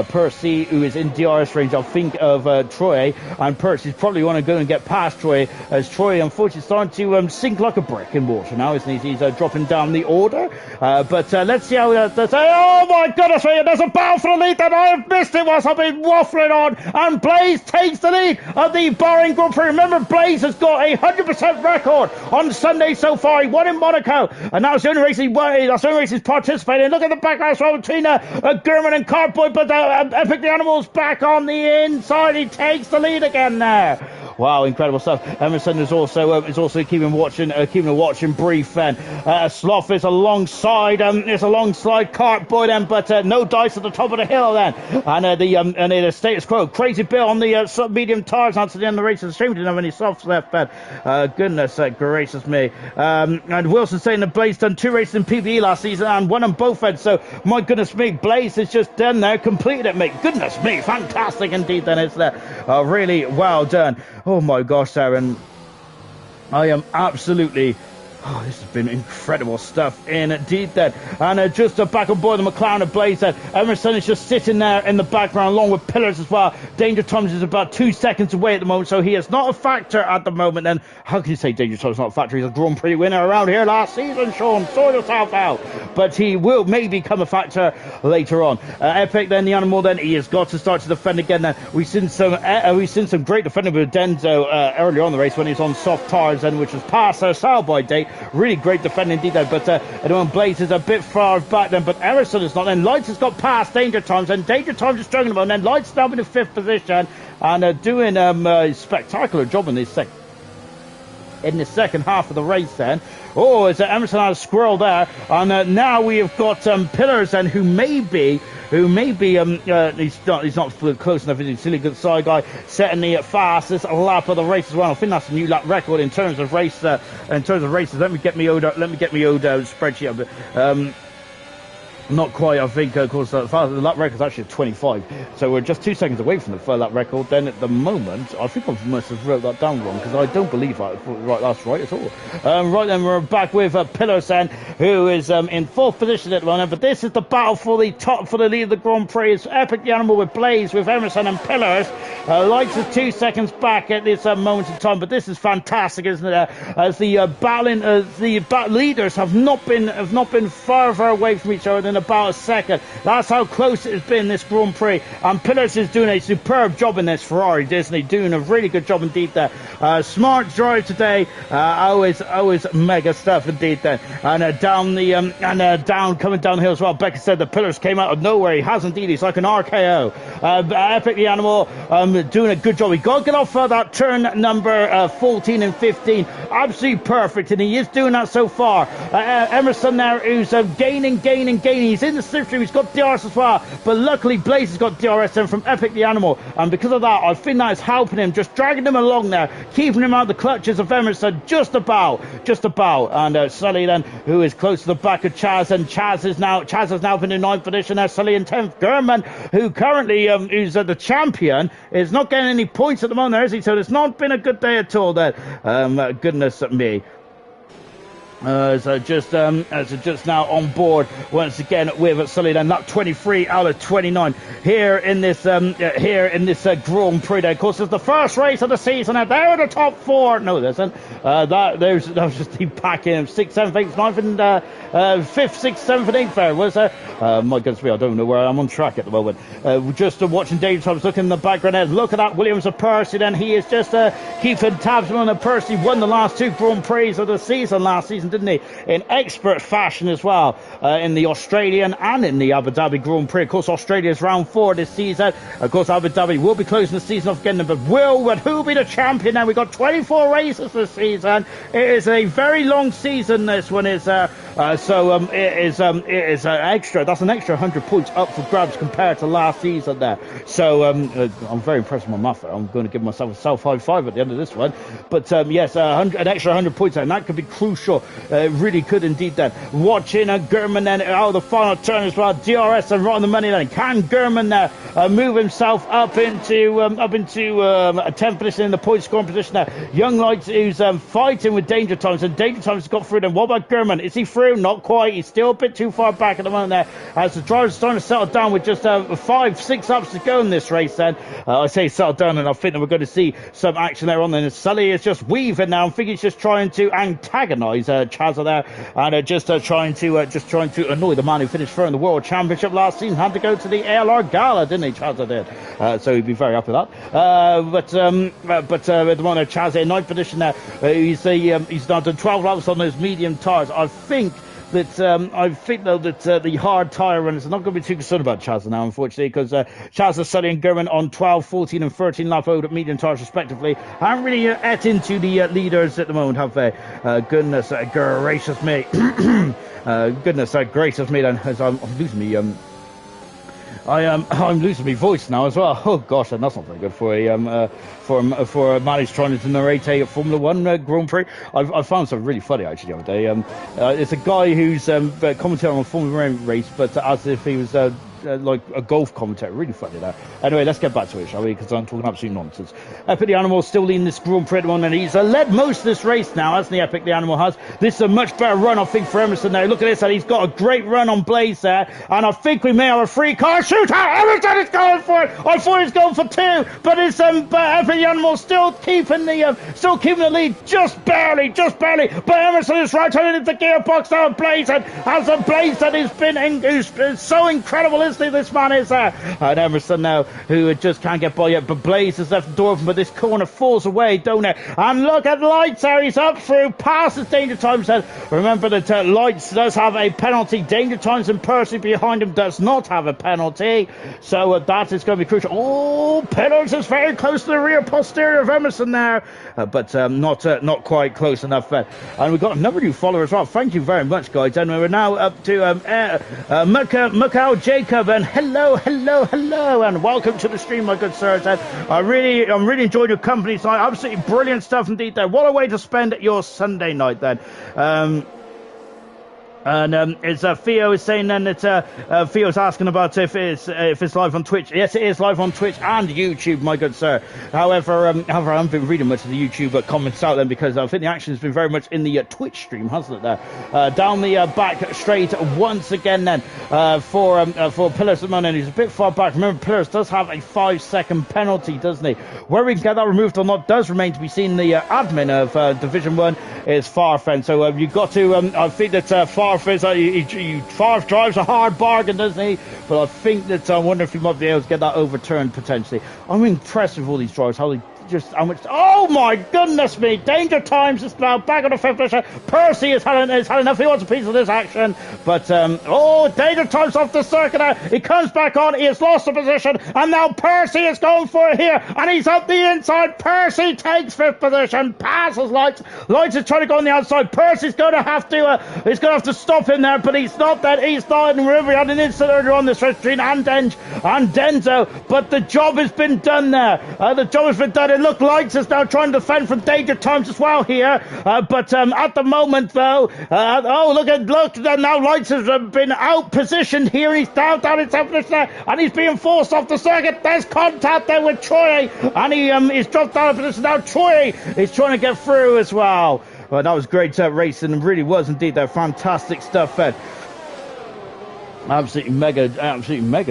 Percy, who is in DRS range, I think, of Troy, and Percy's probably want to go and get past Troy, as Troy unfortunately starting to sink like a brick in water now, isn't he? He's dropping down the order, but let's see how that's. Oh my goodness me, there's a battle for the lead that I have missed it whilst I've been waffling on, and Blaze takes the lead of the Bahrain Grand Prix. Remember, Blaze has got a 100% record on Sunday so far. He won in Monaco Monaco. And that's the only race he's participating in. Look at the back as well between Gurman and Cartboy, but Epic the Animal's back on the inside. He takes the lead again there. Wow, incredible stuff. Emerson is also keeping a watching brief. Then Sloth is alongside Cartboy then, but no dice at the top of the hill then. And the status quo. Crazy Bill on the medium tires onto the end of the race. It's a shame we didn't have any softs left, but goodness gracious me. And Wilson saying that Blaze done 2 races in PBE last season and won on both ends. So my goodness me, Blaze is just done there, completed it, mate. Goodness me, fantastic indeed. Then it's really well done. Oh my gosh, Aaron. I am absolutely... Oh, this has been incredible stuff indeed then. And just back on board the McLaren of Blaze then. Emerson is just sitting there in the background along with Pillars as well. Danger Thomas is about 2 seconds away at the moment, so he is not a factor at the moment. And how can you say Danger Thomas is not a factor? He's a Grand Prix winner around here last season, Sean. Sort yourself out. But he will maybe become a factor later on. Epic then, the Animal then, he has got to start to defend again then. We've seen some great defending with Denzo earlier on the race when he was on soft tires and which was past our sell-by date. Really great defending indeed there, but everyone Blaze is a bit far back then, but Emerson is not. Then Lights has got past Danger Times, and Danger Times is struggling about, and then Lights now in the 5th position and doing a spectacular job in the second half of the race then. Oh, it's Emerson had a squirrel there, and now we have got Pillars and who may be he's not close enough. He's a silly good side guy setting the fastest lap of the race as well. I think that's a new lap record in terms of races. Let me get me Oda spreadsheet up. Not quite, I think, of course, the lap record is actually 25. So we're just 2 seconds away from the lap record. Then at the moment, I think I must have wrote that down wrong because I don't believe that's right at all. Right then, we're back with Pillars then, who is in 4th position at the moment. But this is the battle for the lead of the Grand Prix. It's Epic the Animal with Blaze, with Emerson and Pillars. Lights is 2 seconds back at this moment in time. But this is fantastic, isn't it? As the leaders have not been far away from each other than about a second. That's how close it has been this Grand Prix, and Pillars is doing a superb job in this Ferrari, Disney, doing a really good job indeed there. Smart drive today, always mega stuff indeed then. And coming downhill as well. Becca said the Pillars came out of nowhere. He has indeed. He's like an RKO. Epic the Animal doing a good job. He got to get off that turn number 14 and 15. Absolutely perfect, and he is doing that so far. Emerson there, who's gaining. He's in the slipstream. He's got DRS as well, but luckily Blaze has got DRS then from Epic the Animal, and because of that I think that is helping him, just dragging him along there, keeping him out of the clutches of Emerson just about. And Sully then, who is close to the back of Chaz, and Chaz has now been in 9th position there. Sully in 10th. Gurman, who currently who's the champion, is not getting any points at the moment, is he? So it's not been a good day at all there. Goodness me. So just now on board once again with Sully then, lap 23 out of 29 here in this Grand Prix day. Of course, it's the first race of the season, and they're in the top 4. No, there isn't. That was just the pack in 6th, 7th, 8th, 9th, and 5th, 6th, 7th, and 8th there, was there? My goodness me, I don't know where I'm on track at the moment. Just watching David Thomas looking in the background there. Look at that, Williams of Percy then. He is just keeping tabs on the Percy. Won the last 2 Grand Prix of the season last season, didn't he? In expert fashion as well, in the Australian and in the Abu Dhabi Grand Prix. Of course, Australia's round 4 this season. Of course, Abu Dhabi will be closing the season off again, but who be the champion now? We've got 24 races this season. It is a very long season, this one is. It is extra. That's an extra 100 points up for grabs compared to last season there. So I'm very impressed with my math. I'm going to give myself a self high five at the end of this one. But yes, an extra 100 points, and that could be crucial. Really could indeed then. Watching Gurman then out of the final turn as well. DRS and right on the money then. Can Gurman move himself up into a 10th position in the point scoring position there? Young Lights, who's fighting with Danger Times, and Danger Times has got through them. What about Gurman? Is he through? through. Not quite. He's still a bit too far back at the moment there, as the driver's starting to settle down with just 5-6 laps to go in this race then. I say settle down, and I think that we're going to see some action there on there. Sully is just weaving now. I think he's just trying to antagonise Chazza there, and just trying to annoy the man who finished third in the World Championship last season. Had to go to the ALR Gala, didn't he? Chazza did. So he'd be very happy with that. But at the moment, Chazza in ninth position there. He's now done 12 laps on those medium tyres. I think though that the hard tyre runners are not going to be too concerned about Chazza now, unfortunately, because Chazza, Sully and Gurman on 12, 14 and 13 lap out at medium tyres respectively haven't really ate into the leaders at the moment, have they? Goodness gracious me. Goodness gracious me then, as I'm losing me I'm losing my voice now as well. Oh gosh, and that's not very good for a man who's trying to narrate a Formula One Grand Prix. I found something really funny actually the other day. It's a guy who's commentating on a Formula One race, but as if he was like a golf commentator. Really funny there. Anyway, let's get back to it, shall we? Because I'm talking absolute nonsense. Epic the Animal still leading this Grand Prix one, and he's led most of this race now, hasn't he? Epic the Animal has. This is a much better run, I think, for Emerson there. Look at this, and he's got a great run on Blaze there, and I think we may have a free car shootout. Emerson is going for it. I thought he was going for two, but it's but Epic the Animal still keeping the lead just barely. But Emerson is right on into the gearbox now, Blaze, and has a Blaze that has been so incredible, isn't he? This man is there. And Emerson now, who just can't get by yet, but Blaze has left the door open, but this corner falls away, don't it? And look at Lights there, he's up through, past his Danger Times. Remember that Lights does have a penalty. Danger Times and Percy behind him does not have a penalty, so that is going to be crucial. Oh, Pillars is very close to the rear posterior of Emerson there, but not quite close enough. And we've got another new follower as well. Thank you very much, guys. And we're now up to Mukau Jacob, and hello, and welcome to the stream, my good sirs. I'm really enjoying your company tonight. Absolutely brilliant stuff indeed there. What a way to spend your Sunday night then. And it's Theo is saying then that Theo's asking about if it's live on Twitch. Yes, it is live on Twitch and YouTube, my good sir. However, I haven't been reading much of the YouTube comments out then, because I think the action has been very much in the Twitch stream, hasn't it? There, down the back straight once again then for Pillars at the moment. He's a bit far back. Remember, Pillars does have a 5-second penalty, doesn't he? Where we can get that removed or not does remain to be seen. The admin of Division 1 is Farfen, so you've got to. I think that Farf drives a hard bargain, doesn't he? But I think that I wonder if he might be able to get that overturned potentially. I'm impressed with all these drivers, how much. Oh my goodness me! Danger Times is now back on the fifth position. Percy has had enough. He wants a piece of this action, but Danger Times off the circuit now. He comes back on. He has lost the position, and now Percy is going for it here, and he's up the inside. Percy takes fifth position, passes Lights. Lights is trying to go on the outside. Percy's going to have to stop him there, but he's not. And remember, he had an incident earlier on this race between Denzo, but the job has been done there. The job has been done. And look, Lights is now trying to defend from Danger Times as well here, but at the moment though, look, now Lights has been out positioned here, and he's down in seventh position, and he's being forced off the circuit. There's contact there with Troy, and he's dropped down a position. Now Troy is trying to get through as well. Well, that was great racing, and really was indeed there. Fantastic stuff, Absolutely mega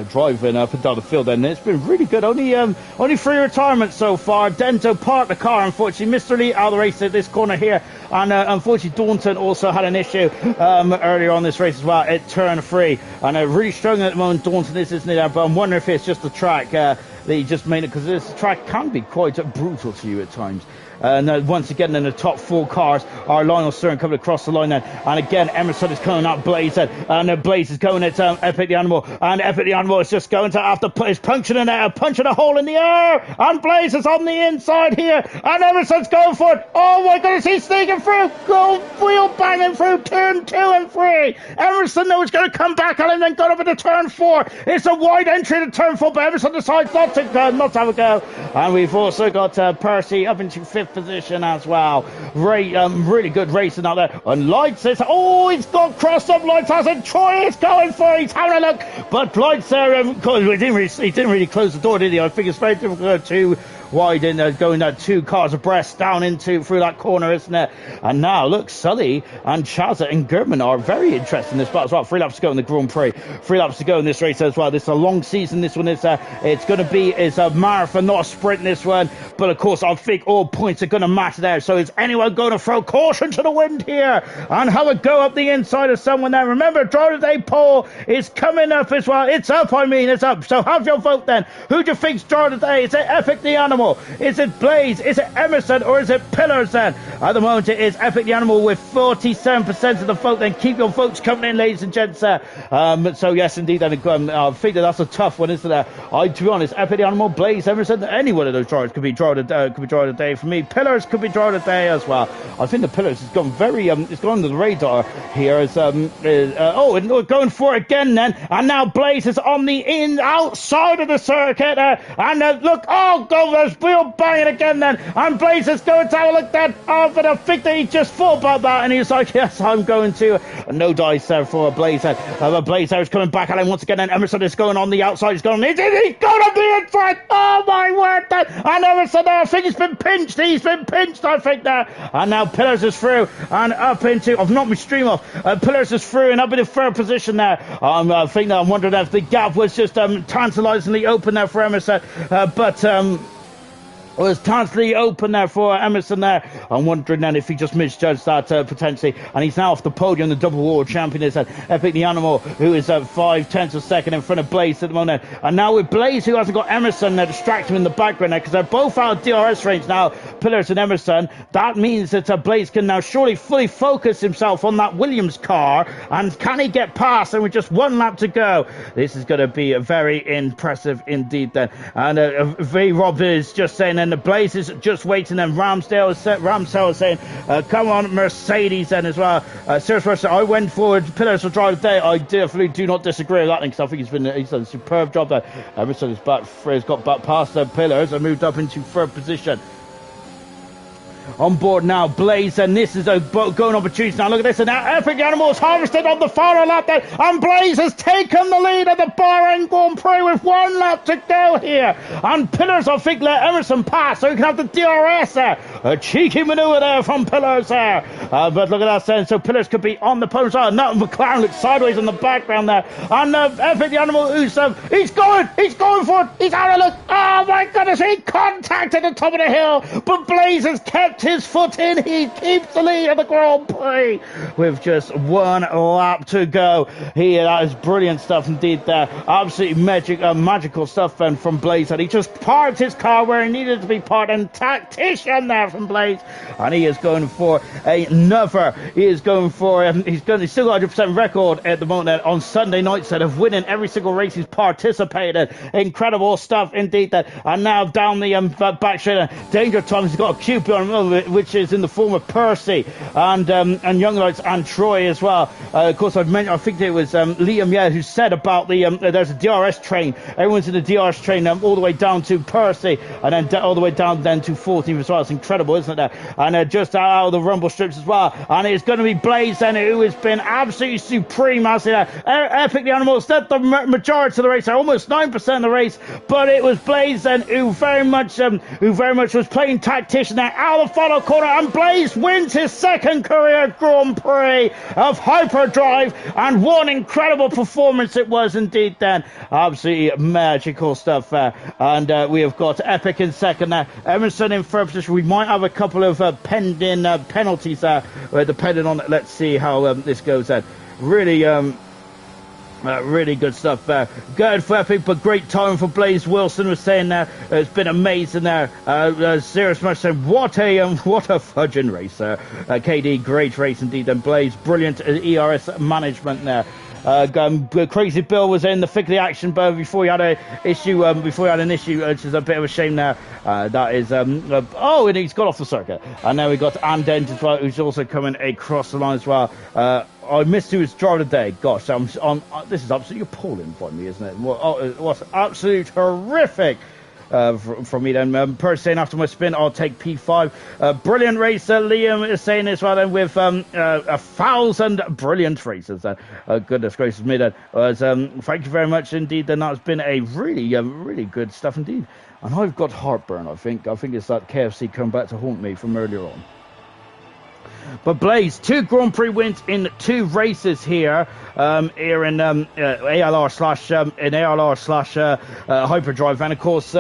driving up and down the field, and it's been really good. Only 3 retirements so far. Denzo parked the car, unfortunately. Mr. Lee out of the race at this corner here, and unfortunately Daunton also had an issue earlier on this race as well. It turned free, and really struggling at the moment. Daunton isn't it? But I'm wondering if it's just the track that he just made it, because this track can be quite brutal to you at times. Once again, in the top 4 cars are Lionel Stern coming across the line then, and again Emerson is coming out Blaze, and Blaze is going at Epic the Animal, and Epic the Animal is just going to is punching a hole in the air, and Blaze is on the inside here, and Emerson's going for it. Oh my goodness, he's sneaking through, wheel banging through turn 2 and 3. Emerson though is going to come back on him, then got up into turn 4. It's a wide entry to turn 4, but Emerson decides not to have a go, and we've also got Percy up into 5th position as well. Really good racing out there. And Lights is, he's got crossed up. Lights has it. Troy is going for it. He's having a look, but Lights there, he didn't really close the door, did he? I think it's very difficult to wide in, going 2 cars abreast down through that corner, isn't it? And now, look, Sully and Chazza and German are very interested in this battle as well. 3 laps to go in the Grand Prix. 3 laps to go in this race as well. This is a long season. This one is, it's going to be a marathon, not a sprint, this one. But, of course, I think all points are going to matter there. So is anyone going to throw caution to the wind here and have a go up the inside of someone there? Remember, Driver Day poll is coming up as well. It's up, it's up. So have your vote then. Who do you think's Driver Day? Is it Epic the Animal? Is it Blaze? Is it Emerson? Or is it Pillars then? At the moment, it is Epic the Animal with 47% of the vote. Then keep your votes coming in, ladies and gents. So yes, indeed. And I think that's a tough one, isn't it? To be honest, Epic the Animal, Blaze, Emerson, any one of those drivers could be driver of the day for me. Pillars could be driver of the day as well. I think the Pillars has gone very it's gone under the radar here. As and going for it again then, and now Blaze is on the outside of the circuit and look, there's wheel banging again then, and Blaze is going to have a look then. But I think that he just thought about that and he's like, yes, I'm going to. No dice there for Blaze. Blaze there is coming back and once again, and Emerson is going on the outside. He's going on the inside. Oh my word then. And Emerson there, I think he's been pinched, I think there. And now Pillars is through and up into, I've knocked my stream off. Pillars is through and up in the third position there. I think that I'm wondering if the gap was just tantalizingly open there for Emerson, but was totally open there for Emerson there. I'm wondering then if he just misjudged that potentially, and he's now off the podium. The double world champion is Epic the Animal, who is at 5/10 of a second in front of Blaze at the moment. And now with Blaze, who hasn't got Emerson there, distract him in the background there, because they're both out of DRS range now, Pillars and Emerson. That means that Blaze can now surely fully focus himself on that Williams car, and can he get past? And with just 1 lap to go, this is going to be very impressive indeed then. And V Rob is just saying, and the Blaze is just waiting, and Ramsdale is saying, come on Mercedes then as well. Serious person, I went forward, Pillars will drive today. I definitely do not disagree with that, because I think he's done a superb job there. Emerson has got back past the Pillars and moved up into third position. On board now, Blaze, and this is a going opportunity. Now look at this, and now Epic Animals harvested on the final lap there, and Blaze has taken the lead at the Bahrain Grand Prix with 1 lap to go here. And Pillars, I think, let Emerson pass so he can have the DRS there. A cheeky manoeuvre there from Pillars there. But look at that then, so Pillars could be on the podium side. Now McLaren looks sideways in the background there. And Epic the Animal, he's going for it. He's out of look. Oh my goodness, he contacted the top of the hill, but Blaze has kept his foot in. He keeps the lead of the Grand Prix with just 1 lap to go. That is brilliant stuff indeed there. Absolutely magical stuff then from Blaze, and he just parked his car where he needed to be parked, and tactician there from Blaze, and he is going for another. He is going for he's still got 100% record at the moment on Sunday night, instead of winning every single race he's participated. Incredible stuff indeed there. And now down the back straight, danger times, he's got a QP on him, which is in the form of Percy and Young Lights and Troy as well. Of course, I think it was Liam, who said about there's a DRS train. Everyone's in the DRS train all the way down to Percy, and then all the way down then to 14 as well. It's incredible, isn't it? And just out of the rumble strips as well. And it's going to be Blaze then, who has been absolutely supreme. Epic the Animals led the majority of the race, almost 9% of the race, but it was Blaze then who very much was playing tactician there out of the final corner, and Blaze wins his second career Grand Prix of hyperdrive, and one incredible performance it was indeed then. Absolutely magical stuff there. And we have got Epic in second there, Emerson in third position. We might have a couple of pending penalties there, depending on, let's see how this goes then. Really good stuff there. Good for Epic, but great time for Blaze. Wilson was saying there, it's been amazing there. Serious much saying, what a fudging race there. KD, great race indeed. And Blaze, brilliant ERS management there. Crazy Bill was in the thick of the action, but before he had an issue, which is a bit of a shame there. That is, and he's got off the circuit. And now we got Andent as well, who's also coming across the line as well. I missed who was driver today. Gosh, this is absolutely appalling for me, isn't it? It was absolute horrific. From me then. Per saying, after my spin, I'll take P5. Brilliant racer. Liam is saying this well then, with 1,000 brilliant races then. Goodness gracious me then. Thank you very much indeed. Then that's been a really good stuff indeed. And I've got heartburn, I think. I think it's that KFC come back to haunt me from earlier on. But Blaze, 2 Grand Prix wins in 2 races here, here in ALR slash Hyperdrive, and of course,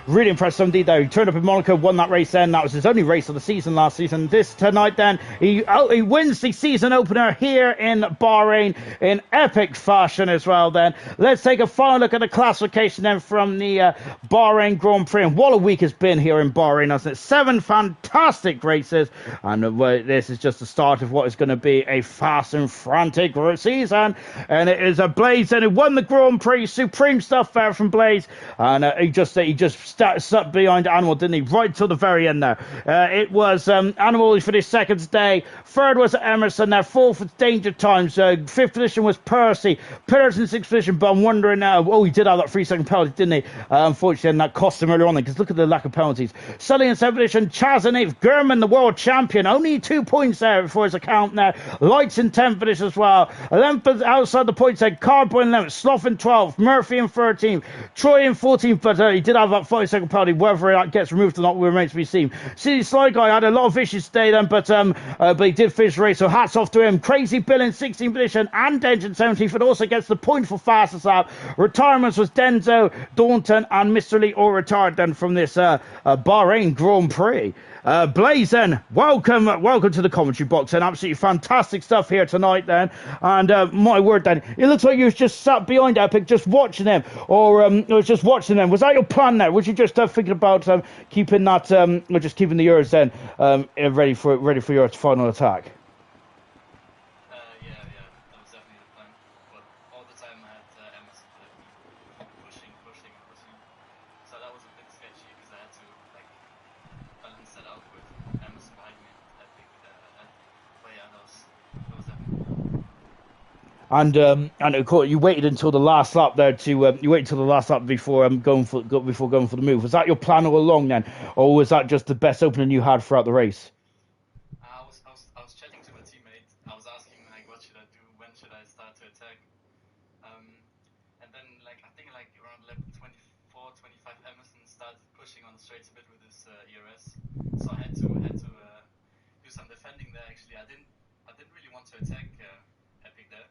really impressive indeed. Though he turned up in Monaco, won that race. Then that was his only race of the season last season. This tonight, then he wins the season opener here in Bahrain in epic fashion as well. Then let's take a final look at the classification then from the Bahrain Grand Prix, and what a week it's been here in Bahrain, hasn't it? 7 fantastic races, and this is just the start of what is going to be a fast and frantic season. And it is a Blaze who won the Grand Prix. Supreme stuff there from Blaze, and he just stuck behind Animal, didn't he, right till the very end there. It was Animal who finished second today, third was Emerson there, fourth was Danger Times, fifth position was Percy, Pillars in sixth position, but I'm wondering now, he did have that 3-second penalty, didn't he? Unfortunately, and that cost him earlier on, because look at the lack of penalties. Sully in seventh position, Chaz in eighth, Gurman the world champion, only 2 points there for his account now. Lights in 10th for this as well. 11th outside the points there. Cardboard in 11th. Sloth in 12th. Murphy in 13th. Troy in 14th, but he did have that 5-second penalty. Whether that gets removed or not remains to be seen. City Sly Guy had a lot of issues today then, but he did finish the race, so hats off to him. Crazy Bill in 16th position and Engine 17th, but also gets the point for fastest lap. Retirements was Denzo, Daunton, and Mr. Lee all retired then from this Bahrain Grand Prix. Blaze then, welcome to the commentary box, and absolutely fantastic stuff here tonight then, and my word then, it looks like you was just sat behind Epic just watching them, or was just watching them. Was that your plan there? Was you just thinking about keeping that, or just keeping the yours then ready for your final attack? Yeah, that was definitely the plan, but all the time I had Emerson pushing, so that was a bit sketchy because I had to balance that out with Emerson behind me. I think, but yeah, that was definitely. And of course, you waited until the last lap there before going for the move. Was that your plan all along then, or was that just the best opening you had throughout the race? I was chatting to my teammate. I was asking what should I do, when should I start to attack, and then I think around lap 24, 25, Emerson started pushing on the straights a bit with his ERS, so I had to do some defending there. Actually, I didn't really want to attack Epic there.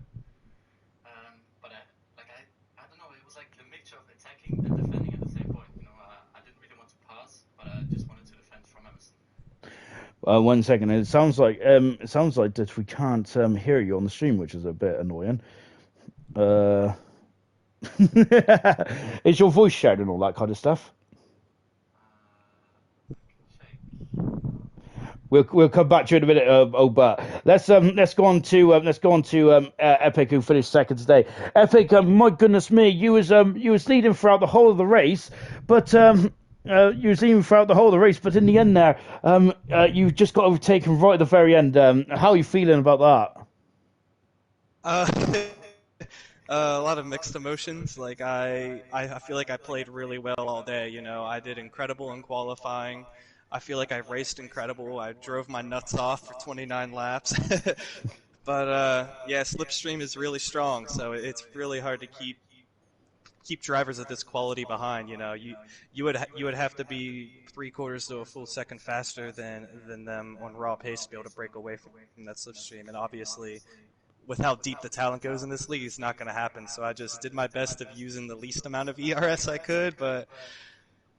But I don't know, it was like the mixture of attacking and defending at the same point. I didn't really want to pass, but I just wanted to defend from Emerson. 1 second. It sounds like that we can't hear you on the stream, which is a bit annoying. Is your voice shared and all that kind of stuff? We'll come back to you in a minute, but let's go on to Epic, who finished second today. Epic, my goodness me, you was leading throughout the whole of the race, but in the end there, you just got overtaken right at the very end. How are you feeling about that? A lot of mixed emotions. I feel like I played really well all day. I did incredible in qualifying. I feel like I raced incredible. I drove my nuts off for 29 laps. But yeah, Slipstream is really strong, so it's really hard to keep drivers of this quality behind. You would have to be 3/4 to a full second faster than them on raw pace to be able to break away from that Slipstream. And obviously, with how deep the talent goes in this league, it's not going to happen. So I just did my best of using the least amount of ERS I could, but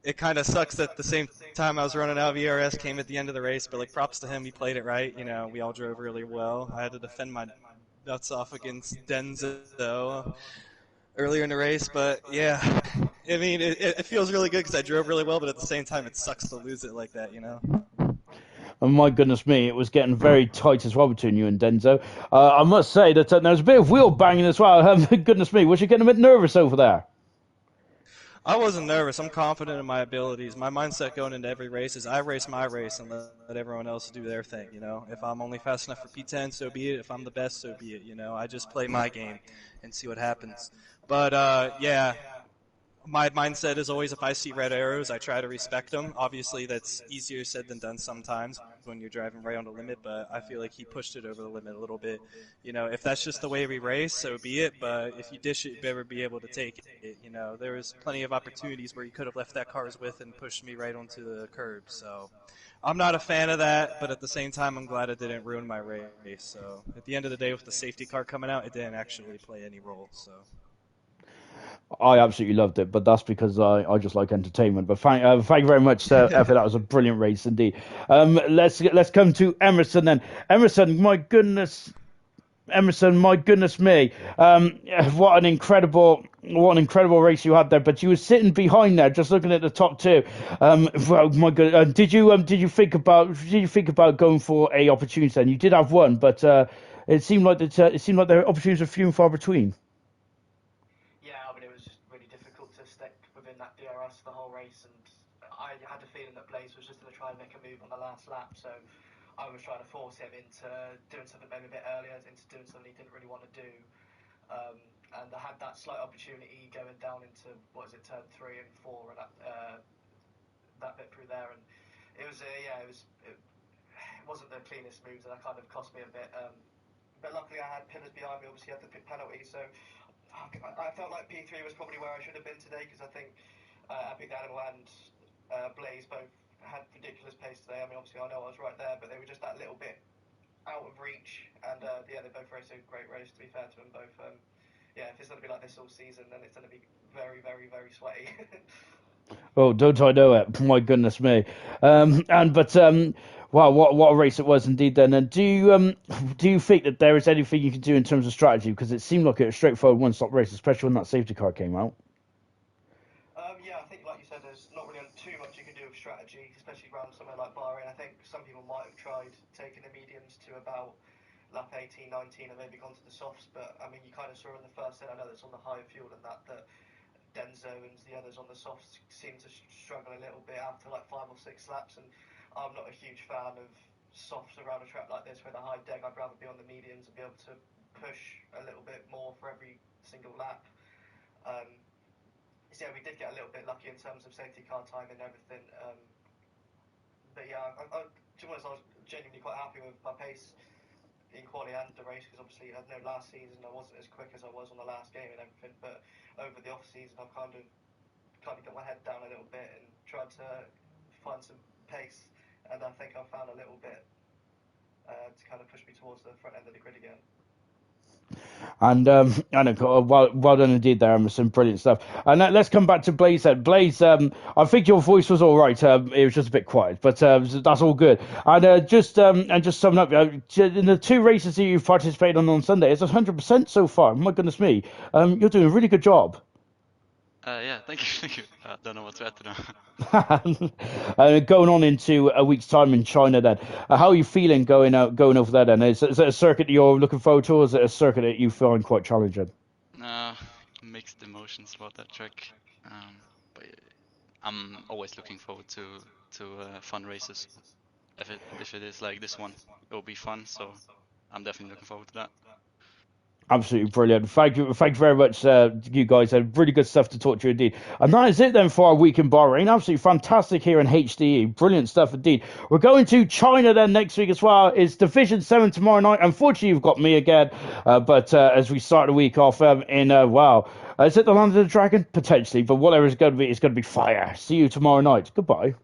it kind of sucks that at the same time I was running out of ERS came at the end of the race, but props to him, he played it right. We all drove really well. I had to defend my nuts off against Denzo earlier in the race, but yeah, I mean, it feels really good because I drove really well, but at the same time, it sucks to lose it like that, And my goodness me, it was getting very tight as well between you and Denzo. I must say that there was a bit of wheel banging as well. Goodness me, was you getting a bit nervous over there? I wasn't nervous. I'm confident in my abilities. My mindset going into every race is I race my race and let everyone else do their thing, If I'm only fast enough for P10, so be it. If I'm the best, so be it, I just play my game and see what happens. But, yeah, my mindset is always if I see red arrows, I try to respect them. Obviously, that's easier said than done sometimes when you're driving right on the limit, but I feel like he pushed it over the limit a little bit. You know, if that's just the way we race, so be it, but if you dish it, you better be able to take it. You know, there was plenty of opportunities where you could have left that car's width and pushed me right onto the curb, so I'm not a fan of that, but at the same time, I'm glad it didn't ruin my race. So at the end of the day, with the safety car coming out, it didn't actually play any role, so. I absolutely loved it, but that's because I just like entertainment. But thank you very much, Effie. That was a brilliant race indeed. Let's come to Emerson then. Emerson, my goodness me, what an incredible race you had there. But you were sitting behind there, just looking at the top two. Well, my good, did you think about going for a opportunity? Then you did have one, but it seemed like the opportunities were few and far between. Yeah, I mean, it was just really difficult to stick within that DRS the whole race, and I had a feeling that Blaze was just going to try and make a move on the last lap, so I was trying to force him into doing something maybe a bit earlier, into doing something he didn't really want to do. And I had that slight opportunity going down into, turn 3 and 4, and that bit through there, and it wasn't the cleanest moves, and that kind of cost me a bit. But luckily I had pillars behind me, obviously had the pit penalty, so I felt like P3 was probably where I should have been today, because I think Epic Animal and Blaze both had ridiculous pace today. I mean, obviously I know I was right there, but they were just that little bit out of reach, and they both raced a great race, to be fair to them both. If it's going to be like this all season, then it's going to be very, very, very sweaty. Oh, don't I know it? My goodness me. Wow, what a race it was indeed then. And do you think that there is anything you can do in terms of strategy? Because it seemed like a straightforward one-stop race, especially when that safety car came out. I think, like you said, there's not really too much you can do with strategy, especially around somewhere like Bahrain. I think some people might have tried taking the mediums to about lap 18, 19, and maybe gone to the softs, but I mean, you kind of saw in the first set, I know it's on the higher fuel and that Denzo and the others on the softs seem to struggle a little bit after like 5 or 6 laps, and I'm not a huge fan of softs around a track like this with a high deg. I'd rather be on the mediums and be able to push a little bit more for every single lap. So yeah, we did get a little bit lucky in terms of safety car time and everything. But yeah, to be honest, I was genuinely quite happy with my pace in quali and the race, because obviously I know last season I wasn't as quick as I was on the last game and everything, but over the off season I've kind of got my head down a little bit and tried to find some pace, and I think I've found a little bit to kind of push me towards the front end of the grid again. And I know, well done indeed there, Emerson. Brilliant stuff. And let's come back to Blaze then. Blaze, I think your voice was all right. It was just a bit quiet, but that's all good. And just summing up, in the 2 races that you've participated on Sunday, it's 100% so far. My goodness me, you're doing a really good job. Yeah, thank you. I don't know what to add to that. Going on into a week's time in China then, how are you feeling going over there then? Is it a circuit that you're looking forward to, or is it a circuit that you find quite challenging? Mixed emotions about that track. But I'm always looking forward to fun races. If it is like this one, it will be fun, so I'm definitely looking forward to that. Absolutely brilliant. Thank you very much, you guys. Really good stuff to talk to you indeed. And that is it then for our week in Bahrain. Absolutely fantastic here in HDE. Brilliant stuff indeed. We're going to China then next week as well. It's Division 7 tomorrow night. Unfortunately, you've got me again. But as we start the week off is it the Land of the Dragon? Potentially. But whatever it's going to be fire. See you tomorrow night. Goodbye.